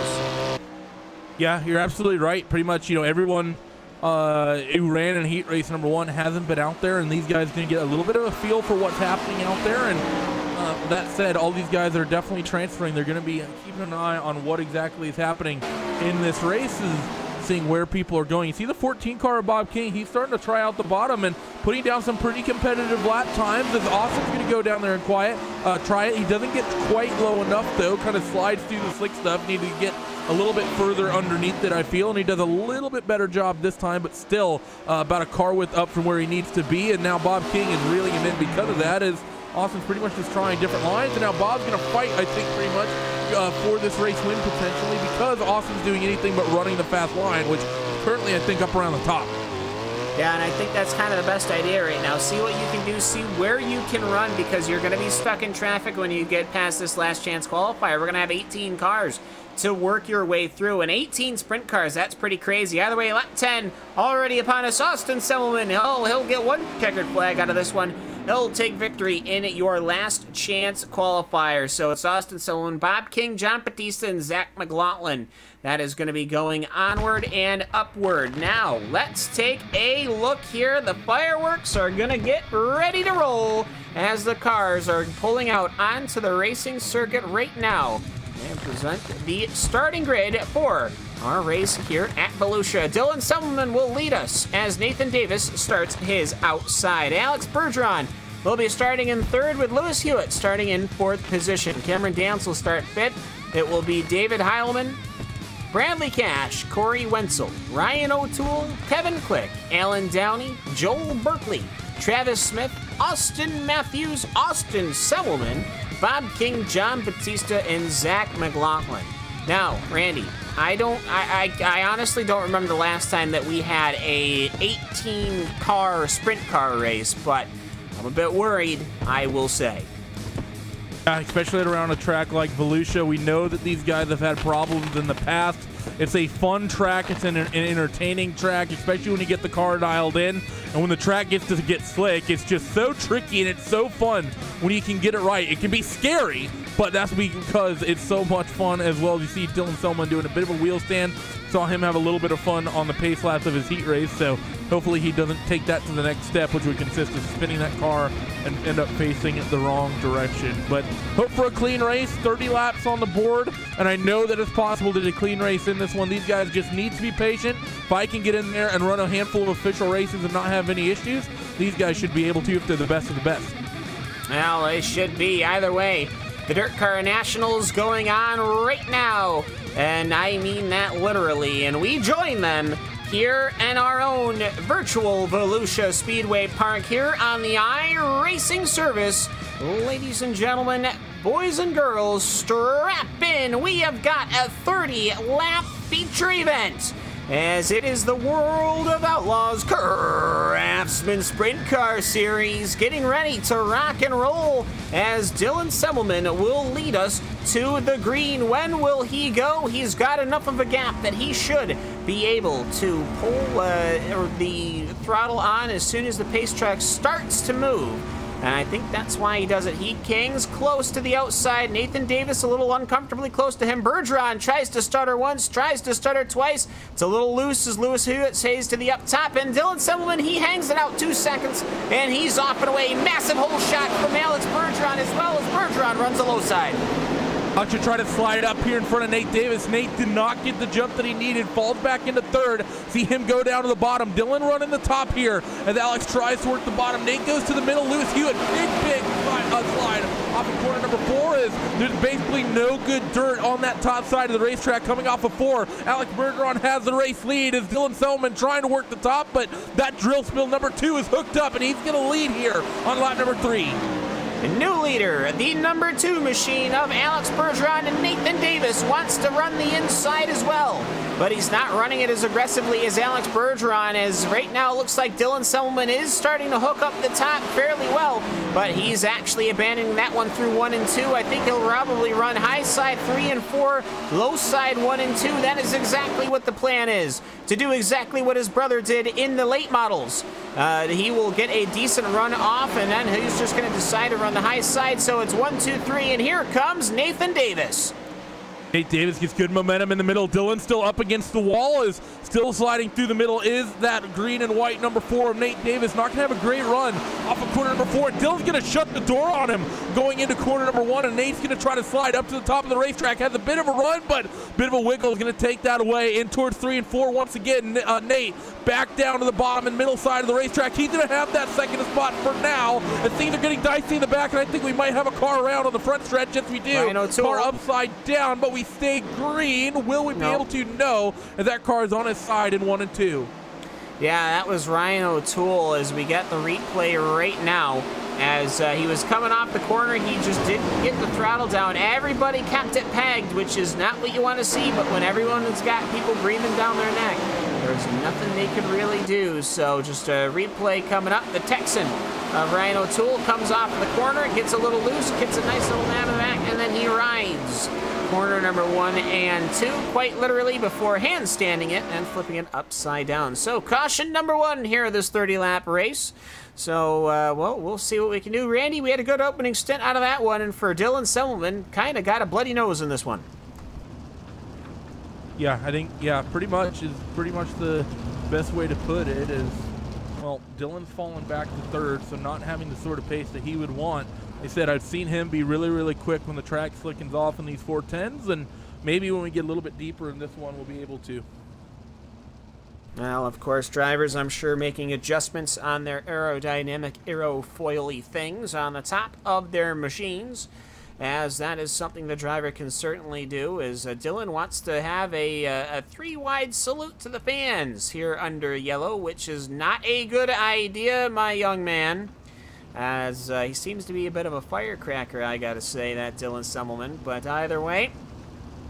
Yeah, you're absolutely right. Pretty much, everyone who ran in Heat Race number 1 hasn't been out there, and these guys are going to get a little bit of a feel for what's happening out there. And that said, all these guys are definitely transferring. They're going to be keeping an eye on what exactly is happening in this race, is seeing where people are going. You see the 14 car of Bob King, he's starting to try out the bottom and putting down some pretty competitive lap times, as Austin's going to go down there and try it. He doesn't get quite low enough, though, kind of slides through the slick stuff. Need to get a little bit further underneath it, I feel, and he does a little bit better job this time, but still about a car width up from where he needs to be. And now Bob King is reeling him in because of that, as Austin's pretty much just trying different lines, and now Bob's going to fight, I think, pretty much for this race win potentially, because Austin's doing anything but running the fast line, which currently I think up around the top. Yeah, and I think that's kind of the best idea right now. See what you can do, see where you can run, because you're going to be stuck in traffic when you get past this last chance qualifier. We're going to have 18 cars to work your way through. And 18 sprint cars, that's pretty crazy. Either way, lap 10 already upon us. Austin Semmelman, he'll get one checkered flag out of this one. He'll take victory in your last chance qualifier. So it's Austin Semmelman, Bob King, John Batista, and Zach McLaughlin. That is going to be going onward and upward. Now, let's take a look here. The fireworks are going to get ready to roll as the cars are pulling out onto the racing circuit right now. And present the starting grid for our race here at Volusia. Dylan Semmelman will lead us as Nathan Davis starts his outside. Alex Bergeron will be starting in third with Lewis Hewitt starting in fourth position. Cameron Dance will start fifth. It will be David Heilman, Bradley Cash, Corey Wenzel, Ryan O'Toole, Kevin Click, Alan Downey, Joel Berkeley, Travis Smith, Austin Matthews, Austin Semmelman, Bob King, John Batista, and Zach McLaughlin. Now, Randy, I honestly don't remember the last time that we had a 18-car sprint car race, but I'm a bit worried, I will say. Especially around a track like Volusia, we know that these guys have had problems in the past. It's a fun track. It's an entertaining track, especially when you get the car dialed in. And when the track gets to get slick, it's just so tricky and it's so fun when you can get it right. It can be scary, but that's because it's so much fun as well. You see Dylan Semmelman doing a bit of a wheel stand. Saw him have a little bit of fun on the pace laps of his heat race, so hopefully he doesn't take that to the next step, which would consist of spinning that car and end up facing it the wrong direction. But hope for a clean race, 30 laps on the board, and I know that it's possible to do a clean race in this one. These guys just need to be patient. If I can get in there and run a handful of official races and not have any issues, these guys should be able to if they're the best of the best. Well, they should be. Either way, the Dirt Car Nationals going on right now. And I mean that literally. And we join them here in our own virtual Volusia Speedway Park here on the iRacing service. Ladies and gentlemen, boys and girls, strap in. We have got a 30-lap feature event, as it is the World of Outlaws Craftsman Sprint Car Series getting ready to rock and roll as Dylan Semmelman will lead us to the green. When will he go? He's got enough of a gap that he should be able to pull the throttle on as soon as the pace track starts to move. And I think that's why he does it. He King's close to the outside. Nathan Davis a little uncomfortably close to him. Bergeron tries to stutter once, tries to stutter twice. It's a little loose as Lewis Hewitt stays to the up top. And Dylan Semmelman, he hangs it out 2 seconds, and he's off and away. Massive hole shot from Alex Bergeron as well as Bergeron runs the low side. Out to try to slide up here in front of Nate Davis. Nate did not get the jump that he needed. Falls back into third. See him go down to the bottom. Dylan running the top here as Alex tries to work the bottom. Nate goes to the middle. Lewis Hewitt, big slide off of corner number 4. There's basically no good dirt on that top side of the racetrack coming off of 4. Alex Bergeron has the race lead as Dylan Semmelman trying to work the top, but that drill spill number 2 is hooked up, and he's going to lead here on lap number 3. New leader, the number 2 machine of Alex Bergeron, and Nathan Davis wants to run the inside as well. But he's not running it as aggressively as Alex Bergeron, as right now it looks like Dylan Semmelman is starting to hook up the top fairly well, but he's actually abandoning that one through 1 and 2. I think he'll probably run high side 3 and 4, low side 1 and 2. That is exactly what the plan is, to do exactly what his brother did in the late models. He will get a decent run off, and then he's just going to decide to run the high side. So it's 1, 2, 3, and here comes Nathan Davis. Nate Davis gets good momentum in the middle. Dylan still up against the wall, is still sliding through the middle. Is that green and white number 4 of Nate Davis. Not going to have a great run off of corner number 4. Dylan's going to shut the door on him going into corner number 1, and Nate's going to try to slide up to the top of the racetrack. Has a bit of a run, but a bit of a wiggle is going to take that away. In towards 3 and 4 once again. Nate back down to the bottom and middle side of the racetrack. He's going to have that second spot for now. And things are getting dicey in the back, and I think we might have a car around on the front stretch. Yes, we do. Car upside down, but we stay green. Will we be able to? No, as that car is on his side in 1 and 2. Yeah, that was Ryan O'Toole as we get the replay right now. As he was coming off the corner, he just didn't get the throttle down. Everybody kept it pegged, which is not what you want to see, but when everyone has got people breathing down their neck, there's nothing they could really do. So just a replay coming up. The Texan, Ryan O'Toole, comes off the corner, gets a little loose, gets a nice little nab in the back, and then he rides corner number 1 and 2, quite literally, before handstanding it and flipping it upside down. So caution number 1 here of this 30-lap race. So, well, we'll see what we can do. Randy, we had a good opening stint out of that one, and for Dylan Semmelman, kind of got a bloody nose in this one. Yeah, I think, yeah, pretty much the best way to put it is, well, Dylan's fallen back to third, so not having the sort of pace that he would want. They said I've seen him be really, really quick when the track slickens off in these 410s, and maybe when we get a little bit deeper in this one, we'll be able to. Well, of course, drivers, I'm sure, making adjustments on their aerodynamic aerofoily things on the top of their machines, as that is something the driver can certainly do, as Dylan wants to have a 3-wide salute to the fans here under yellow, which is not a good idea, my young man. As he seems to be a bit of a firecracker, I gotta say, that Dylan Semmelman. But either way,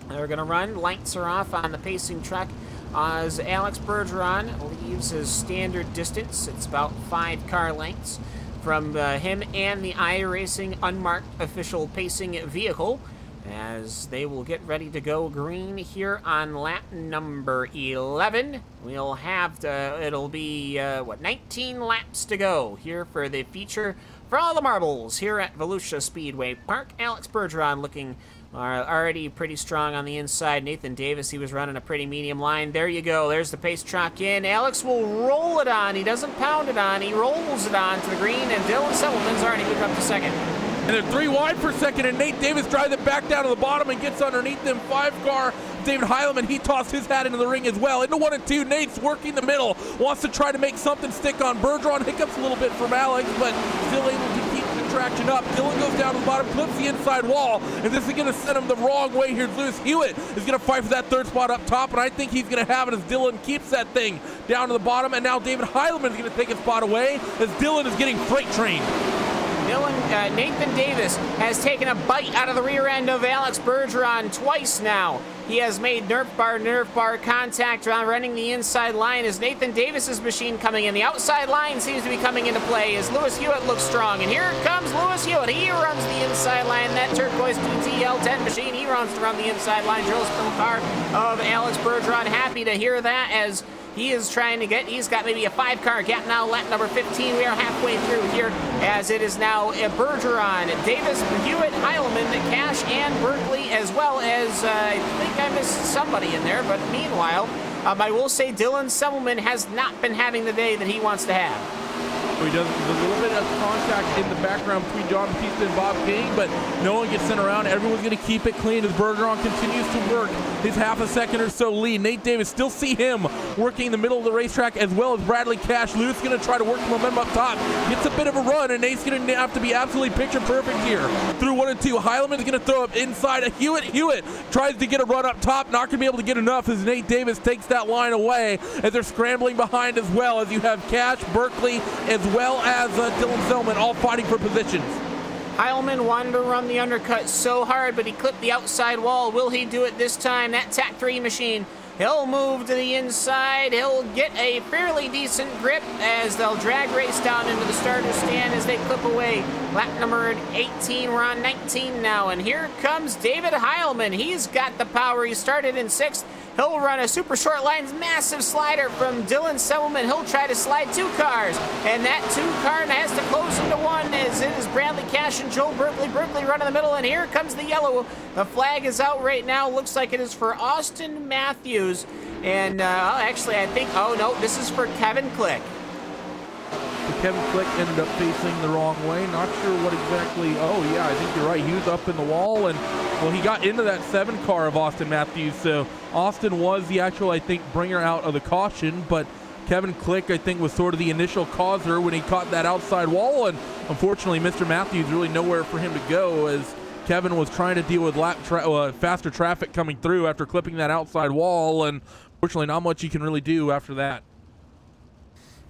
they're gonna run. Lights are off on the pacing truck as Alex Bergeron leaves his standard distance. It's about 5 car lengths from him and the iRacing unmarked official pacing vehicle, as they will get ready to go green here on lap number 11. We'll have to, it'll be, 19 laps to go here for the feature for all the marbles here at Volusia Speedway Park. Alex Bergeron looking already pretty strong on the inside. Nathan Davis, he was running a pretty medium line. There you go. There's the pace truck in. Alex will roll it on. He doesn't pound it on. He rolls it on to the green, and Dylan Semmelman's already moved up to second. And they're 3 wide for second, and Nate Davis drives it back down to the bottom and gets underneath them 5 car. David Heileman, he tossed his hat into the ring as well. Into 1 and 2, Nate's working the middle, wants to try to make something stick on Bergeron. Hiccups a little bit from Alex, but still able to keep the traction up. Dylan goes down to the bottom, clips the inside wall, and this is going to send him the wrong way here. Lewis Hewitt is going to fight for that 3rd spot up top, and I think he's going to have it as Dylan keeps that thing down to the bottom, and now David Heileman is going to take a spot away as Dylan is getting freight trained. Nathan Davis has taken a bite out of the rear end of Alex Bergeron twice now. He has made nerf bar contact running the inside line as Nathan Davis's machine coming in. The outside line seems to be coming into play as Lewis Hewitt looks strong. And here comes Lewis Hewitt. He runs the inside line. That turquoise DTL10 machine, he runs to run the inside line. Drills to the car of Alex Bergeron. Happy to hear that as he is trying to get, he's got maybe a 5-car gap now, lap number 15. We are halfway through here as it is now Bergeron, Davis, Hewitt, Heileman, Cash, and Berkeley, as well as, I think I missed somebody in there, but meanwhile, I will say Dylan Semmelman has not been having the day that he wants to have. He does a little bit of contact in the background between John Batista and Bob King, but no one gets sent around. Everyone's going to keep it clean as Bergeron continues to work his half a second or so lead. Nate Davis, still see him working in the middle of the racetrack, as well as Bradley Cash. Lewis going to try to work the momentum up top. Gets a bit of a run, and Nate's going to have to be absolutely picture perfect here. Through 1 and 2, Heileman's going to throw up inside of Hewitt. Hewitt tries to get a run up top, not going to be able to get enough as Nate Davis takes that line away as they're scrambling behind, as well as you have Cash, Berkeley, as well as Dylan Semmelman all fighting for positions. Heileman wanted to run the undercut so hard, but he clipped the outside wall. Will he do it this time? That TAC3 machine, he'll move to the inside. He'll get a fairly decent grip as they'll drag race down into the starter stand as they clip away. Lap number 18, we're on 19 now, and here comes David Heileman. He's got the power. He started in 6th. He'll run a super short lines, massive slider from Dylan Semmelman. He'll try to slide 2 cars, and that 2 car has to close into 1 as it is Bradley Cash and Joel Berkeley. Berkeley run in the middle, and here comes the yellow. The flag is out right now. Looks like it is for Austin Matthews, and actually I think, oh no, this is for Kevin Click. Kevin Click ended up facing the wrong way. Not sure what exactly. Oh, yeah, I think you're right. He was up in the wall, and, well, he got into that 7 car of Austin Matthews. So Austin was the actual, I think, bringer out of the caution, but Kevin Click, I think, was sort of the initial causer when he caught that outside wall. And unfortunately, Mr. Matthews really nowhere for him to go as Kevin was trying to deal with faster traffic coming through after clipping that outside wall. And unfortunately, not much you can really do after that.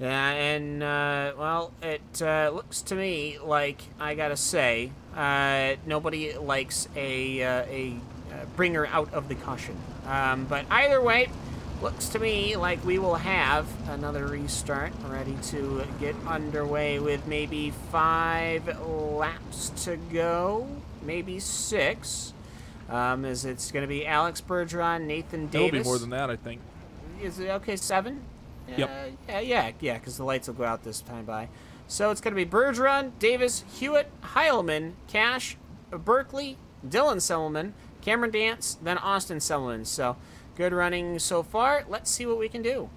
Yeah, and, well, it looks to me like, I gotta say, nobody likes a bringer out of the caution. But either way, looks to me like we will have another restart ready to get underway with maybe 5 laps to go, maybe 6. Is it's going to be Alex Bergeron, Nathan Davis. It'll be more than that, I think. Is it okay? 7? Yep. Yeah, because the lights will go out this time by. So it's going to be Bergeron, Davis, Hewitt, Heilman, Cash, Berkeley, Dylan Selman, Cameron Dance, then Austin Selman. So good running so far. Let's see what we can do.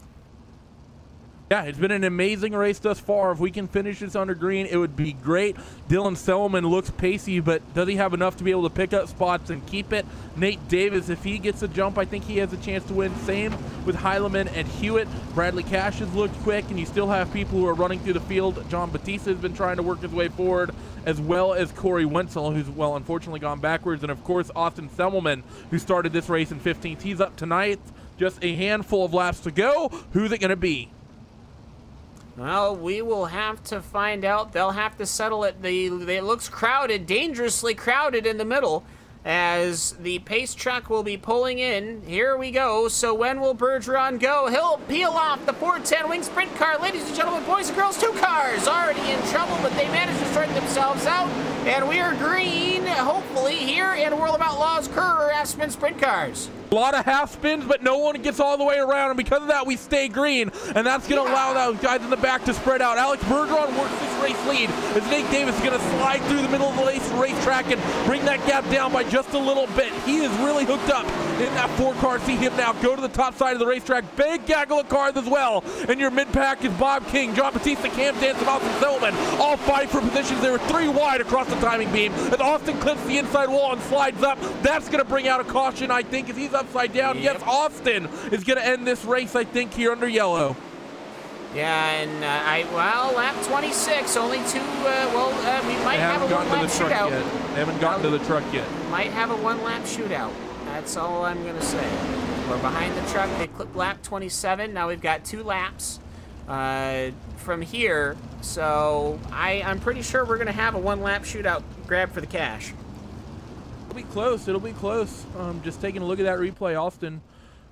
Yeah, it's been an amazing race thus far. If we can finish this under green, it would be great. Dylan Selman looks pacey, but does he have enough to be able to pick up spots and keep it? Nate Davis, if he gets a jump, I think he has a chance to win. Same with Heileman and Hewitt. Bradley Cash has looked quick, and you still have people who are running through the field. John Batista has been trying to work his way forward, as well as Corey Wenzel, who's, well, unfortunately gone backwards. And, of course, Austin Semmelman, who started this race in 15th. He's up tonight. Just a handful of laps to go. Who's it going to be? Well, we will have to find out. They'll have to settle it. It looks crowded, dangerously crowded in the middle, as the pace truck will be pulling in. Here we go. So when will Bergeron go? He'll peel off the 410 wing sprint car. Ladies and gentlemen, boys and girls, 2 cars already in trouble, but they managed to sort themselves out. And we are green, hopefully, here in World of Outlaws Craftsman sprint cars. A lot of half spins, but no one gets all the way around, and because of that, we stay green, and that's going to allow those guys in the back to spread out. Alex Bergeron works this race lead as Nate Davis is going to slide through the middle of the racetrack and bring that gap down by just a little bit. He is really hooked up in that 4-car. See him now go to the top side of the racetrack. Big gaggle of cars as well, and your mid-pack is Bob King, John Batista, Cam Dance, and Austin Selman, all fighting for positions. They were 3 wide across the timing beam as Austin clips the inside wall and slides up. That's going to bring out a caution, I think, as he's upside down. Yep. Yes, Austin is going to end this race, I think, here under yellow. Yeah, and well, lap 26, only 2, we might have a 1-lap shootout. They haven't gotten to the truck yet. Might have a 1-lap shootout. That's all I'm going to say. We're behind the truck. They clipped lap 27. Now we've got 2 laps from here. So I'm pretty sure we're going to have a 1-lap shootout grab for the cash. It'll be close. It'll be close. Just taking a look at that replay, Austin.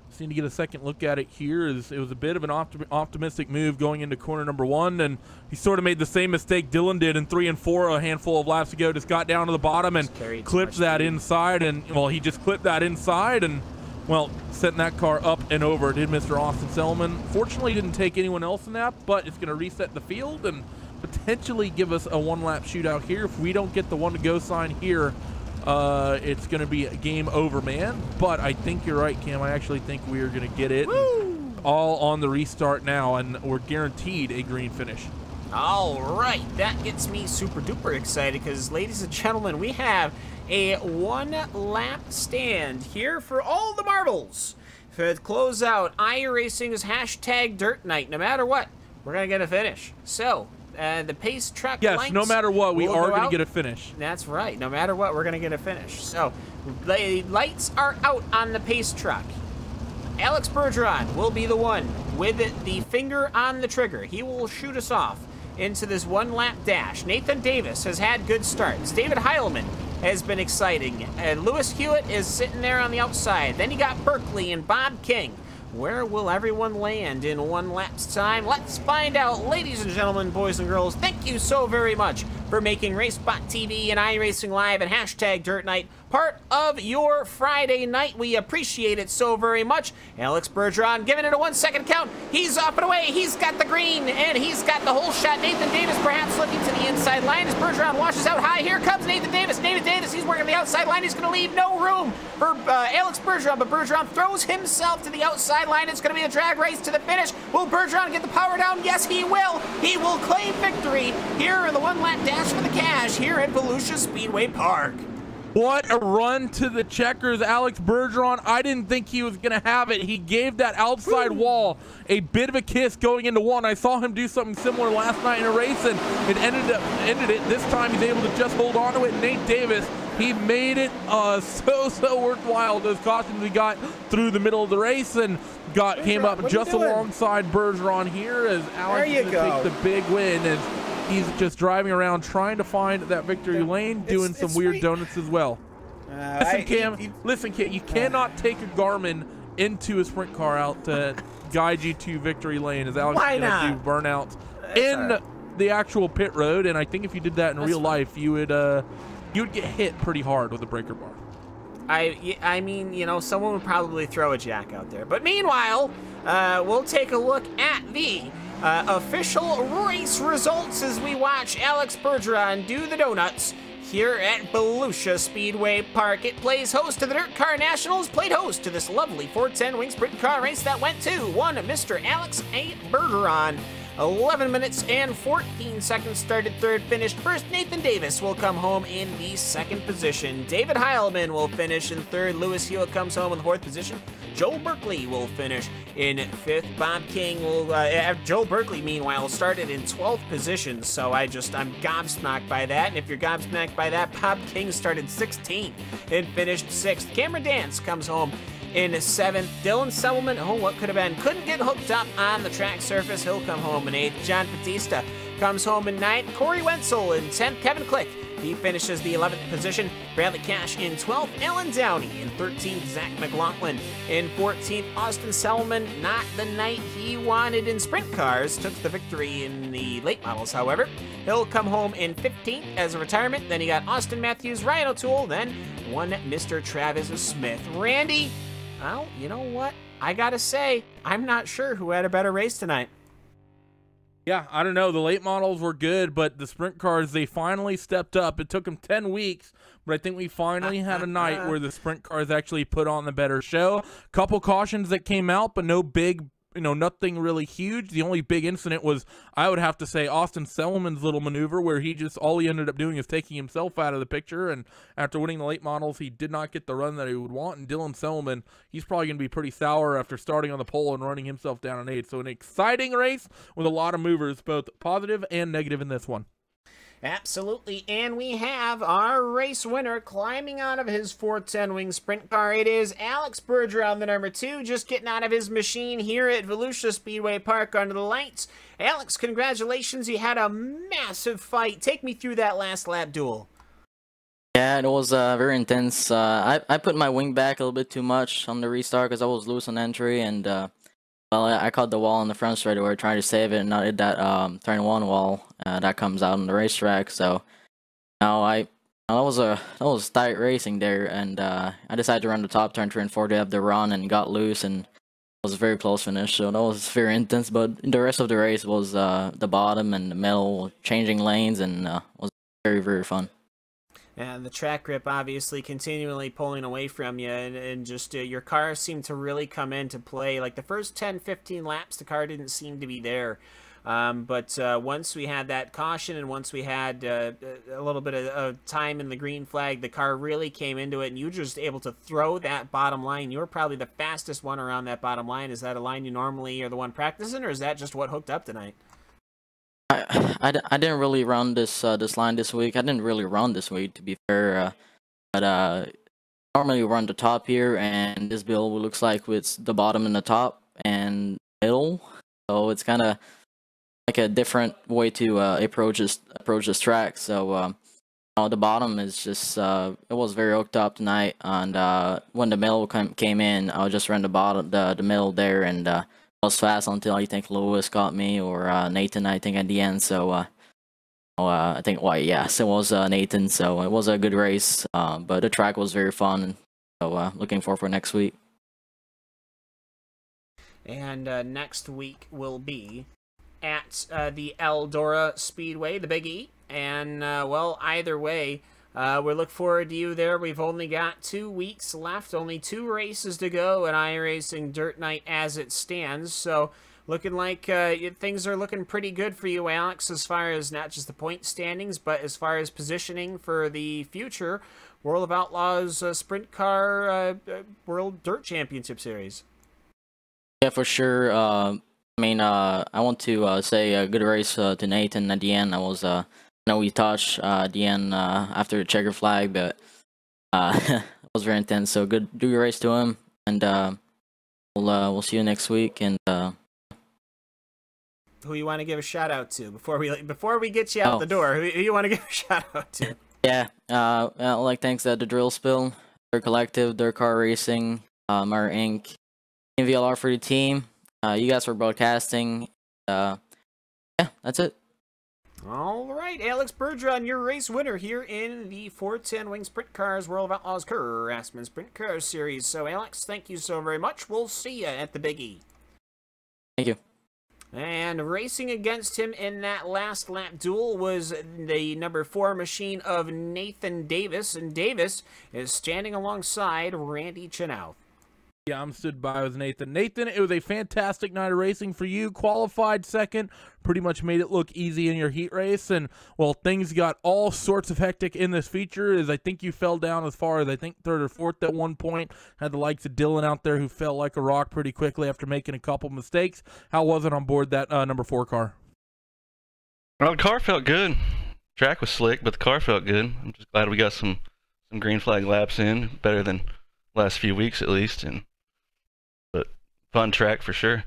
Just need to get a second look at it here. It was a bit of an optimistic move going into corner number 1, and he sort of made the same mistake Dylan did in 3 and 4 a handful of laps ago. Just got down to the bottom and clipped that inside, and, well, he just clipped that inside and, well, setting that car up and over, did Mr. Austin Selman. Fortunately, didn't take anyone else in that, but it's going to reset the field and potentially give us a 1-lap shootout here. If we don't get the 1-to-go sign here, it's going to be a game over, man. But I think you're right, Cam. I actually think we are going to get it all on the restart now, and we're guaranteed a green finish. All right, that gets me super duper excited because, ladies and gentlemen, we have a 1-lap stand here for all the marbles. For the closeout, iRacing's #Dirt Night. No matter what, we're going to get a finish. So, the pace truck yes, no matter what, we are going to get a finish. That's right. No matter what, we're going to get a finish. So, the lights are out on the pace truck. Alex Bergeron will be the one with the finger on the trigger. He will shoot us off into this 1-lap dash. Nathan Davis has had good starts. David Heilman has been exciting. And Lewis Hewitt is sitting there on the outside. Then you got Berkeley and Bob King. Where will everyone land in 1 lap's time? Let's find out, ladies and gentlemen, boys and girls. Thank you so very much for making RaceSpot TV and iRacingLive and #Dirt Night part of your Friday night. We appreciate it so very much. Alex Bergeron giving it a 1-second count. He's off and away. He's got the green, and he's got the whole shot. Nathan Davis perhaps looking to the inside line as Bergeron washes out high. Here comes Nathan Davis. Nathan Davis, he's working the outside line. He's going to leave no room for Alex Bergeron, but Bergeron throws himself to the outside line. It's going to be a drag race to the finish. Will Bergeron get the power down? Yes, he will. He will claim victory here in the 1-lap dash for the cash here at Volusia Speedway Park. What a run to the checkers, Alex Bergeron. I didn't think he was going to have it. He gave that outside wall a bit of a kiss going into 1. I saw him do something similar last night in a race, and it ended it. This time he's able to just hold on to it. Nate Davis, he made it so worthwhile. Those cautions he got through the middle of the race and came up just alongside Bergeron here as Alex is going to take the big win. And he's just driving around trying to find that victory lane, doing some weird donuts as well. Listen, Cam, you cannot take a Garmin into a sprint car out to guide you to victory lane, as Alex is going to do burnout in the actual pit road. And I think if you did that in real life, you would get hit pretty hard with a breaker bar. I mean, you know, someone would probably throw a jack out there. But meanwhile, we'll take a look at the official race results as we watch Alex Bergeron do the donuts here at Volusia Speedway Park. It plays host to the Dirt Car Nationals, played host to this lovely 410 wing sprint car race that went to one Mr. Alex A. Bergeron. 11 minutes and 14 seconds started third, finished first. Nathan Davis will come home in the second position. David Heilman will finish in third. Lewis Hewitt comes home in the fourth position. Joel Berkeley will finish in fifth. Bob King will, Joel Berkeley, meanwhile, started in 12th position, so I'm gobsmacked by that. And if you're gobsmacked by that, Bob King started 16th and finished sixth. Cameron Dance comes home in seventh. Dylan Selman, oh, what could have been, couldn't get hooked up on the track surface. He'll come home in eighth. John Batista comes home in ninth. Corey Wenzel in 10th. Kevin Click, he finishes the 11th position. Bradley Cash in 12th. Alan Downey in 13th. Zach McLaughlin in 14th. Austin Selman, not the night he wanted in sprint cars, took the victory in the late models, however. He'll come home in 15th as a retirement. Then you got Austin Matthews, Ryan O'Toole, then one Mr. Travis Smith. Randy, well, you know what? I gotta say, I'm not sure who had a better race tonight. Yeah, I don't know. The late models were good, but the sprint cars, they finally stepped up. It took them 10 weeks, but I think we finally had a night where the sprint cars actually put on the better show. Couple cautions that came out, but no big, nothing really huge. The only big incident was, I would have to say, Austin Selman's little maneuver where all he ended up doing is taking himself out of the picture, and after winning the late models, he did not get the run that he would want. And Dylan Selman, he's probably going to be pretty sour after starting on the pole and running himself down in eighth. So an exciting race with a lot of movers, both positive and negative in this one. Absolutely, and we have our race winner climbing out of his 410 wing sprint car. It is Alex Bergeron, the number 2, just getting out of his machine here at Volusia Speedway Park under the lights. Alex, congratulations, you had a massive fight. Take me through that last lap duel. Yeah, it was very intense. I put my wing back a little bit too much on the restart because I was loose on entry, and well, I caught the wall on the front straightaway trying to save it, and I did that turn 1 wall that comes out on the racetrack. So now that was tight racing there, and I decided to run the top turn 3 and 4 to have the run, and got loose, and it was a very close finish. So that was very intense. But the rest of the race was the bottom and the middle, changing lanes, and was very, very fun. And the track grip obviously continually pulling away from you, and just your car seemed to really come into play. Like the first 10-15 laps, the car didn't seem to be there. But once we had that caution, and once we had a little bit of time in the green flag, the car really came into it, and you were just able to throw that bottom line. You were probably the fastest one around that bottom line. Is that a line you normally are the one practicing, or is that just what hooked up tonight? I didn't really run this line this week. I didn't really run this week, to be fair. But normally we run the top here, and this build looks like it's the bottom and the top and middle. So it's kind of like a different way to approach this track. So the bottom is just it was very hooked up tonight, and when the middle came in, I just ran the middle there, and I was fast until I think Lewis got me, or Nathan, I think, at the end. So I think, yes, it was Nathan. So it was a good race, but the track was very fun. So looking forward for next week. And next week will be at the Eldora Speedway, the Big E. And, well, either way, we look forward to you there. We've only got 2 weeks left, only 2 races to go at iRacing Dirt Night as it stands. So looking like things are looking pretty good for you, Alex, as far as not just the point standings, but as far as positioning for the future World of Outlaws Sprint Car World Dirt Championship Series. Yeah, for sure. I want to say a good race to Nathan at the end. I know we touched at the end after the checker flag, but it was very intense. So good, do your race to him, and we'll see you next week. And who you want to give a shout out to before we get you out the door? Who you want to give a shout out to? Yeah, thanks to the Drill Spill, their collective, their car racing, our Inc., VLR for the team. You guys for broadcasting. Yeah, that's it. All right, Alex Bergeron, your race winner here in the 410 Wing Sprint Cars World of Outlaws Craftsman Sprint Cars Series. So, Alex, thank you so very much. We'll see you at the Big E. Thank you. And racing against him in that last lap duel was the number 4 machine of Nathan Davis, and Davis is standing alongside Randy Chenowth. Yeah, I'm stood by with Nathan. Nathan, it was a fantastic night of racing for you. Qualified second, pretty much made it look easy in your heat race. And, well, things got all sorts of hectic in this feature as I think you fell down as far as, I think, 3rd or 4th at one point. Had the likes of Dylan out there who fell like a rock pretty quickly after making a couple mistakes. How was it on board that number 4 car? Well, the car felt good. Track was slick, but the car felt good. I'm just glad we got some green flag laps in, better than last few weeks at least. But fun track for sure.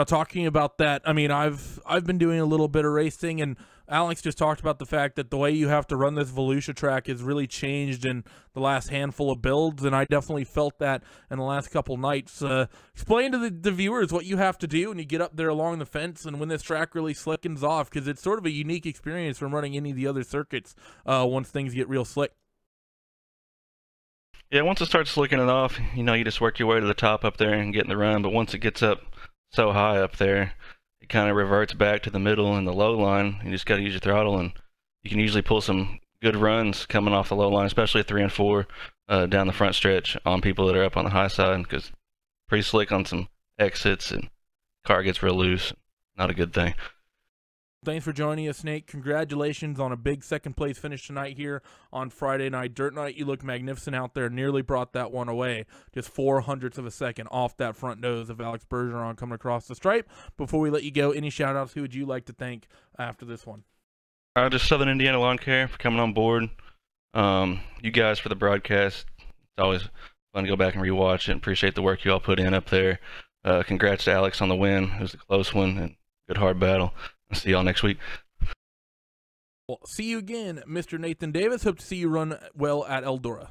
Talking about that, I mean, I've been doing a little bit of racing, and Alex just talked about the fact that the way you have to run this Volusia track has really changed in the last handful of builds, and I definitely felt that in the last couple nights. Explain to the viewers what you have to do when you get up there along the fence and when this track really slickens off, because it's sort of a unique experience from running any of the other circuits once things get real slick. Yeah, once it starts slicking it off, you know, you just work your way to the top up there and get in the run, but once it gets up so high up there, it kind of reverts back to the middle and the low line. You just got to use your throttle, and you can usually pull some good runs coming off the low line, especially at 3 and 4 down the front stretch on people that are up on the high side, because pretty slick on some exits and car gets real loose. Not a good thing. Thanks for joining us, Nate. Congratulations on a big second-place finish tonight here on Friday Night Dirt Night. You look magnificent out there. Nearly brought that one away. Just 0.04 of a second off that front nose of Alex Bergeron coming across the stripe. Before we let you go, any shout-outs? Who would you like to thank after this one? Just Southern Indiana Lawn Care for coming on board. You guys for the broadcast. It's always fun to go back and rewatch it. Appreciate the work you all put in up there. Congrats to Alex on the win. It was a close one and good hard battle. I'll see y'all next week. Well, see you again, Mr. Nathan Davis. Hope to see you run well at Eldora.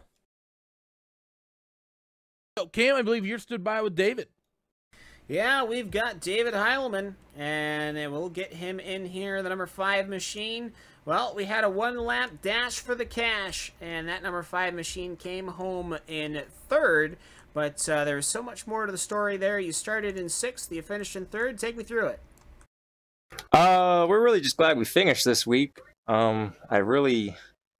So, Cam, I believe you're stood by with David. Yeah, we've got David Heilman, and we'll get him in here, the number 5 machine. Well, we had a 1-lap dash for the cash, and that number 5 machine came home in 3rd. But there was so much more to the story there. You started in 6th, you finished in 3rd. Take me through it. We're really just glad we finished this week. I really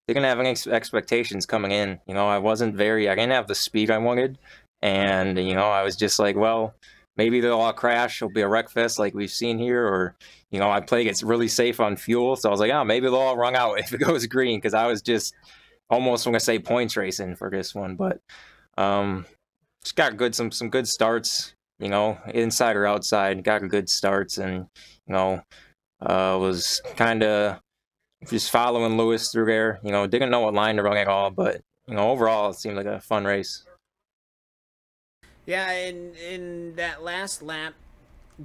didn't have any expectations coming in. You know, I didn't have the speed I wanted. And, you know, I was just like, well, maybe they'll all crash. It'll be a wreck fest like we've seen here. Or, you know, I play it really safe on fuel. So I was like, oh, maybe they'll all run out if it goes green. Because I was just almost going to say points racing for this one. But just got some good starts. You know, inside or outside, got good starts, and, you know, was kind of just following Lewis through there. You know, didn't know what line to run at all, but, you know, overall it seemed like a fun race. Yeah, in that last lap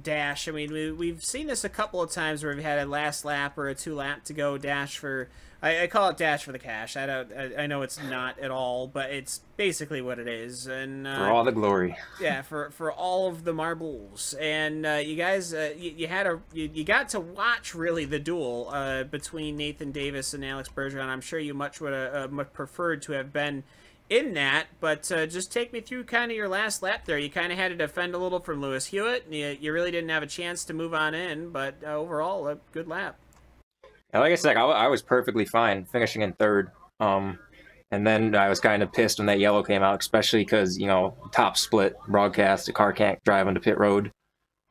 dash, I mean, we've seen this a couple of times where we've had a last lap or a 2-lap to go dash for. I call it dash for the cash. I know it's not at all, but it's basically what it is. And for all the glory. Yeah, for all of the marbles. And you guys, you got to watch really the duel between Nathan Davis and Alex Bergeron. I'm sure you much would have preferred to have been in that, but just take me through kind of your last lap there. You kind of had to defend a little from Lewis Hewitt. You really didn't have a chance to move on in, but overall, a good lap. And like I said, I was perfectly fine finishing in 3rd. And then I was kind of pissed when that yellow came out, especially because, you know, top split broadcast, the car can't drive onto pit road.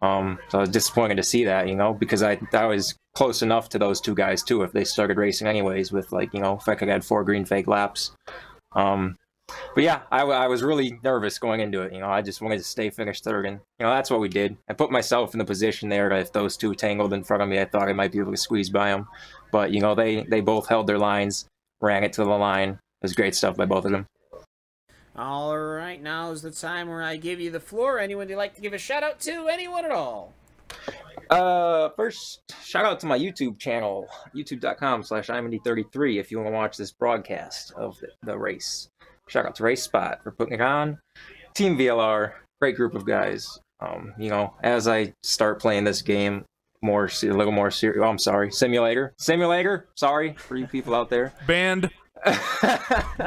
So I was disappointed to see that, you know, because I was close enough to those 2 guys too if they started racing anyways with, like, you know, if I could have had 4 green fake laps. But yeah, I was really nervous going into it. You know, I just wanted to stay finished 3rd, and, you know, that's what we did. I put myself in the position there that if those 2 tangled in front of me, I thought I might be able to squeeze by them. But, you know, they both held their lines, ran it to the line. It was great stuff by both of them. All right, now is the time where I give you the floor. Anyone you'd like to give a shout out to? Anyone at all? First, shout out to my YouTube channel, youtube.com/IMD33 if you want to watch this broadcast of the race. Shout out to RaceSpot for putting it on. Team VLR, great group of guys. You know, as I start playing this game, a little more serious. Oh, I'm sorry, simulator. Sorry for you people out there. Banned.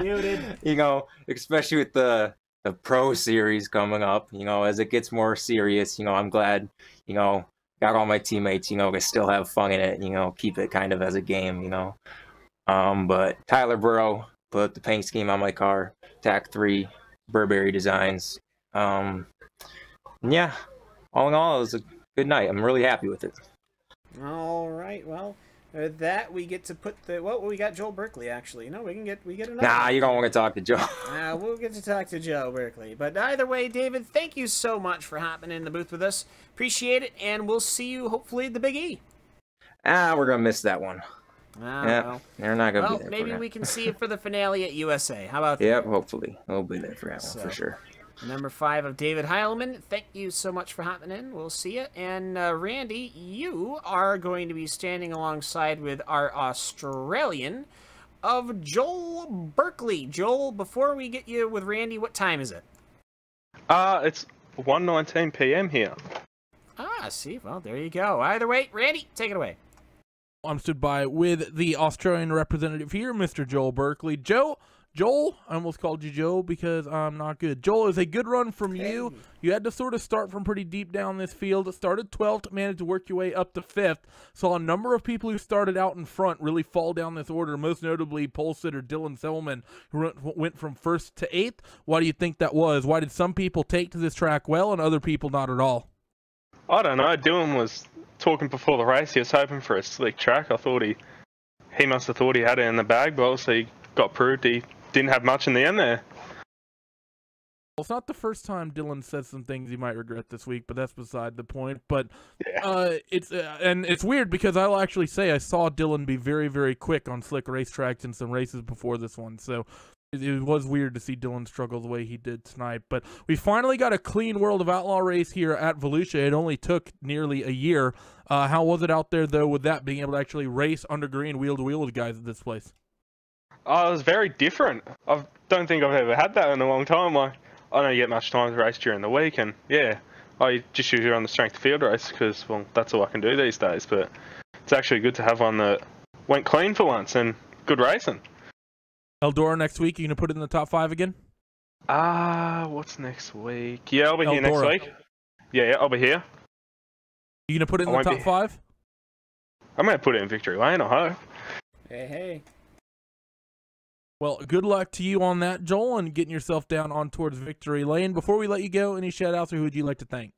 Muted. You know, especially with the Pro Series coming up. You know, as it gets more serious. You know, I'm glad. You know, got all my teammates. You know, to still have fun in it. You know, keep it kind of as a game. You know, but Tyler Burrow put the paint scheme on my car. TAC 3, Burberry Designs. Yeah, all in all, it was a good night. I'm really happy with it. All right, well, with that we get to put the we got Joel Berkeley actually. No, we get another. Nah, you don't want to talk to Joe. We'll get to talk to Joe Berkeley. But either way, David, thank you so much for hopping in the booth with us. Appreciate it, and we'll see you hopefully at the Big E. We're gonna miss that one. Yeah, well, they're not gonna be there. Maybe we can see it for the finale at USA. How about that? Yep, hopefully we'll be there for that one for sure. Number 5 of David Heilman, thank you so much for hopping in. We'll see you. And Randy, you are going to be standing alongside with our Australian of Joel Berkeley. Joel, before we get you with Randy, what time is it? It's 1:19 p.m. here. See, well, there you go. Either way, Randy, take it away. I'm stood by with the Australian representative here, Mr. Joel Berkeley. Joel, I almost called you Joe because I'm not good. Joel, is a good run from you. You had to sort of start from pretty deep down this field. It started 12th, managed to work your way up to 5th. Saw a number of people who started out in front really fall down this order, most notably pole sitter Dylan Selman, who went from 1st to 8th. Why do you think that was? Why did some people take to this track well and other people not at all? I don't know. Dylan was talking before the race. He was hoping for a slick track. I thought he must have thought he had it in the bag, but obviously got proved he didn't have much in the end there. Well, it's not the first time Dylan said some things he might regret this week, but that's beside the point. But it's weird because I'll actually say I saw Dylan be very, very quick on slick racetracks in some races before this one. So it was weird to see Dylan struggle the way he did tonight. But we finally got a clean World of Outlaw race here at Volusia. It only took nearly a year. How was it out there, though, with that, being able to actually race under green wheel-to-wheel with guys at this place? It was very different. I don't think I've ever had that in a long time. I don't get much time to race during the week, and yeah, I just usually run the strength field race because, well, that's all I can do these days. But it's actually good to have one that went clean for once and good racing. Eldora next week, you going to put it in the top 5 again? What's next week? Yeah, I'll be here next week. Yeah, I'll be here. You going to put it in the top 5? I'm going to put it in Victory Lane, I hope. Hey. Well, good luck to you on that, Joel, and getting yourself down on towards Victory Lane. Before we let you go, any shout-outs or who would you like to thank?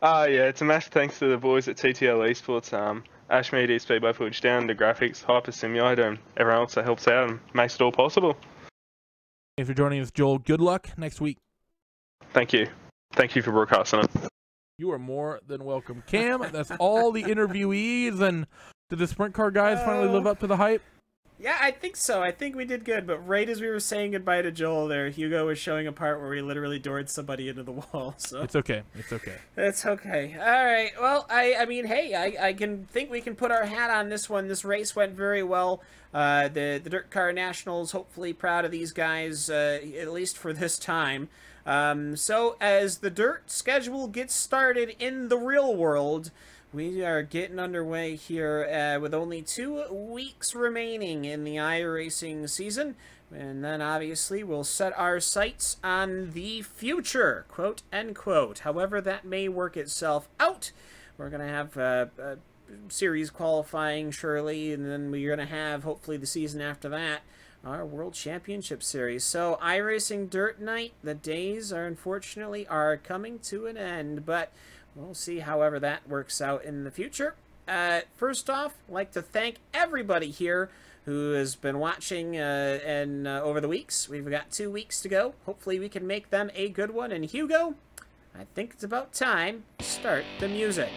Yeah, it's a massive thanks to the boys at TTL Esports, Ash Media, Speedway Footage Down, the graphics, Hyper Simulator, and everyone else that helps out and makes it all possible. If you're joining us, Joel, good luck next week. Thank you. Thank you for broadcasting it. You are more than welcome. Cam, that's all the interviewees, and did the sprint car guys finally live up to the hype? Yeah, I think so. I think we did good. But right as we were saying goodbye to Joel there, Hugo was showing a part where we literally doored somebody into the wall. So it's okay. It's okay. It's okay. All right. Well, I mean, hey, I can think we can put our hat on this one. This race went very well. The Dirt Car Nationals, hopefully proud of these guys, at least for this time. So as the dirt schedule gets started in the real world, we are getting underway here with only 2 weeks remaining in the iRacing season. And then, obviously, we'll set our sights on the future, quote, unquote. However that may work itself out. We're going to have series qualifying, surely, and then we're going to have, hopefully, the season after that, our World Championship Series. So, iRacing Dirt Night, the days are, unfortunately, are coming to an end, but we'll see however that works out in the future. First off, I'd like to thank everybody here who has been watching over the weeks. We've got 2 weeks to go. Hopefully we can make them a good one. And Hugo, I think it's about time to start the music.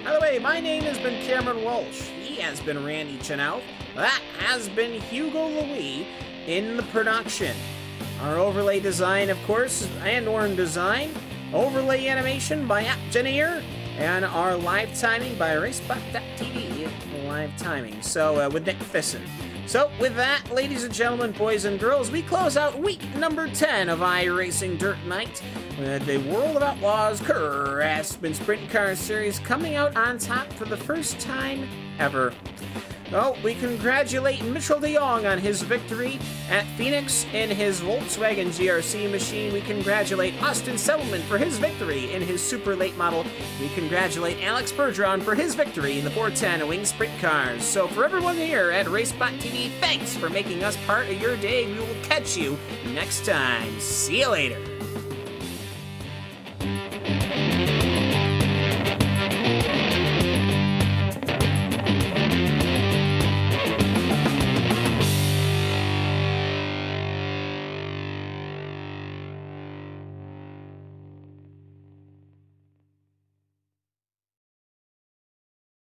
By the way, my name has been Cameron Walsh. He has been Randy Chenowth. That has been Hugo Louis in the production. Our overlay design, of course, and Orn Design. Overlay animation by Apgeneer, and our live timing by RaceSpot TV live timing. So with Nick Fisson. So with that, ladies and gentlemen, boys and girls, we close out week number 10 of iRacing Dirt Night with the World of Outlaws Craftsman Sprint Car Series coming out on top for the first time ever. Well, we congratulate Mitchell de Jong on his victory at Phoenix in his Volkswagen GRC machine. We congratulate Austin Settlement for his victory in his super late model. We congratulate Alex Bergeron for his victory in the 410 Wing Sprint Cars. So for everyone here at RaceSpot TV, thanks for making us part of your day. We will catch you next time. See you later.